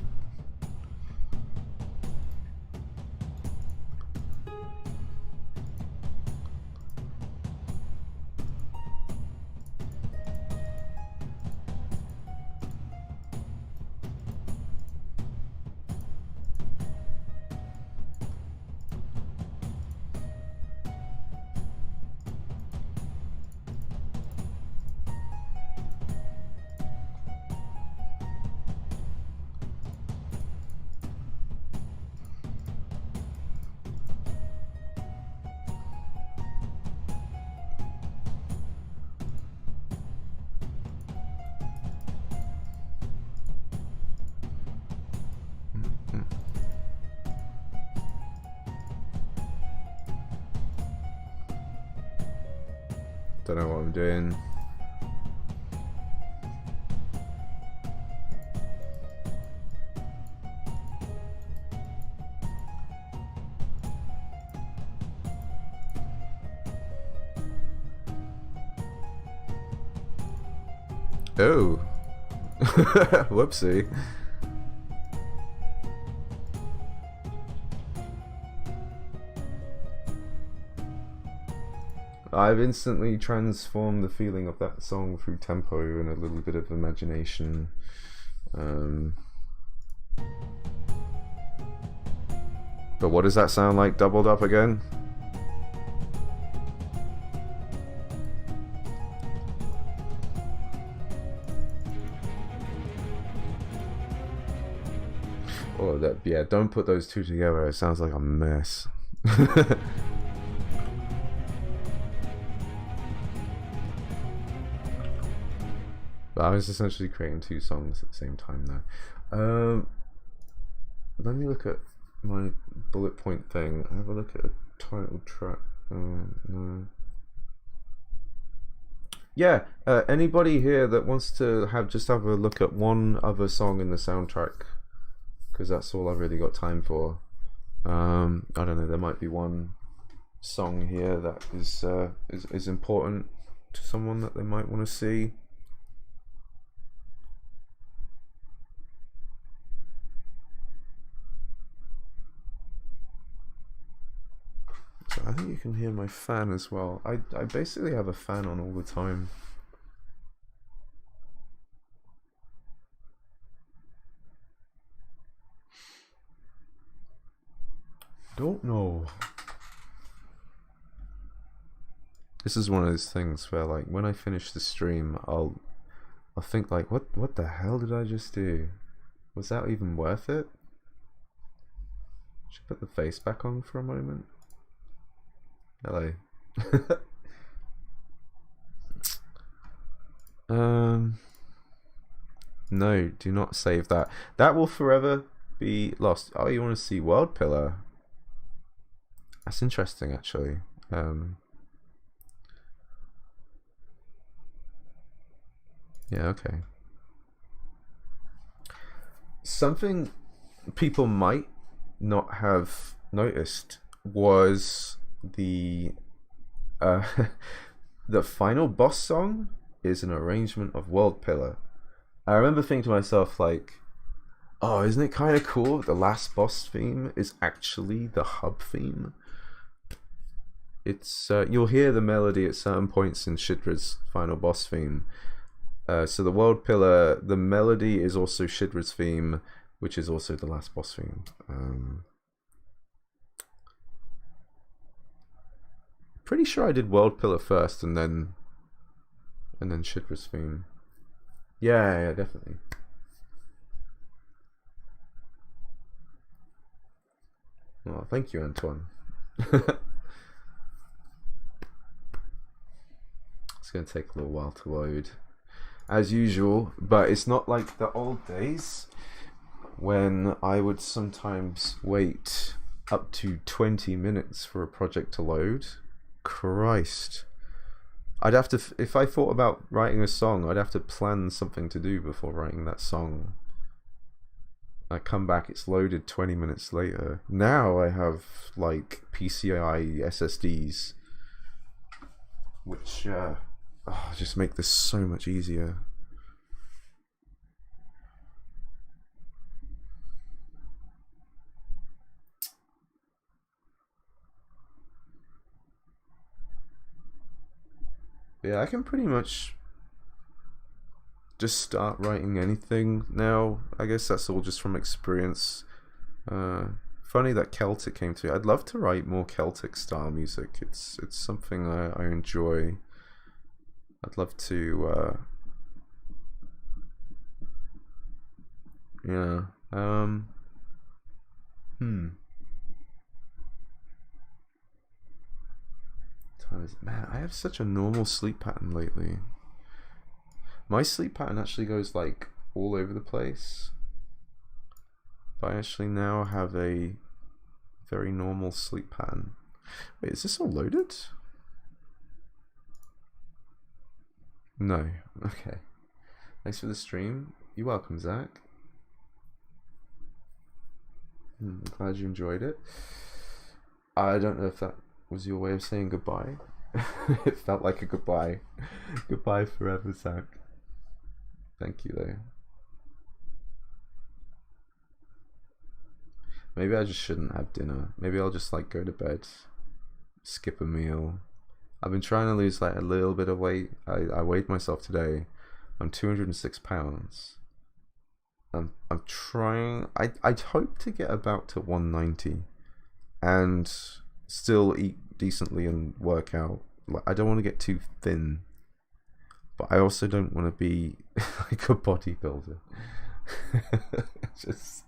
Don't know what I'm doing. Oh. Whoopsie. I've instantly transformed the feeling of that song through tempo and a little bit of imagination. But what does that sound like doubled up again? Oh, Oh, that yeah. Don't put those two together. It sounds like a mess. But I was essentially creating two songs at the same time now. Let me look at my bullet point thing. Have a look at a title track. No. Yeah, anybody here that wants to just have a look at one other song in the soundtrack, because that's all I've really got time for. I don't know. There might be one song here that is important to someone that they might want to see. So I think you can hear my fan as well. I basically have a fan on all the time. Don't know. This is one of those things where, like, when I finish the stream, I'll think like, what the hell did I just do? Was that even worth it? Should put the face back on for a moment. Hello. No, do not save that. That will forever be lost. Oh, you want to see World Pillar? That's interesting, actually. Yeah, okay. Something people might not have noticed was the the final boss song is an arrangement of World Pillar. I remember thinking to myself, like, oh, isn't it kind of cool the last boss theme is actually the hub theme? It's you'll hear the melody at certain points in Shidra's final boss theme. So the World Pillar, the melody is also Shidra's theme, which is also the last boss theme. Pretty sure I did World Pillar first and then Shidra's theme. Yeah, definitely. Oh, thank you, Antoine. It's gonna take a little while to load, as usual, but it's not like the old days when I would sometimes wait up to 20 minutes for a project to load. Christ. I'd have to, if I thought about writing a song, I'd have to plan something to do before writing that song. I come back, it's loaded 20 minutes later. Now I have like PCI SSDs, which just make this so much easier. Yeah, I can pretty much just start writing anything now. I guess that's all just from experience. Funny that Celtic came to me. I'd love to write more Celtic style music. It's something I enjoy. I'd love to yeah. Man, I have such a normal sleep pattern lately. My sleep pattern actually goes like all over the place, but I actually now have a very normal sleep pattern. Wait, is this all loaded? No. Okay. Thanks for the stream. You're welcome, Zach. I'm glad you enjoyed it. I don't know if that was your way of saying goodbye. It felt like a goodbye. Goodbye forever, Zach. Thank you, though. Maybe I just shouldn't have dinner. Maybe I'll just like go to bed, skip a meal. I've been trying to lose like a little bit of weight. I weighed myself today. I'm 206 pounds. I'm trying. I'd hope to get about to 190 and still eat decently and work out. Like, I don't want to get too thin, but I also don't want to be like a bodybuilder. Just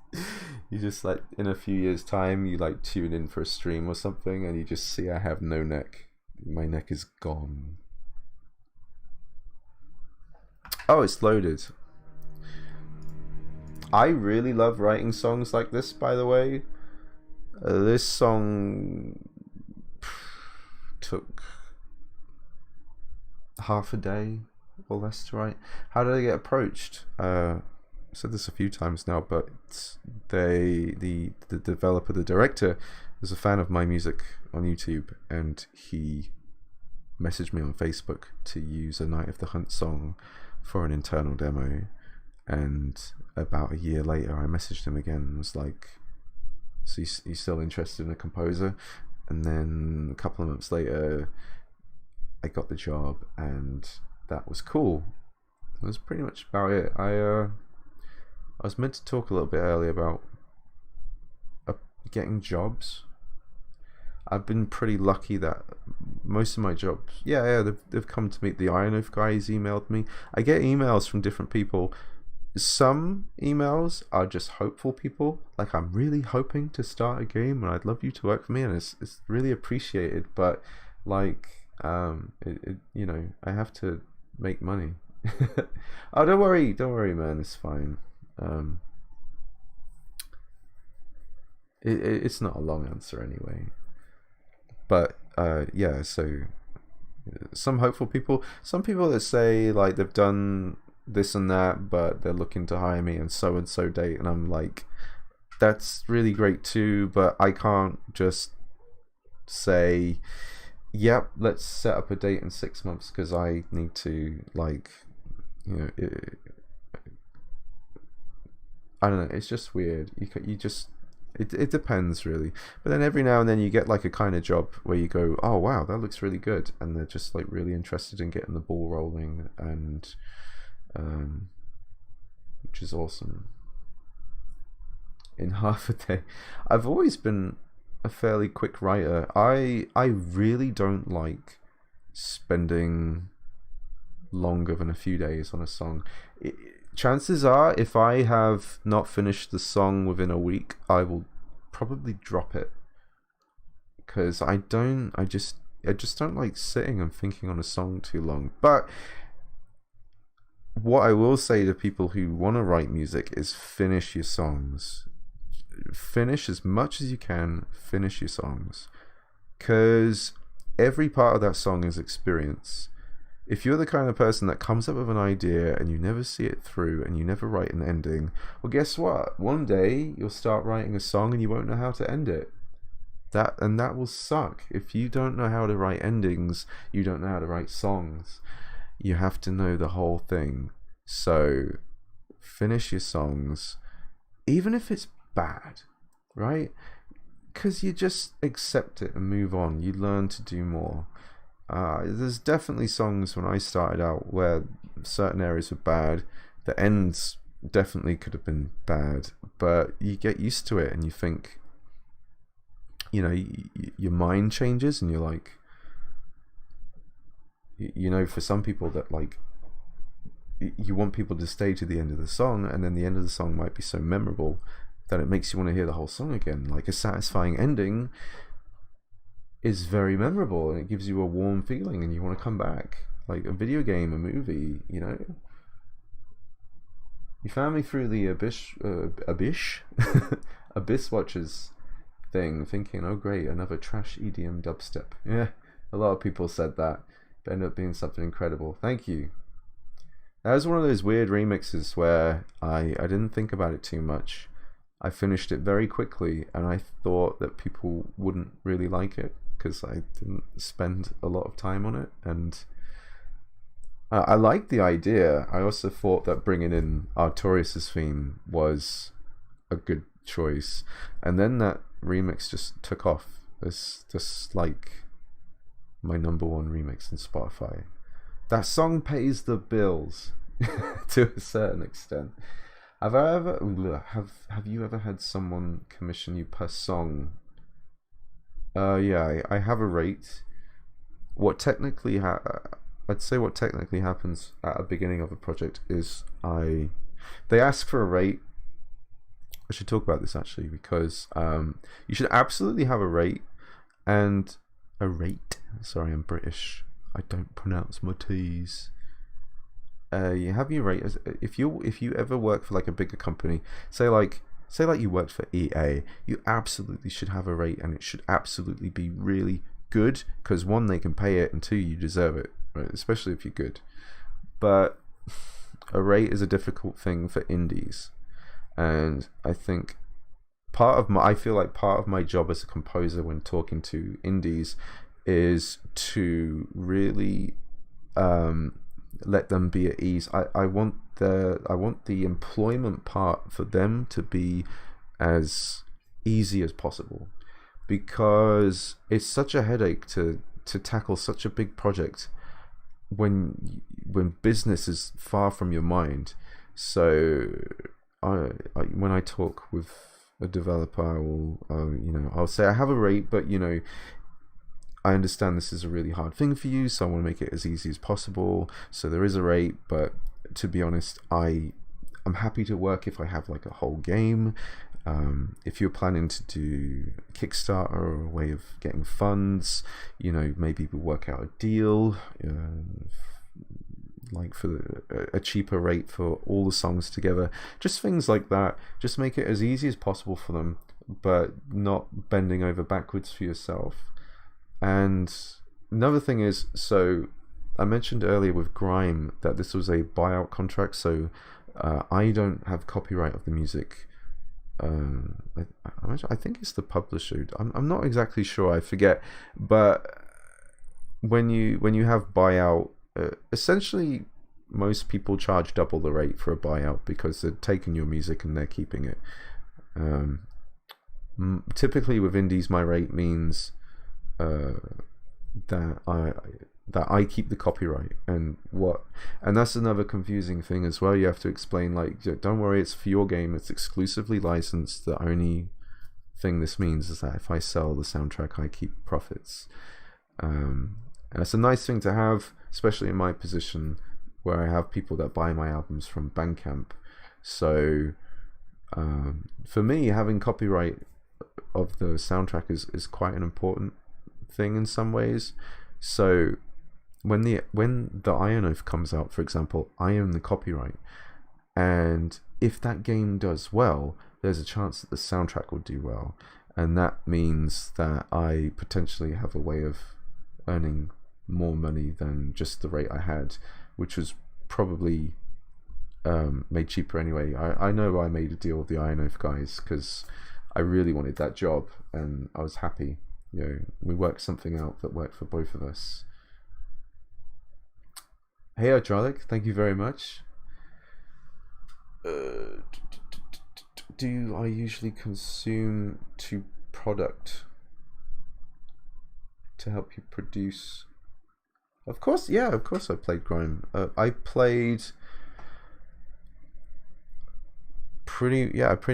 You just like in a few years' time, you like tune in for a stream or something, and you just see I have no neck. My neck is gone. Oh, it's loaded. I really love writing songs like this, by the way. This song took half a day or less to write. How did I get approached? I've said this a few times now, but the developer, the director, was a fan of my music on YouTube, and he messaged me on Facebook to use a Night of the Hunt song for an internal demo. And about a year later, I messaged him again and was like, so he's still interested in a composer? And then a couple of months later, I got the job, and that was cool. That was pretty much about it. I was meant to talk a little bit earlier about getting jobs. I've been pretty lucky that most of my jobs, they've come to me. The Iron Oath guys emailed me. I get emails from different people. Some emails are just hopeful people, like, I'm really hoping to start a game and I'd love you to work for me, and it's really appreciated, but like you know, I have to make money. Oh, don't worry man, it's fine. It's not a long answer anyway, but yeah, so some hopeful people, some people that say like they've done this and that, but they're looking to hire me and so date, and I'm like, that's really great too, but I can't just say, yep, let's set up a date in 6 months, because I need to, like, you know, I don't know, it's just weird. You just, it depends really. But then every now and then you get like a kind of job where you go, oh wow, that looks really good, and they're just like really interested in getting the ball rolling, and which is awesome. In half a day. I've always been a fairly quick writer. I really don't like spending longer than a few days on a song. Chances are, if I have not finished the song within a week, I will probably drop it, because I just don't like sitting and thinking on a song too long. But what I will say to people who want to write music is finish your songs. Finish as much as you can. Finish your songs, because every part of that song is experience. If you're the kind of person that comes up with an idea and you never see it through and you never write an ending, well, guess what? One day you'll start writing a song and you won't know how to end it. That will suck. If you don't know how to write endings, you don't know how to write songs. You have to know the whole thing. So finish your songs, even if it's bad, right? Because you just accept it and move on. You learn to do more. There's definitely songs when I started out where certain areas were bad. The ends definitely could have been bad, but you get used to it and you think, you know, your mind changes, and you're like, you know, for some people that like, you want people to stay to the end of the song, and then the end of the song might be so memorable that it makes you want to hear the whole song again. Like, a satisfying ending is very memorable, and it gives you a warm feeling and you want to come back. Like a video game, a movie, you know. You found me through the Abyss Watchers thing, thinking, oh great, another trash EDM dubstep. Yeah, a lot of people said that, but ended up being something incredible. Thank you. That was one of those weird remixes where I didn't think about it too much. I finished it very quickly, and I thought that people wouldn't really like it because I didn't spend a lot of time on it, and I liked the idea. I also thought that bringing in Artorias' theme was a good choice, and then that remix just took off. It's just like my #1 remix in Spotify. That song pays the bills to a certain extent. Have you ever had someone commission you per song? Yeah, I have a rate. What technically I'd say what technically happens at the beginning of a project is they ask for a rate, I should talk about this actually because you should absolutely have a rate and a rate. Sorry, I'm British. I don't pronounce my T's. You have your rate if you ever work for like a bigger company, say like you worked for EA, you absolutely should have a rate, and it should absolutely be really good because one, they can pay it, and two, you deserve it, right? Especially if you're good. But a rate is a difficult thing for indies, and I think I feel like part of my job as a composer when talking to indies is to really let them be at ease. I want the employment part for them to be as easy as possible, because it's such a headache to tackle such a big project when business is far from your mind. So when I talk with a developer, I'll say I have a rate, but I understand this is a really hard thing for you, so I want to make it as easy as possible. So there is a rate, but to be honest, I'm happy to work if I have like a whole game. If you're planning to do Kickstarter or a way of getting funds, maybe we'll work out a deal, like for a cheaper rate for all the songs together. Just things like that. Just make it as easy as possible for them, but not bending over backwards for yourself. And another thing is, so I mentioned earlier with Grime that this was a buyout contract, so I don't have copyright of the music. I think it's the publisher. I'm not exactly sure. I forget. But when you have buyout, essentially most people charge double the rate for a buyout because they're taking your music and they're keeping it. Typically with indies, my rate means that I keep the copyright, and that's another confusing thing as well. You have to explain, like, don't worry, it's for your game, it's exclusively licensed. The only thing this means is that if I sell the soundtrack, I keep profits. And it's a nice thing to have, especially in my position where I have people that buy my albums from Bandcamp. So for me, having copyright of the soundtrack is quite an important thing in some ways. So when the Iron Oath comes out, for example, I own the copyright, and if that game does well, there's a chance that the soundtrack will do well, and that means that I potentially have a way of earning more money than just the rate I had, which was probably made cheaper anyway. I know I made a deal with the Iron Oath guys because I really wanted that job, and I was happy. We worked something out that worked for both of us. Hey Hydraulic, thank you very much. Do I usually consume to product to help you produce? Of course, yeah, of course I played Grime. I pretty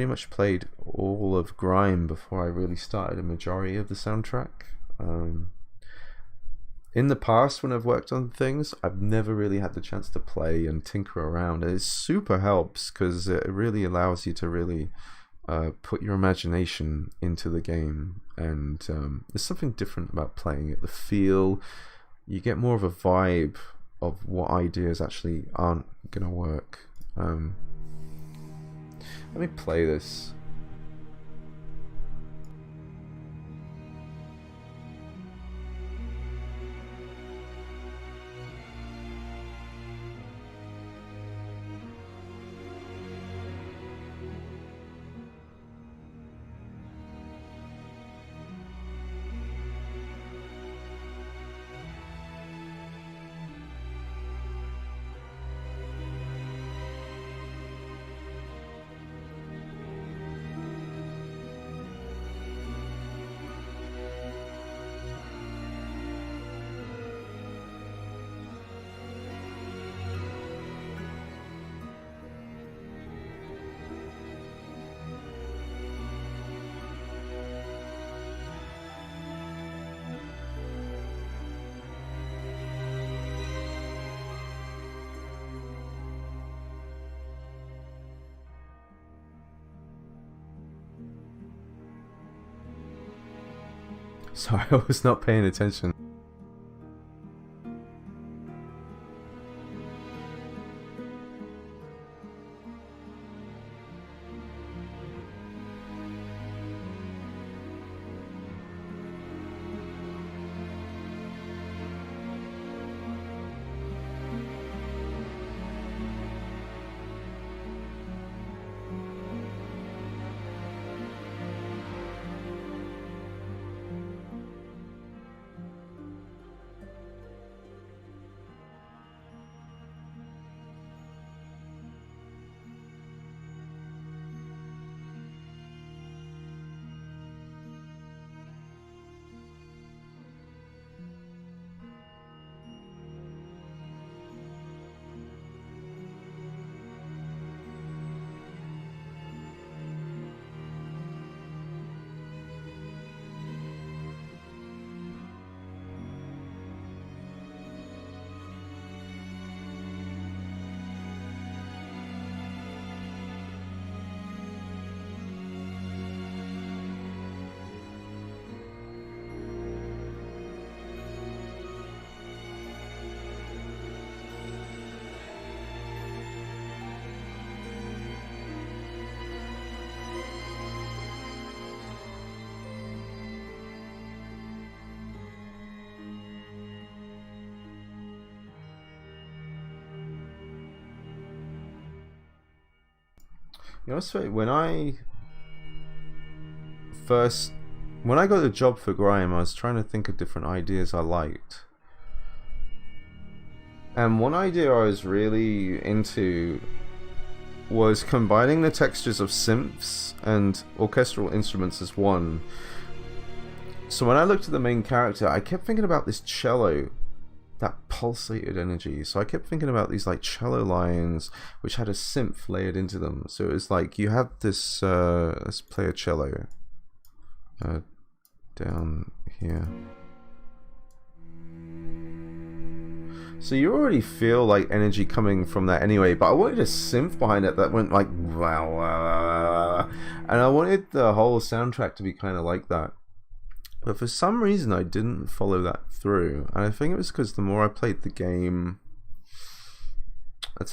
much played all of Grime before I really started a majority of the soundtrack. In the past, when I've worked on things, I've never really had the chance to play and tinker around. It super helps because it really allows you to really put your imagination into the game, and there's something different about playing it. The feel, you get more of a vibe of what ideas actually aren't gonna work. Let me play this. Sorry, I was not paying attention. You know, so when I got the job for Grime, I was trying to think of different ideas I liked. And one idea I was really into was combining the textures of synths and orchestral instruments as one. So when I looked at the main character, I kept thinking about this cello, that pulsated energy. So I kept thinking about these like cello lines which had a synth layered into them. So it was like you have this let's play a cello down here. So you already feel like energy coming from that anyway, but I wanted a synth behind it that went like wow, wow, wow, and I wanted the whole soundtrack to be kind of like that. But for some reason I didn't follow that through, and I think it was because the more I played the game,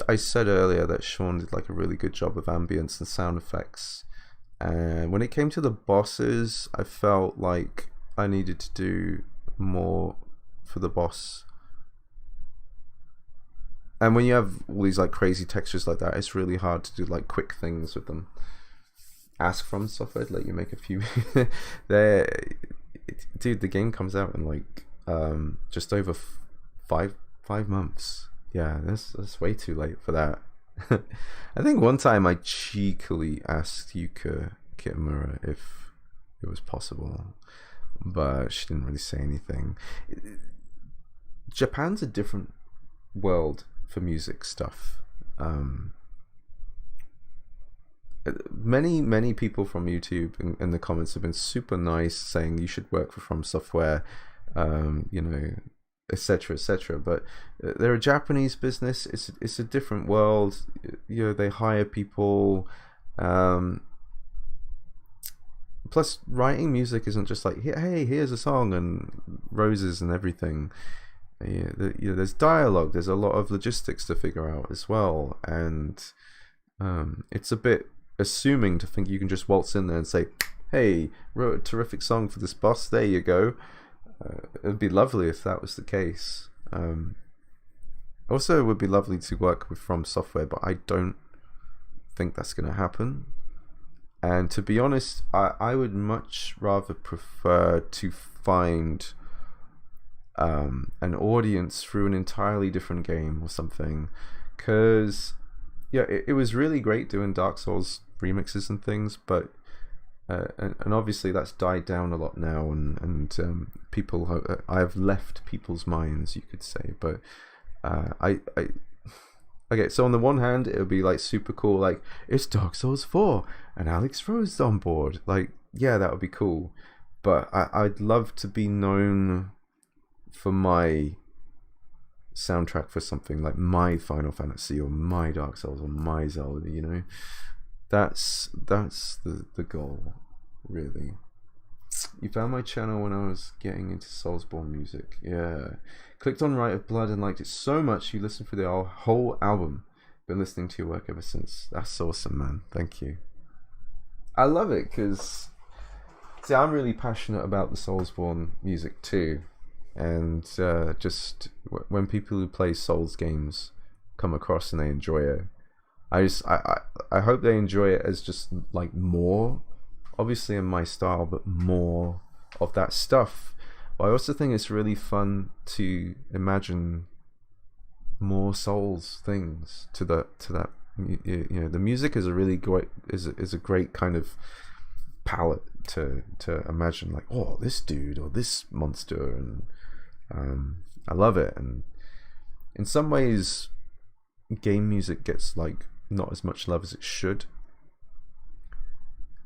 I said earlier that Sean did like a really good job of ambience and sound effects, and when it came to the bosses, I felt like I needed to do more for the boss. And when you have all these like crazy textures like that, it's really hard to do like quick things with them. Ask From Software to let you make a few. Dude, the game comes out in like just over five months. Yeah, that's way too late for that. I think one time I cheekily asked Yuka Kitamura if it was possible, but she didn't really say anything. Japan's a different world for music stuff. Many people from YouTube in the comments have been super nice, saying you should work for From Software, you know, etc., etc. But they're a Japanese business. It's a different world. You know, they hire people. Plus, writing music isn't just like, hey, here's a song and roses and everything. You know, there's dialogue. There's a lot of logistics to figure out as well, and it's a bit assuming to think you can just waltz in there and say, hey, wrote a terrific song for this boss, there you go. It'd be lovely if that was the case. Also, it would be lovely to work with From Software, but I don't think that's going to happen. And to be honest, I would much rather prefer to find an audience through an entirely different game or something, because yeah, it was really great doing Dark Souls remixes and things, but and obviously that's died down a lot now, and people I have left people's minds, you could say. But okay, so on the one hand, it would be like super cool, like it's Dark Souls 4 and Alex Rose on board, like yeah, that would be cool. But I'd love to be known for my soundtrack for something like my Final Fantasy or my Dark Souls or my Zelda, you know. That's the goal, really. You found my channel when I was getting into Soulsborne music. Yeah. Clicked on Rite of Blood and liked it so much you listened through the whole album. Been listening to your work ever since. That's awesome, man. Thank you. I love it because, see, I'm really passionate about the Soulsborne music too. And just when people who play Souls games come across and they enjoy it, I hope they enjoy it as just like more, obviously in my style, but more of that stuff. But I also think it's really fun to imagine more Souls things to that. You know, the music is a really great is a great kind of palette to imagine, like, oh, this dude or this monster, and I love it. And in some ways, game music gets like not as much love as it should.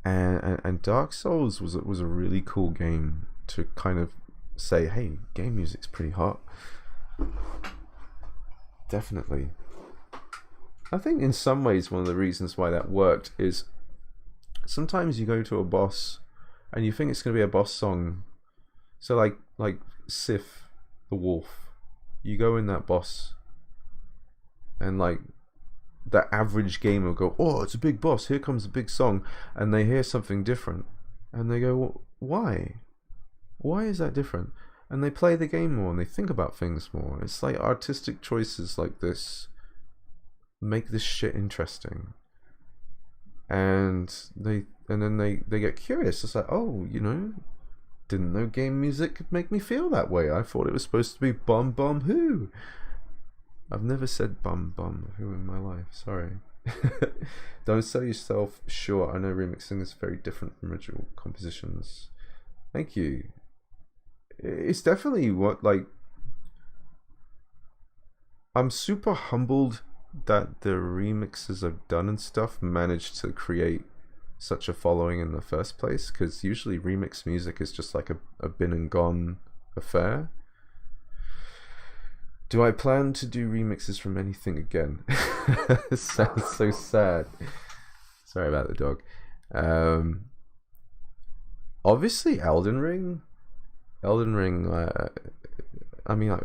And Dark Souls was a really cool game to kind of say, hey, game music's pretty hot. Definitely. I think in some ways one of the reasons why that worked is sometimes you go to a boss and you think it's going to be a boss song. So like Sif the wolf, you go in that boss and like the average gamer will go, oh, it's a big boss, here comes a big song, and they hear something different and they go, well, why is that different? And they play the game more and they think about things more. It's like artistic choices like this make this shit interesting, and then they get curious. It's like, oh, you know, didn't know game music could make me feel that way. I thought it was supposed to be bum bum who. I've never said bum bum who in my life, sorry. Don't sell yourself short. I know remixing is very different from original compositions. Thank you. It's definitely what, like, I'm super humbled that the remixes I've done and stuff managed to create such a following in the first place, because usually remix music is just like a been and gone affair. Do I plan to do remixes from anything again? It sounds so sad. Sorry about the dog. Obviously Elden Ring. I mean,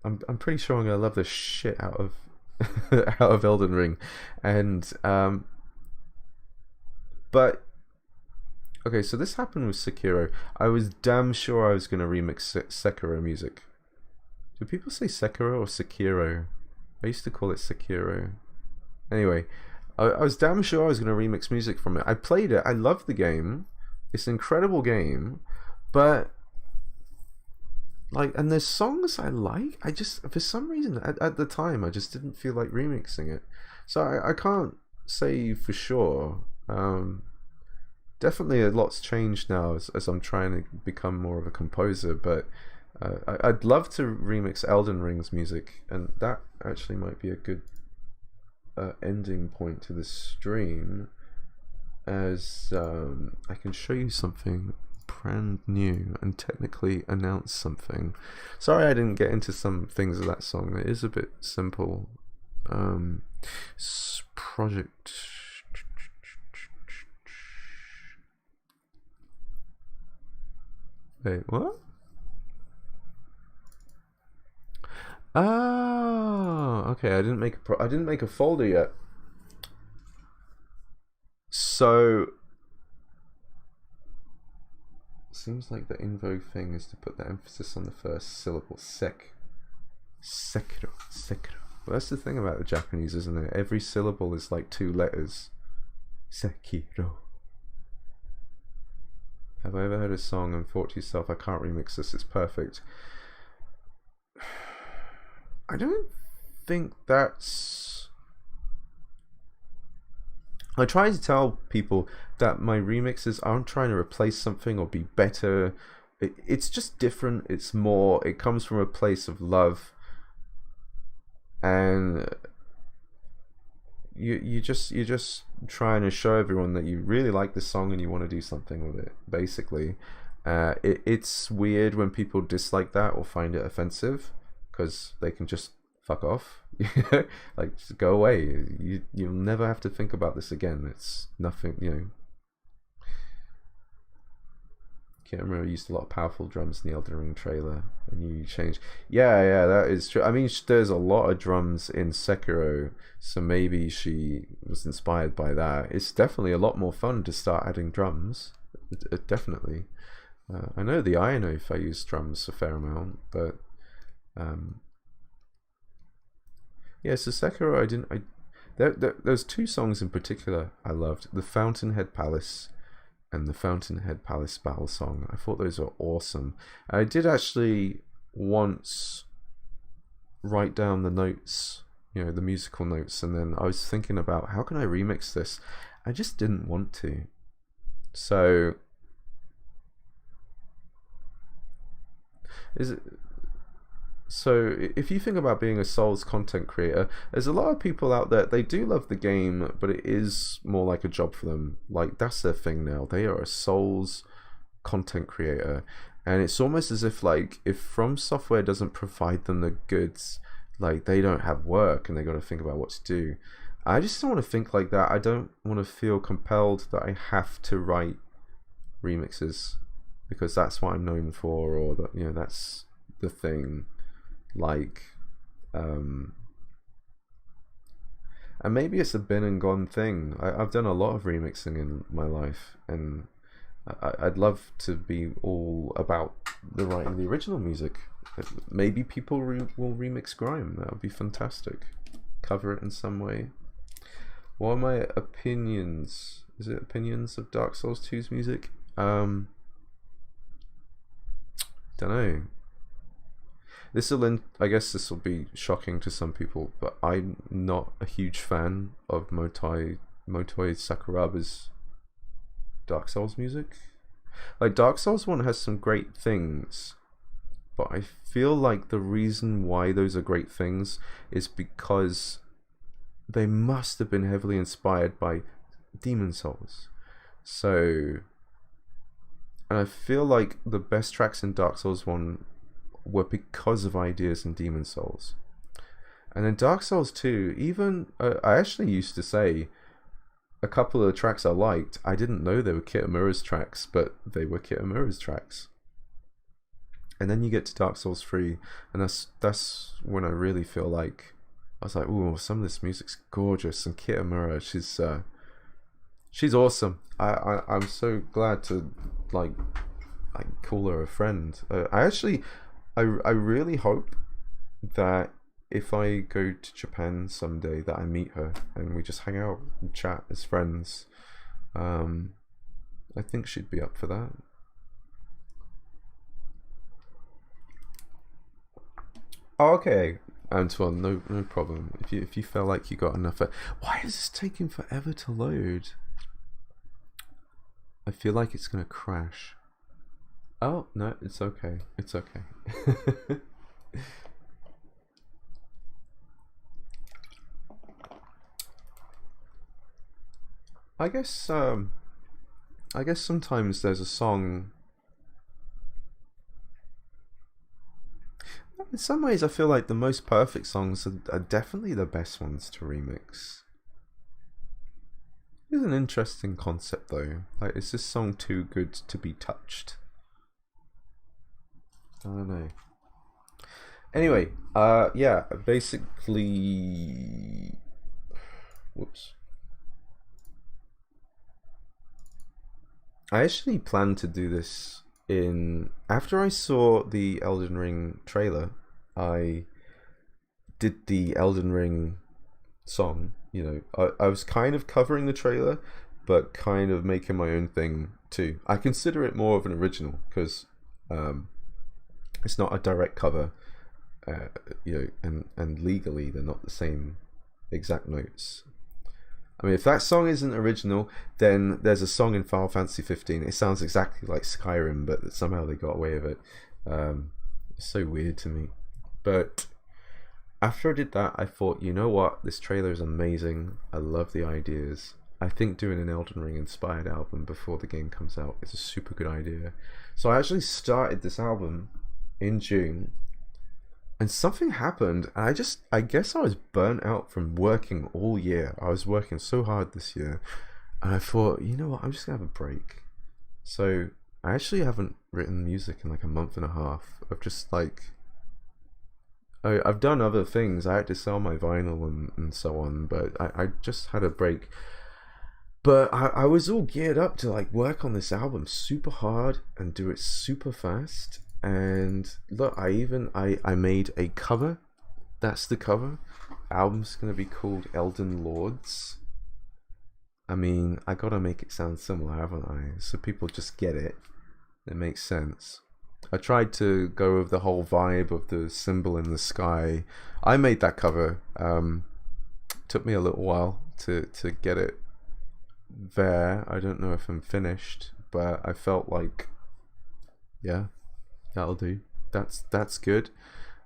I'm pretty sure I'm gonna love the shit out of out of Elden Ring, and but okay, so this happened with Sekiro. I was damn sure I was gonna remix Sekiro music. Do people say Sekiro or Sekiro? I used to call it Sekiro. Anyway, I was damn sure I was gonna remix music from it. I played it. I loved the game. It's an incredible game, but like, and there's songs I like. I just, for some reason, at the time, I just didn't feel like remixing it. So I can't say for sure. Definitely a lot's changed now as I'm trying to become more of a composer, but I'd love to remix Elden Ring's music, and that actually might be a good ending point to this stream, as I can show you something brand new and technically announce something. Sorry I didn't get into some things of that song. It is a bit simple. Project. Wait, what? Oh, okay. I didn't make a folder yet. So seems like the in vogue thing is to put the emphasis on the first syllable. Sekiro. Well, that's the thing about the Japanese, isn't it? Every syllable is like 2 letters. Sekiro. Have I ever heard a song and thought to yourself, I can't remix this, it's perfect? I don't think that's... I try to tell people that my remixes aren't trying to replace something or be better. It's just different. It's more, it comes from a place of love, and you're just trying to show everyone that you really like the song and you want to do something with it, basically. It's weird when people dislike that or find it offensive, because they can just fuck off. Like, just go away. You'll never have to think about this again. It's nothing, you know. Kitamura used a lot of powerful drums in the Elden Ring trailer, and you changed. Yeah, that is true. I mean, there's a lot of drums in Sekiro, so maybe she was inspired by that. It's definitely a lot more fun to start adding drums. Definitely. I know the Iron Oath I use drums a fair amount, but yeah. So Sekiro, there's two songs in particular I loved: the Fountainhead Palace and the Fountainhead Palace Battle Song. I thought those were awesome. I did actually once write down the notes, the musical notes, and then I was thinking about how can I remix this. I just didn't want to. So if you think about being a Souls content creator, there's a lot of people out there, they do love the game, but it is more like a job for them. Like, that's their thing now. They are a Souls content creator, and it's almost as if, like, if From Software doesn't provide them the goods, like, they don't have work and they got to think about what to do. I just don't want to think like that. I don't want to feel compelled that I have to write remixes because that's what I'm known for, or that that's the thing. Like, and maybe it's a been and gone thing. I've done a lot of remixing in my life, and I'd love to be all about the writing the original music. Maybe people will remix Grime. That would be fantastic. Cover it in some way. What are my opinions? Is it opinions of Dark Souls 2's music? Don't know. I guess this will be shocking to some people, but I'm not a huge fan of Motoi Sakuraba's Dark Souls music. Like, Dark Souls 1 has some great things, but I feel like the reason why those are great things is because they must have been heavily inspired by Demon Souls. So, and I feel like the best tracks in Dark Souls 1 were because of ideas in Demon Souls. And then Dark Souls 2, even I actually used to say a couple of the tracks I liked, I didn't know they were Kitamura's tracks, but they were Kitamura's tracks. And then you get to Dark Souls 3, and that's when I really feel like I was like, ooh, some of this music's gorgeous, and Kitamura, she's awesome. I'm so glad to like call her a friend. I really hope that if I go to Japan someday that I meet her and we just hang out and chat as friends. I think she'd be up for that. Oh, okay, Antoine, no problem. If you feel like you got enough. Why is this taking forever to load? I feel like it's gonna crash. Oh no, it's okay. It's okay. I guess sometimes there's a song. In some ways, I feel like the most perfect songs are definitely the best ones to remix. It's an interesting concept, though. Like, is this song too good to be touched? I don't know. Anyway, yeah, basically, whoops. I actually planned to do this after I saw the Elden Ring trailer. I did the Elden Ring song. I was kind of covering the trailer, but kind of making my own thing too. I consider it more of an original because it's not a direct cover, and legally they're not the same exact notes. I mean, if that song isn't original, then there's a song in Final Fantasy 15. It sounds exactly like Skyrim, but somehow they got away with it. It's so weird to me. But after I did that, I thought, you know what? This trailer is amazing. I love the ideas. I think doing an Elden Ring inspired album before the game comes out is a super good idea. So I actually started this album in June, and something happened. And I guess I was burnt out from working all year. I was working so hard this year, and I thought, you know what? I'm just gonna have a break. So I actually haven't written music in like a month and a half. I've just like I've done other things. I had to sell my vinyl and so on, but I just had a break. But I was all geared up to like work on this album super hard and do it super fast. And look, I made a cover. That's the cover. Album's gonna be called Elden Lords. I mean, I gotta make it sound similar, haven't I? So people just get it. It makes sense. I tried to go with the whole vibe of the symbol in the sky. I made that cover. Took me a little while to get it there. I don't know if I'm finished, but I felt like, yeah, that'll do. That's good.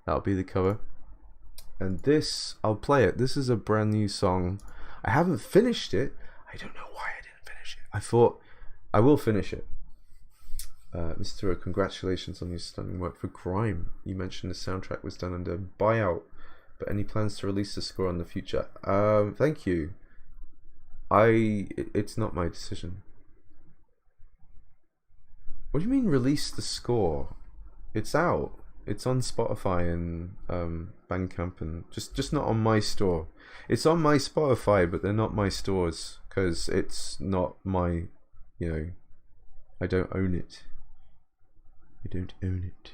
That'll be the cover. And this, I'll play it. This is a brand new song. I haven't finished it. I don't know why I didn't finish it. I thought I will finish it. Mr. O, congratulations on your stunning work for Grime. You mentioned the soundtrack was done under buyout, but any plans to release the score in the future? Thank you. It's not my decision. What do you mean release the score? It's out. It's on Spotify and Bandcamp and just not on my store. It's on my Spotify, but they're not my stores because it's not my, I don't own it. I don't own it.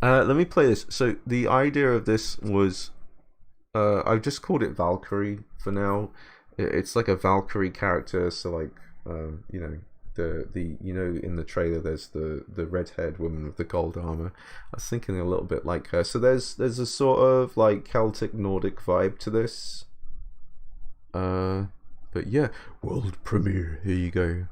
Let me play this. So the idea of this was, I've just called it Valkyrie for now. It's like a Valkyrie character. So like, the in the trailer there's the red-haired woman with the gold armor. I was thinking a little bit like her. So there's a sort of like Celtic Nordic vibe to this. But yeah, world premiere. Here you go.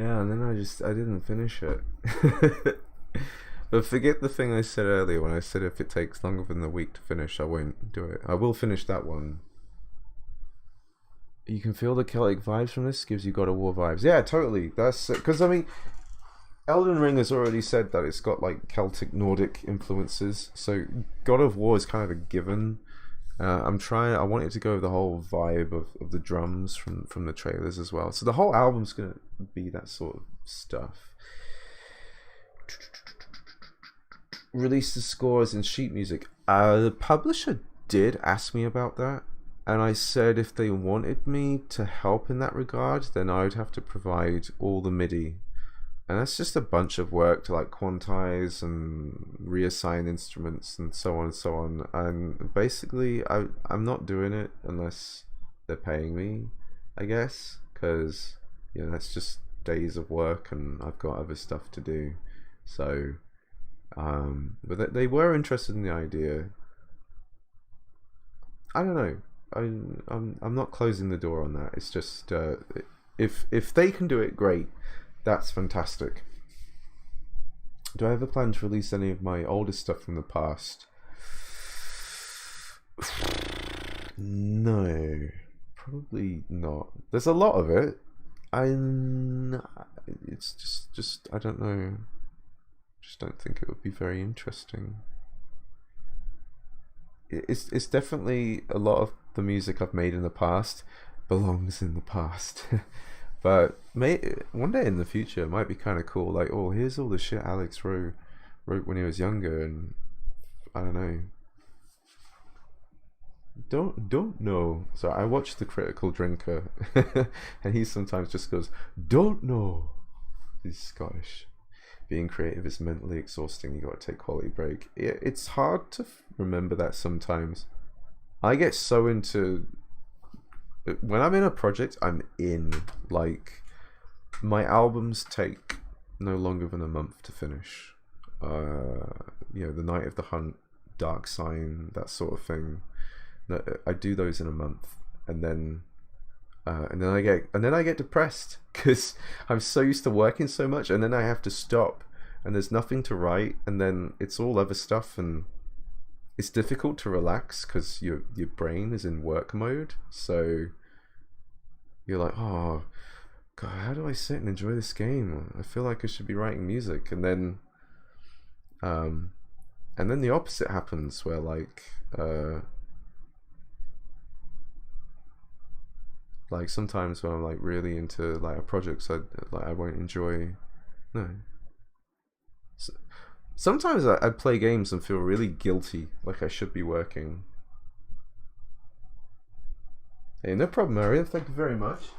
Yeah, and then I didn't finish it. But forget the thing I said earlier when I said if it takes longer than a week to finish, I won't do it. I will finish that one. You can feel the Celtic vibes from this. Gives you God of War vibes. Yeah, totally. That's because I mean, Elden Ring has already said that it's got like Celtic Nordic influences. So God of War is kind of a given. I'm trying. I want it to go with the whole vibe of the drums from the trailers as well. So the whole album's gonna be that sort of stuff. Release the scores and sheet music. The publisher did ask me about that, and I said if they wanted me to help in that regard, then I would have to provide all the MIDI, and that's just a bunch of work to like quantize and reassign instruments and so on and so on. And basically, I'm not doing it unless they're paying me, I guess, because you know that's just days of work, and I've got other stuff to do. So. But they were interested in the idea. I don't know. I'm not closing the door on that. It's just if they can do it, great. That's fantastic. Do I ever plan to release any of my oldest stuff from the past? No, probably not. There's a lot of it. It's just I don't know. Just don't think it would be very interesting. It's definitely a lot of the music I've made in the past belongs in the past. But one day in the future it might be kind of cool. Like, oh, here's all the shit Alex wrote when he was younger, and I don't know. Don't know. So I watched The Critical Drinker, and he sometimes just goes, "Don't know." He's Scottish. Being creative is mentally exhausting. You got to take quality break. It's hard to remember that sometimes. I get so into when I'm in a project. I'm in. Like my albums take no longer than a month to finish. You know, The Night of the Hunt, Dark Sign, that sort of thing. I do those in a month, and then I get depressed because I'm so used to working so much, and then I have to stop, and there's nothing to write, and then it's all other stuff, and it's difficult to relax because your brain is in work mode. So you're like, oh god, how do I sit and enjoy this game? I feel like I should be writing music, and then the opposite happens where like sometimes when I'm like really into like a project, so I won't enjoy. No. Sometimes I play games and feel really guilty, like I should be working. Hey, no problem, Maria. Thank you very much.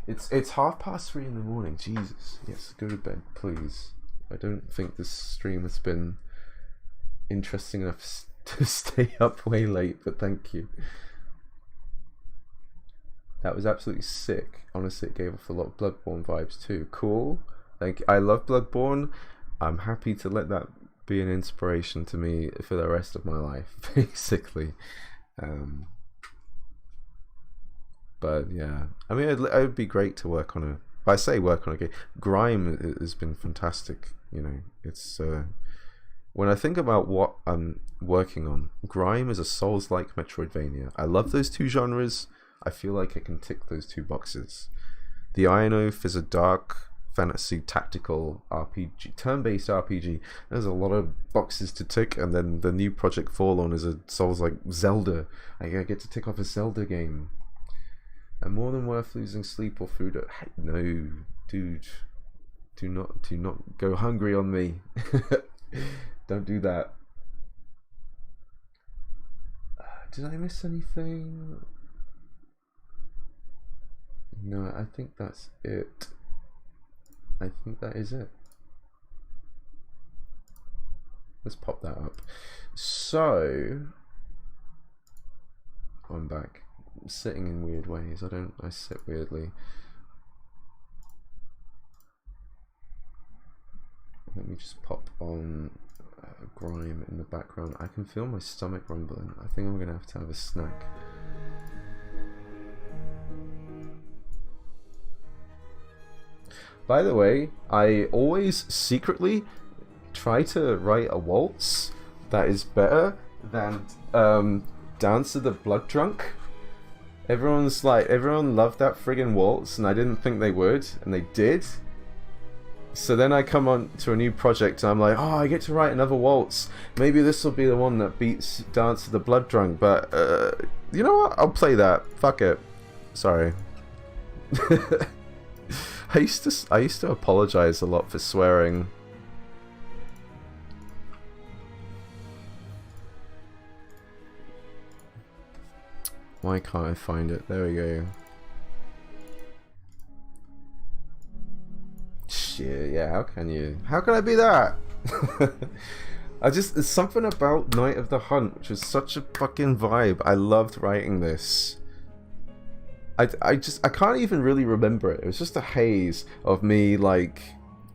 It's 3:30 in the morning. Jesus. Yes, go to bed, please. I don't think this stream has been interesting enough to stay up way late, but thank you. That was absolutely sick. Honestly, it gave off a lot of Bloodborne vibes too. Cool. Thank you. I love Bloodborne. I'm happy to let that be an inspiration to me for the rest of my life, basically. But yeah, I mean, it would be great to work on a. I say work on a game. Grime has been fantastic. You know, it's when I think about what I'm working on, Grime is a Souls-like Metroidvania. I love those two genres. I feel like I can tick those two boxes. The Iron Oath is a dark fantasy tactical RPG, turn-based RPG. There's a lot of boxes to tick, and then the new project Forlorn is a Souls-like Zelda. I get to tick off a Zelda game. And more than worth losing sleep or food. No, dude, do not go hungry on me. Don't do that. Did I miss anything? No, I think that's it. I think that is it. Let's pop that up. So I'm back. I'm sitting in weird ways. I sit weirdly. Let me just pop on Grime in the background. I can feel my stomach rumbling. I think I'm gonna have to have a snack. By the way, I always secretly try to write a waltz that is better than Dance of the Blood Drunk. Everyone loved that friggin' waltz, and I didn't think they would, and they did. So then I come on to a new project, and I'm like, oh, I get to write another waltz. Maybe this will be the one that beats Dance of the Blood Drunk, but you know what? I'll play that. Fuck it. Sorry. I used to apologize a lot for swearing. Why can't I find it? There we go. Shit, yeah, how can you? How can I be that? There's something about Night of the Hunt, which was such a fucking vibe. I loved writing this. I can't even really remember it. It was just a haze of me, like,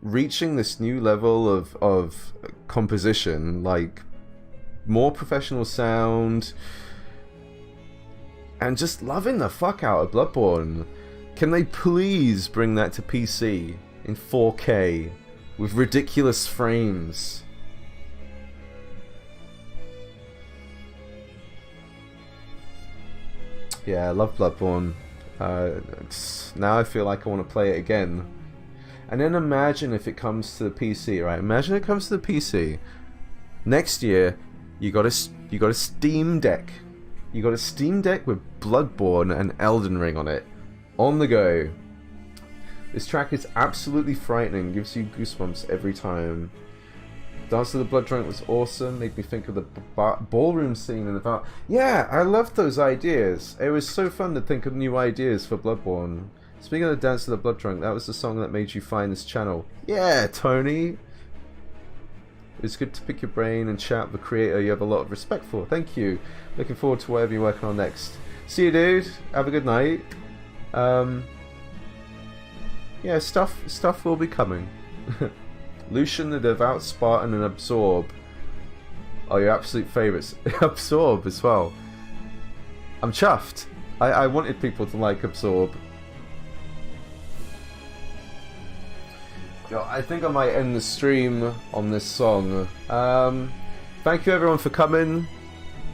reaching this new level of composition, like, more professional sound, and just loving the fuck out of Bloodborne. Can they please bring that to PC in 4K with ridiculous frames? Yeah, I love Bloodborne. Now I feel like I want to play it again. And then imagine if it comes to the PC, right? Imagine it comes to the PC. Next year, you got a Steam Deck. You got a Steam Deck with Bloodborne and Elden Ring on it. On the go. This track is absolutely frightening. Gives you goosebumps every time. Dance of the Blood Drunk was awesome. Made me think of the ballroom scene in the bar. Yeah, I loved those ideas. It was so fun to think of new ideas for Bloodborne. Speaking of Dance of the Blood Drunk, that was the song that made you find this channel. Yeah, Tony. It's good to pick your brain and chat with the creator you have a lot of respect for. Thank you. Looking forward to whatever you're working on next. See you, dude. Have a good night. Yeah, stuff will be coming. Lucian the Devout Spartan and Absorb are your absolute favourites. Absorb as well. I'm chuffed. I wanted people to like Absorb. Yo, I think I might end the stream on this song. Thank you everyone for coming.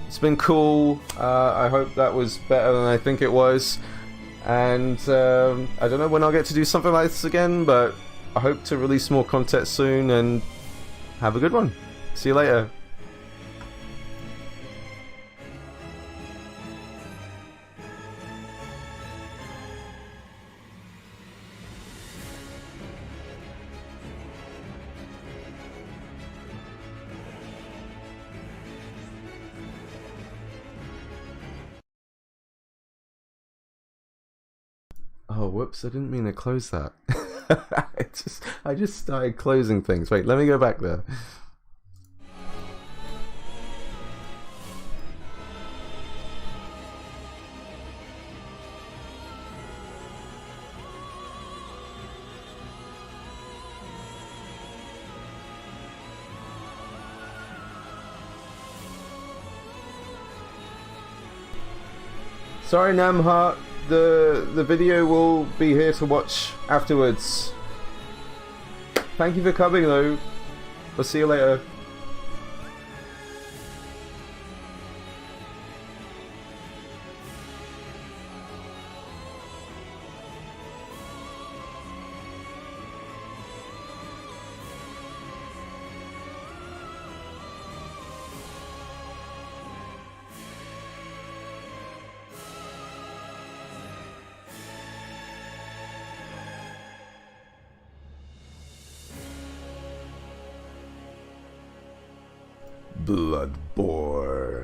It's been cool. I hope that was better than I think it was. And I don't know when I'll get to do something like this again, but I hope to release more content soon, and have a good one. See you later. Oh, whoops, I didn't mean to close that. I just started closing things. Wait, let me go back there. Sorry, Namhart. The video will be here to watch afterwards. Thank you for coming though. I'll see you later. Bloodborne.